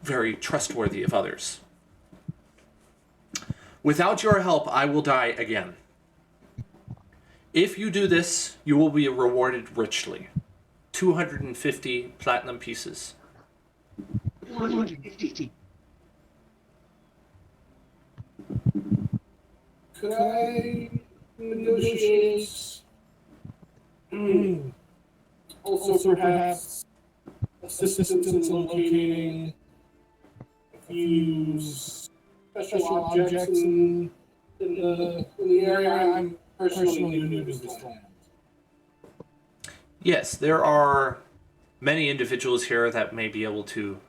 Speaker 2: very trustworthy of others. Without your help, I will die again. If you do this, you will be rewarded richly. 250 platinum pieces.
Speaker 3: 150.
Speaker 1: Could I negotiate? Also, perhaps assistance in locating a few special objects in the area. I'm personally new to this land.
Speaker 2: Yes, there are many individuals here that may be able to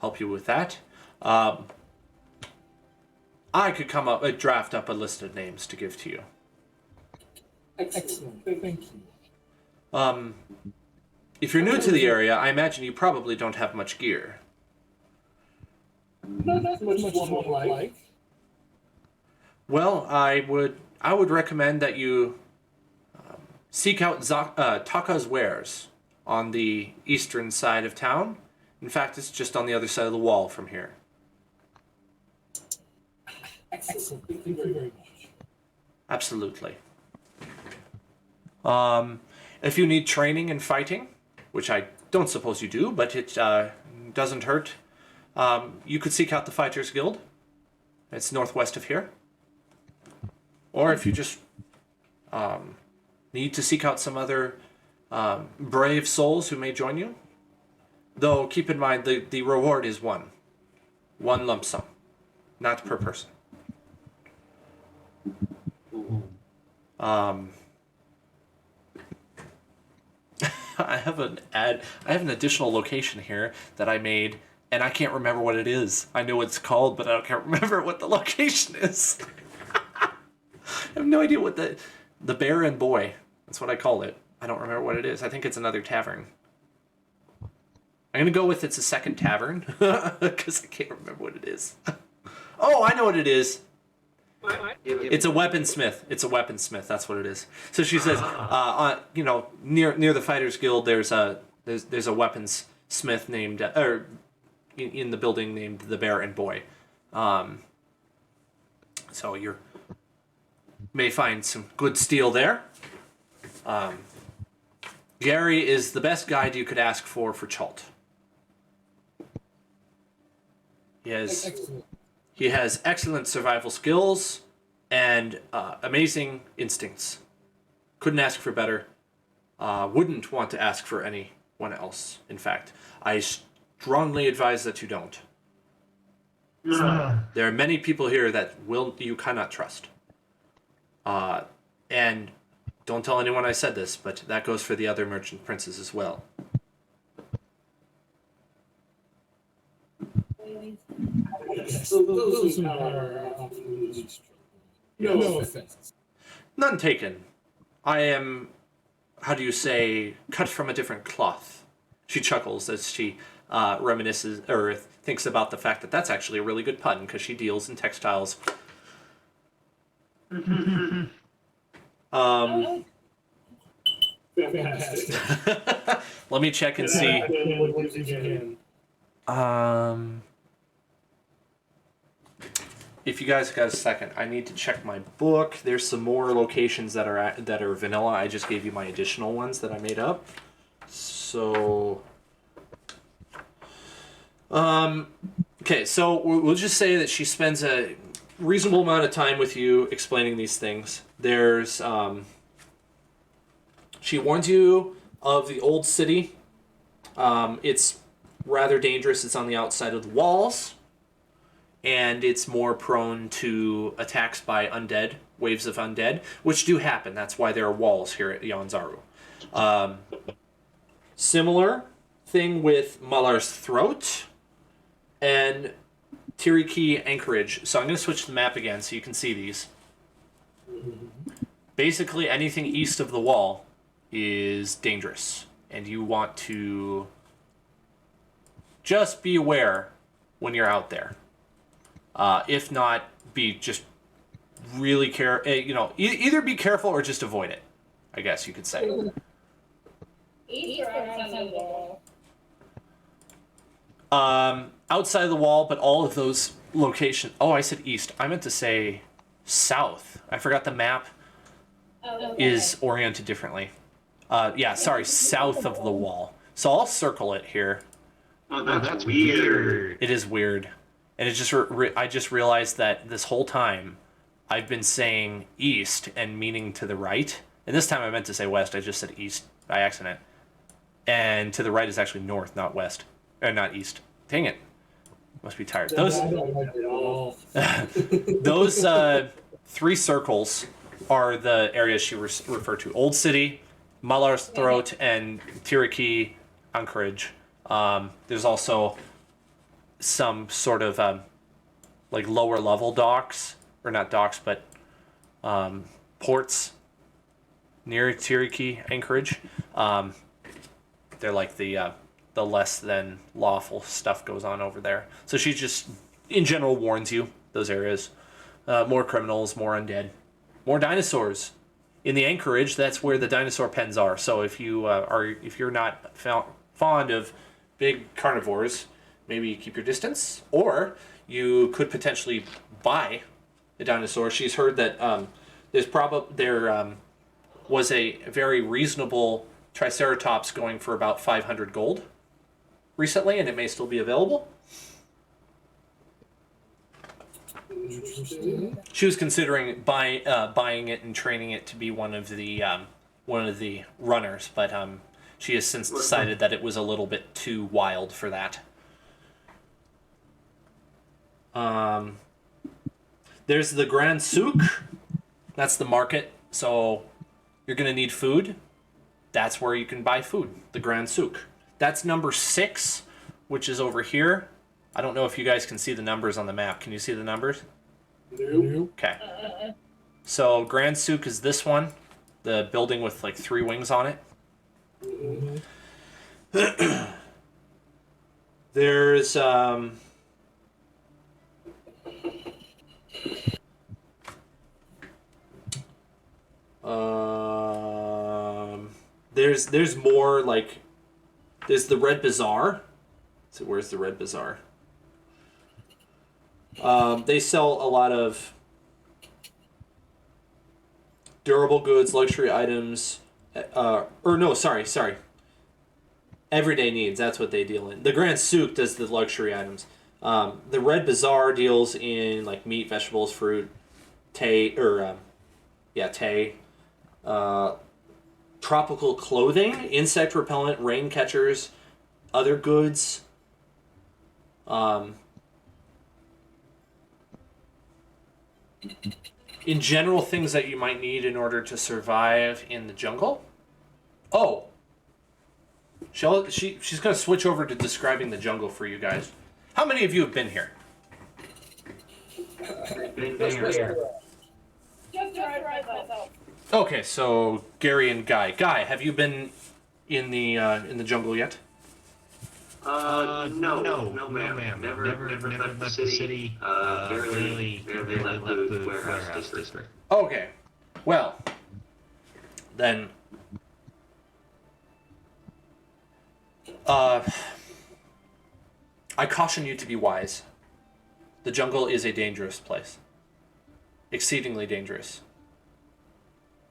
Speaker 2: help you with that. I could draft up a list of names to give to you.
Speaker 1: Excellent. Thank you.
Speaker 2: If you're new to the area, I imagine you probably don't have much gear.
Speaker 1: Not much one would like.
Speaker 2: Well, I would recommend that you seek out Taka's wares on the eastern side of town. In fact, it's just on the other side of the wall from here.
Speaker 1: Excellent. Thank you very much.
Speaker 2: Absolutely. If you need training in fighting, which I don't suppose you do, but it doesn't hurt, you could seek out the Fighters Guild. It's northwest of here. Or if you just need to seek out some other brave souls who may join you. Though, keep in mind, the reward is one lump sum, not per person. I have an additional location here that I made, and I can't remember what it is. I know what it's called, but I can't remember what the location is. I have no idea what the Bear and Boy. That's what I call it. I don't remember what it is. I think it's another tavern. I'm gonna go with it's a second tavern because I can't remember what it is. Oh, I know what it is. It's a weaponsmith. It's a weaponsmith. That's what it is. So she says, near the Fighters Guild, there's a weaponsmith named, or in the building named the Bear and Boy. So you may find some good steel there. Gary is the best guide you could ask for Chult. He has excellent survival skills and amazing instincts. Couldn't ask for better. Wouldn't want to ask for anyone else. In fact, I strongly advise that you don't. There are many people here that you cannot trust. And don't tell anyone I said this, but that goes for the other merchant princes as well.
Speaker 1: Those are no offense.
Speaker 2: None taken. I am, how do you say, cut from a different cloth. She chuckles as she reminisces or thinks about the fact that that's actually a really good pun because she deals in textiles. Let me check and see. If you guys got a second, I need to check my book. There's some more locations that are vanilla. I just gave you my additional ones that I made up. So, okay, so we'll just say that she spends a reasonable amount of time with you explaining these things. There's, she warns you of the old city It's rather dangerous. It's on the outside of the walls, and it's more prone to attacks by undead, waves of undead, which do happen. That's why there are walls here at Yanzaru. Similar thing with Malar's Throat and Tiriki Anchorage. So I'm going to switch the map again so you can see these. Basically, anything east of the wall is dangerous, and you want to just be aware when you're out there. If not, be just really either be careful or just avoid it, I guess you could say.
Speaker 4: East or outside the wall?
Speaker 2: Outside of the wall, but all of those locations. Oh, I said east. I meant to say south. I forgot the map is oriented differently. South of the wall. So I'll circle it here.
Speaker 3: Oh, that's weird.
Speaker 2: It is weird. And it just I just realized that this whole time I've been saying east and meaning to the right. And this time I meant to say west. I just said east by accident. And to the right is actually north, not west. Or not east. Dang it. Must be tired. Those three circles are the areas she referred to. Old City, Malar's Throat, and Tiriki Anchorage. There's also some sort of like lower level docks, or not docks, but ports near Tiriki Anchorage. They're like the less than lawful stuff goes on over there. So she just, in general, warns you those areas. More criminals, more undead, more dinosaurs. In the Anchorage, that's where the dinosaur pens are. So if you're not fond of big carnivores, maybe keep your distance, or you could potentially buy a dinosaur. She's heard that there was a very reasonable Triceratops going for about 500 gold recently, and it may still be available. She was considering buying it and training it to be one of the runners, but she has since decided that it was a little bit too wild for that. There's the Grand Souk. That's the market. So you're going to need food. That's where you can buy food. The Grand Souk. That's number 6, which is over here. I don't know if you guys can see the numbers on the map. Can you see the numbers?
Speaker 1: No.
Speaker 2: Okay. So Grand Souk is this one. The building with like 3 wings on it. There's there's more, like, there's the Red Bazaar. So where's the Red Bazaar? They sell a lot of durable goods, luxury items, everyday needs. That's what they deal in. The Grand Souk does the luxury items. The Red Bazaar deals in like meat, vegetables, fruit, tropical clothing, insect repellent, rain catchers, other goods. In general, things that you might need in order to survive in the jungle. Oh, she's going to switch over to describing the jungle for you guys. How many of you have been here? Okay, so Gary and Guy. Guy, have you been in the jungle yet?
Speaker 3: No, ma'am. Never left the city. Barely left the warehouse district.
Speaker 2: Okay, well, then, I caution you to be wise. The jungle is a dangerous place. Exceedingly dangerous.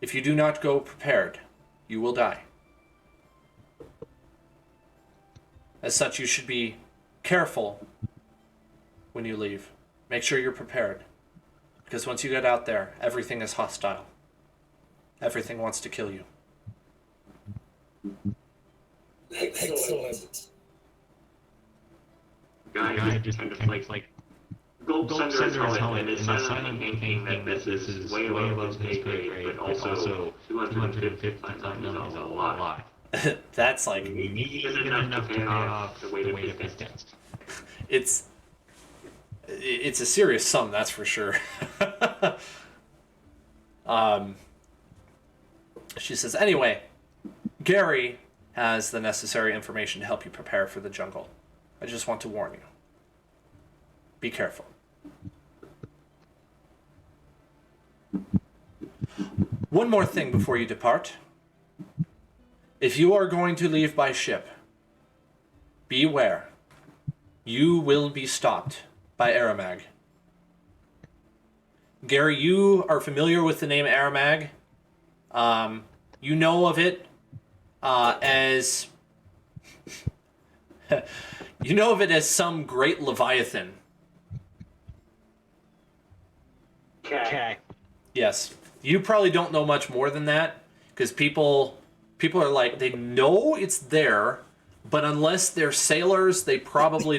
Speaker 2: If you do not go prepared, you will die. As such, you should be careful when you leave. Make sure you're prepared. Because once you get out there, everything is hostile. Everything wants to kill you.
Speaker 1: Excellent.
Speaker 3: Guy just kind of like gulps under his helmet and is silently thinking that this is way above his pay grade, but also 250 times is a lot.
Speaker 2: That's like
Speaker 3: Even enough to pay off the weight of his debts.
Speaker 2: it's a serious sum, that's for sure. She says, anyway, Gary has the necessary information to help you prepare for the jungle. I just want to warn you. Be careful. One more thing before you depart. If you are going to leave by ship, beware. You will be stopped by Aramag. Gary, you are familiar with the name Aramag. You know of it as... you know of it as some great leviathan.
Speaker 5: Okay.
Speaker 2: Yes. You probably don't know much more than that, because people are like, they know it's there, but unless they're sailors, they probably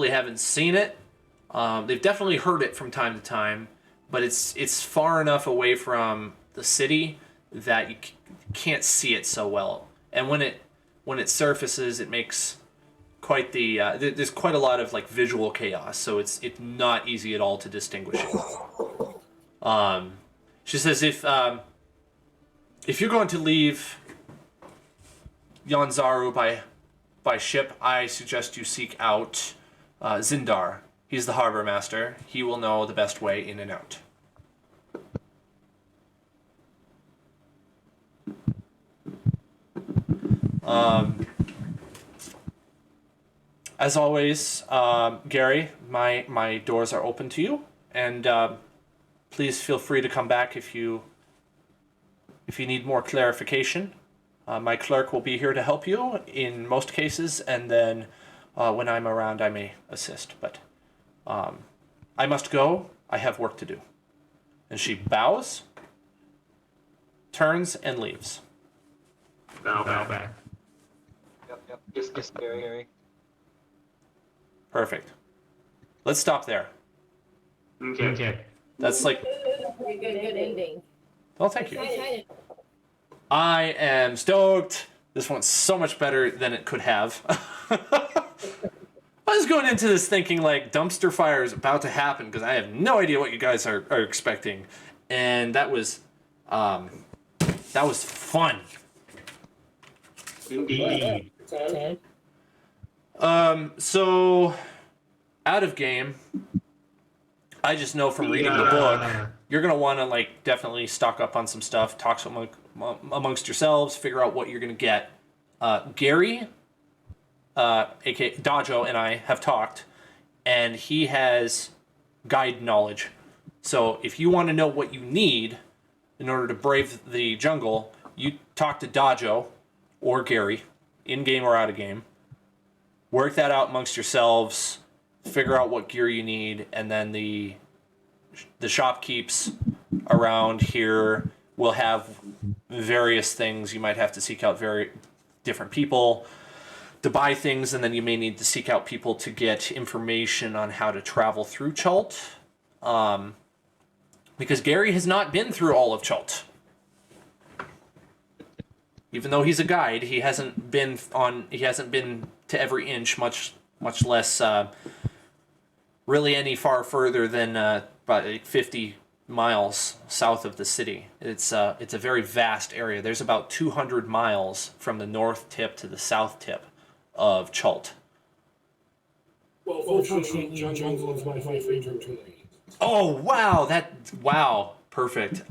Speaker 2: haven't seen it. They've definitely heard it from time to time, but it's far enough away from the city that you can't see it so well. And when it surfaces, it makes quite the there's quite a lot of like visual chaos, so it's not easy at all to distinguish it. She says if you're going to leave Yanzaru by ship, I suggest you seek out Zindar. He's the harbor master. He will know the best way in and out. As always, Gary, my doors are open to you, and please feel free to come back if you need more clarification. My clerk will be here to help you in most cases, and then when I'm around, I may assist. But I must go. I have work to do. And she bows, turns, and leaves.
Speaker 3: Bow back.
Speaker 5: Yep. Just Gary.
Speaker 2: Perfect. Let's stop there.
Speaker 3: Okay.
Speaker 2: That's like...
Speaker 4: Pretty good ending.
Speaker 2: Well, thank you.
Speaker 4: Excited.
Speaker 2: I am stoked. This went so much better than it could have. I was going into this thinking like dumpster fire is about to happen because I have no idea what you guys are expecting, and that was fun.
Speaker 3: Indeed.
Speaker 2: So out of game, I just know from reading the book, you're gonna want to like definitely stock up on some stuff, talk amongst yourselves, figure out what you're gonna get. Gary, aka Dajo, and I have talked, and he has guide knowledge. So if you want to know what you need in order to brave the jungle, you talk to Dajo or Gary, in game or out of game. Work that out amongst yourselves, figure out what gear you need, and then the shopkeeps around here will have various things. You might have to seek out very different people to buy things, and then you may need to seek out people to get information on how to travel through Chult. Because Gary has not been through all of Chult. Even though he's a guide, he hasn't been to every inch, much less really any far further than about 50 miles south of the city. It's a very vast area. There's about 200 miles from the north tip to the south tip of Chult.
Speaker 1: Well, fortunately, jungle is my favorite terrain.
Speaker 2: Oh, wow, perfect.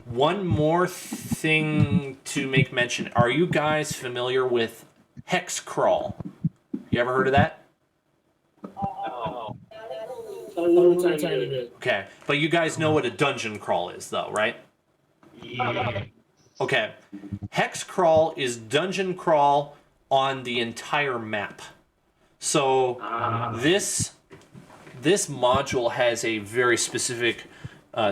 Speaker 2: One more thing to make mention. Are you guys familiar with hex crawl? You ever heard of that?
Speaker 5: Oh.
Speaker 1: A little tiny bit.
Speaker 2: Okay, but you guys know what a dungeon crawl is, though, right?
Speaker 3: Yeah.
Speaker 2: Okay. Hex crawl is dungeon crawl on the entire map. So this module has a very specific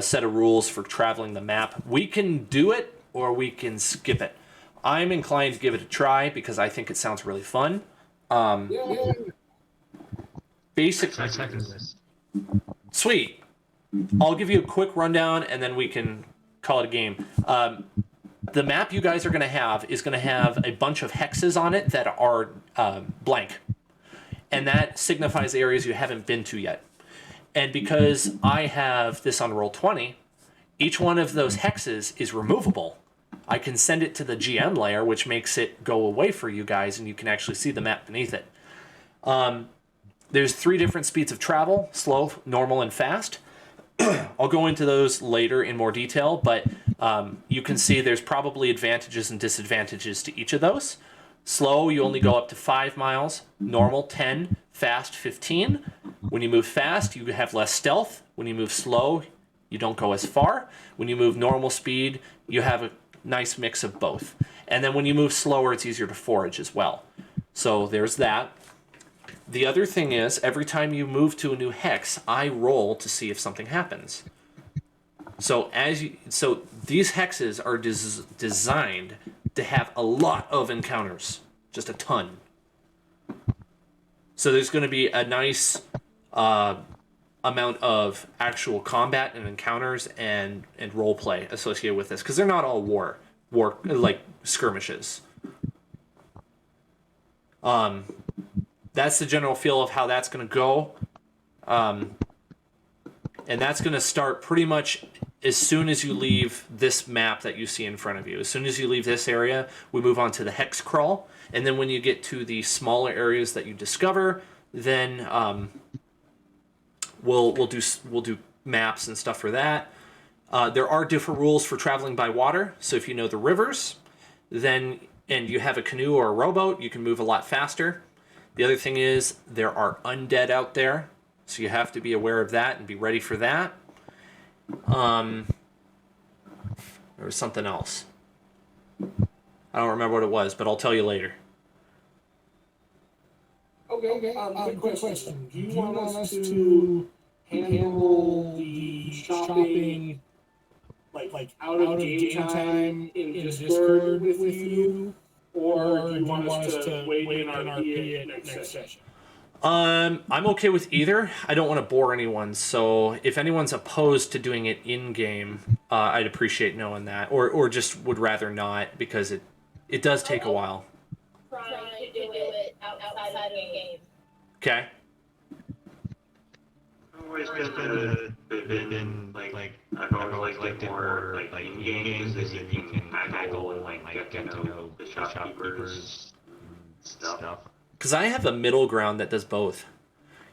Speaker 2: set of rules for traveling the map. We can do it or we can skip it. I'm inclined to give it a try because I think it sounds really fun. Basically, sweet. I'll give you a quick rundown and then we can call it a game. The map you guys are going to have is going to have a bunch of hexes on it that are blank. And that signifies areas you haven't been to yet. And because I have this on Roll20, each one of those hexes is removable. I can send it to the GM layer, which makes it go away for you guys, and you can actually see the map beneath it. There's 3 different speeds of travel: slow, normal, and fast. I'll go into those later in more detail, but you can see there's probably advantages and disadvantages to each of those. Slow, you only go up to 5 miles. Normal, 10. Fast, 15. When you move fast, you have less stealth. When you move slow, you don't go as far. When you move normal speed, you have a nice mix of both. And then when you move slower, it's easier to forage as well. So there's that. The other thing is, every time you move to a new hex, I roll to see if something happens. So these hexes are designed to have a lot of encounters, just a ton. So there's going to be a nice amount of actual combat and encounters and role play associated with this, because they're not all war like skirmishes. That's the general feel of how that's going to go. And that's going to start pretty much as soon as you leave this map that you see in front of you. As soon as you leave this area, we move on to the hex crawl. And then when you get to the smaller areas that you discover, then we'll do maps and stuff for that. There are different rules for traveling by water. So if you know the rivers, and you have a canoe or a rowboat, you can move a lot faster. The other thing is there are undead out there, so you have to be aware of that and be ready for that. There was something else. I don't remember what it was, but I'll tell you later.
Speaker 1: Okay. Quick question. Do you want us to handle the shopping like out of game time in Discord with you? Or do you want us to wait in RP at next session?
Speaker 2: I'm okay with either. I don't want to bore anyone, so if anyone's opposed to doing it in-game, I'd appreciate knowing that. Or just would rather not, because it does take a while.
Speaker 4: Trying to do it outside of the game.
Speaker 2: Okay?
Speaker 3: I've always been like I've always liked it more like in games that you can haggle and like get to know the shopkeepers stuff.
Speaker 2: Because I have a middle ground that does both.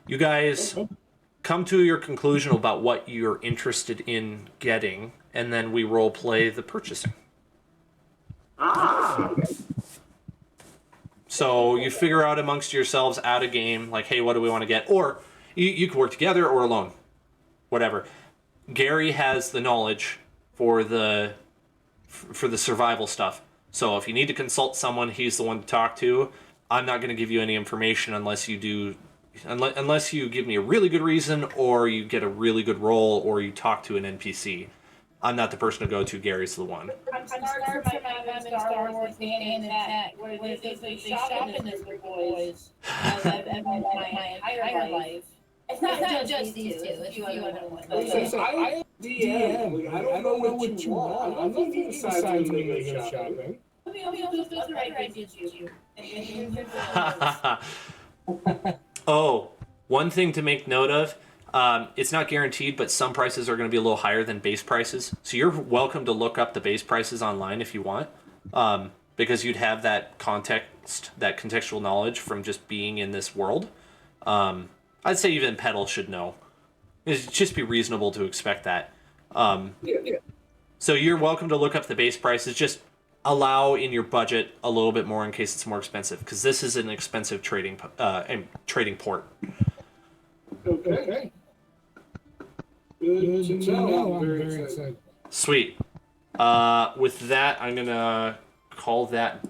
Speaker 2: You guys come to your conclusion about what you're interested in getting, and then we role play the purchasing. So you figure out amongst yourselves out of game, like, hey, what do we want to get? Or you can work together or alone, whatever. Gary has the knowledge for the survival stuff. So if you need to consult someone, he's the one to talk to. I'm not going to give you any information unless you give me a really good reason, or you get a really good roll, or you talk to an NPC. I'm not the person to go to. Gary's the one.
Speaker 4: I'm starting by having Star Wars and that where they shop in this with boys. I've my entire life. It's not just these two. It's a few other ones.
Speaker 1: So I am DM. I don't know what you want. I'm not even deciding to go shopping.
Speaker 4: Those are right things you.
Speaker 2: Oh, one thing to make note of. It's not guaranteed, but some prices are going to be a little higher than base prices. So you're welcome to look up the base prices online if you want, because you'd have that context, that contextual knowledge from just being in this world. I'd say even Petal should know. It'd just be reasonable to expect that. So you're welcome to look up the base prices. Just allow in your budget a little bit more in case it's more expensive, because this is an expensive trading port.
Speaker 1: Okay. Good to know. I'm very excited.
Speaker 2: Sweet. With that, I'm gonna call that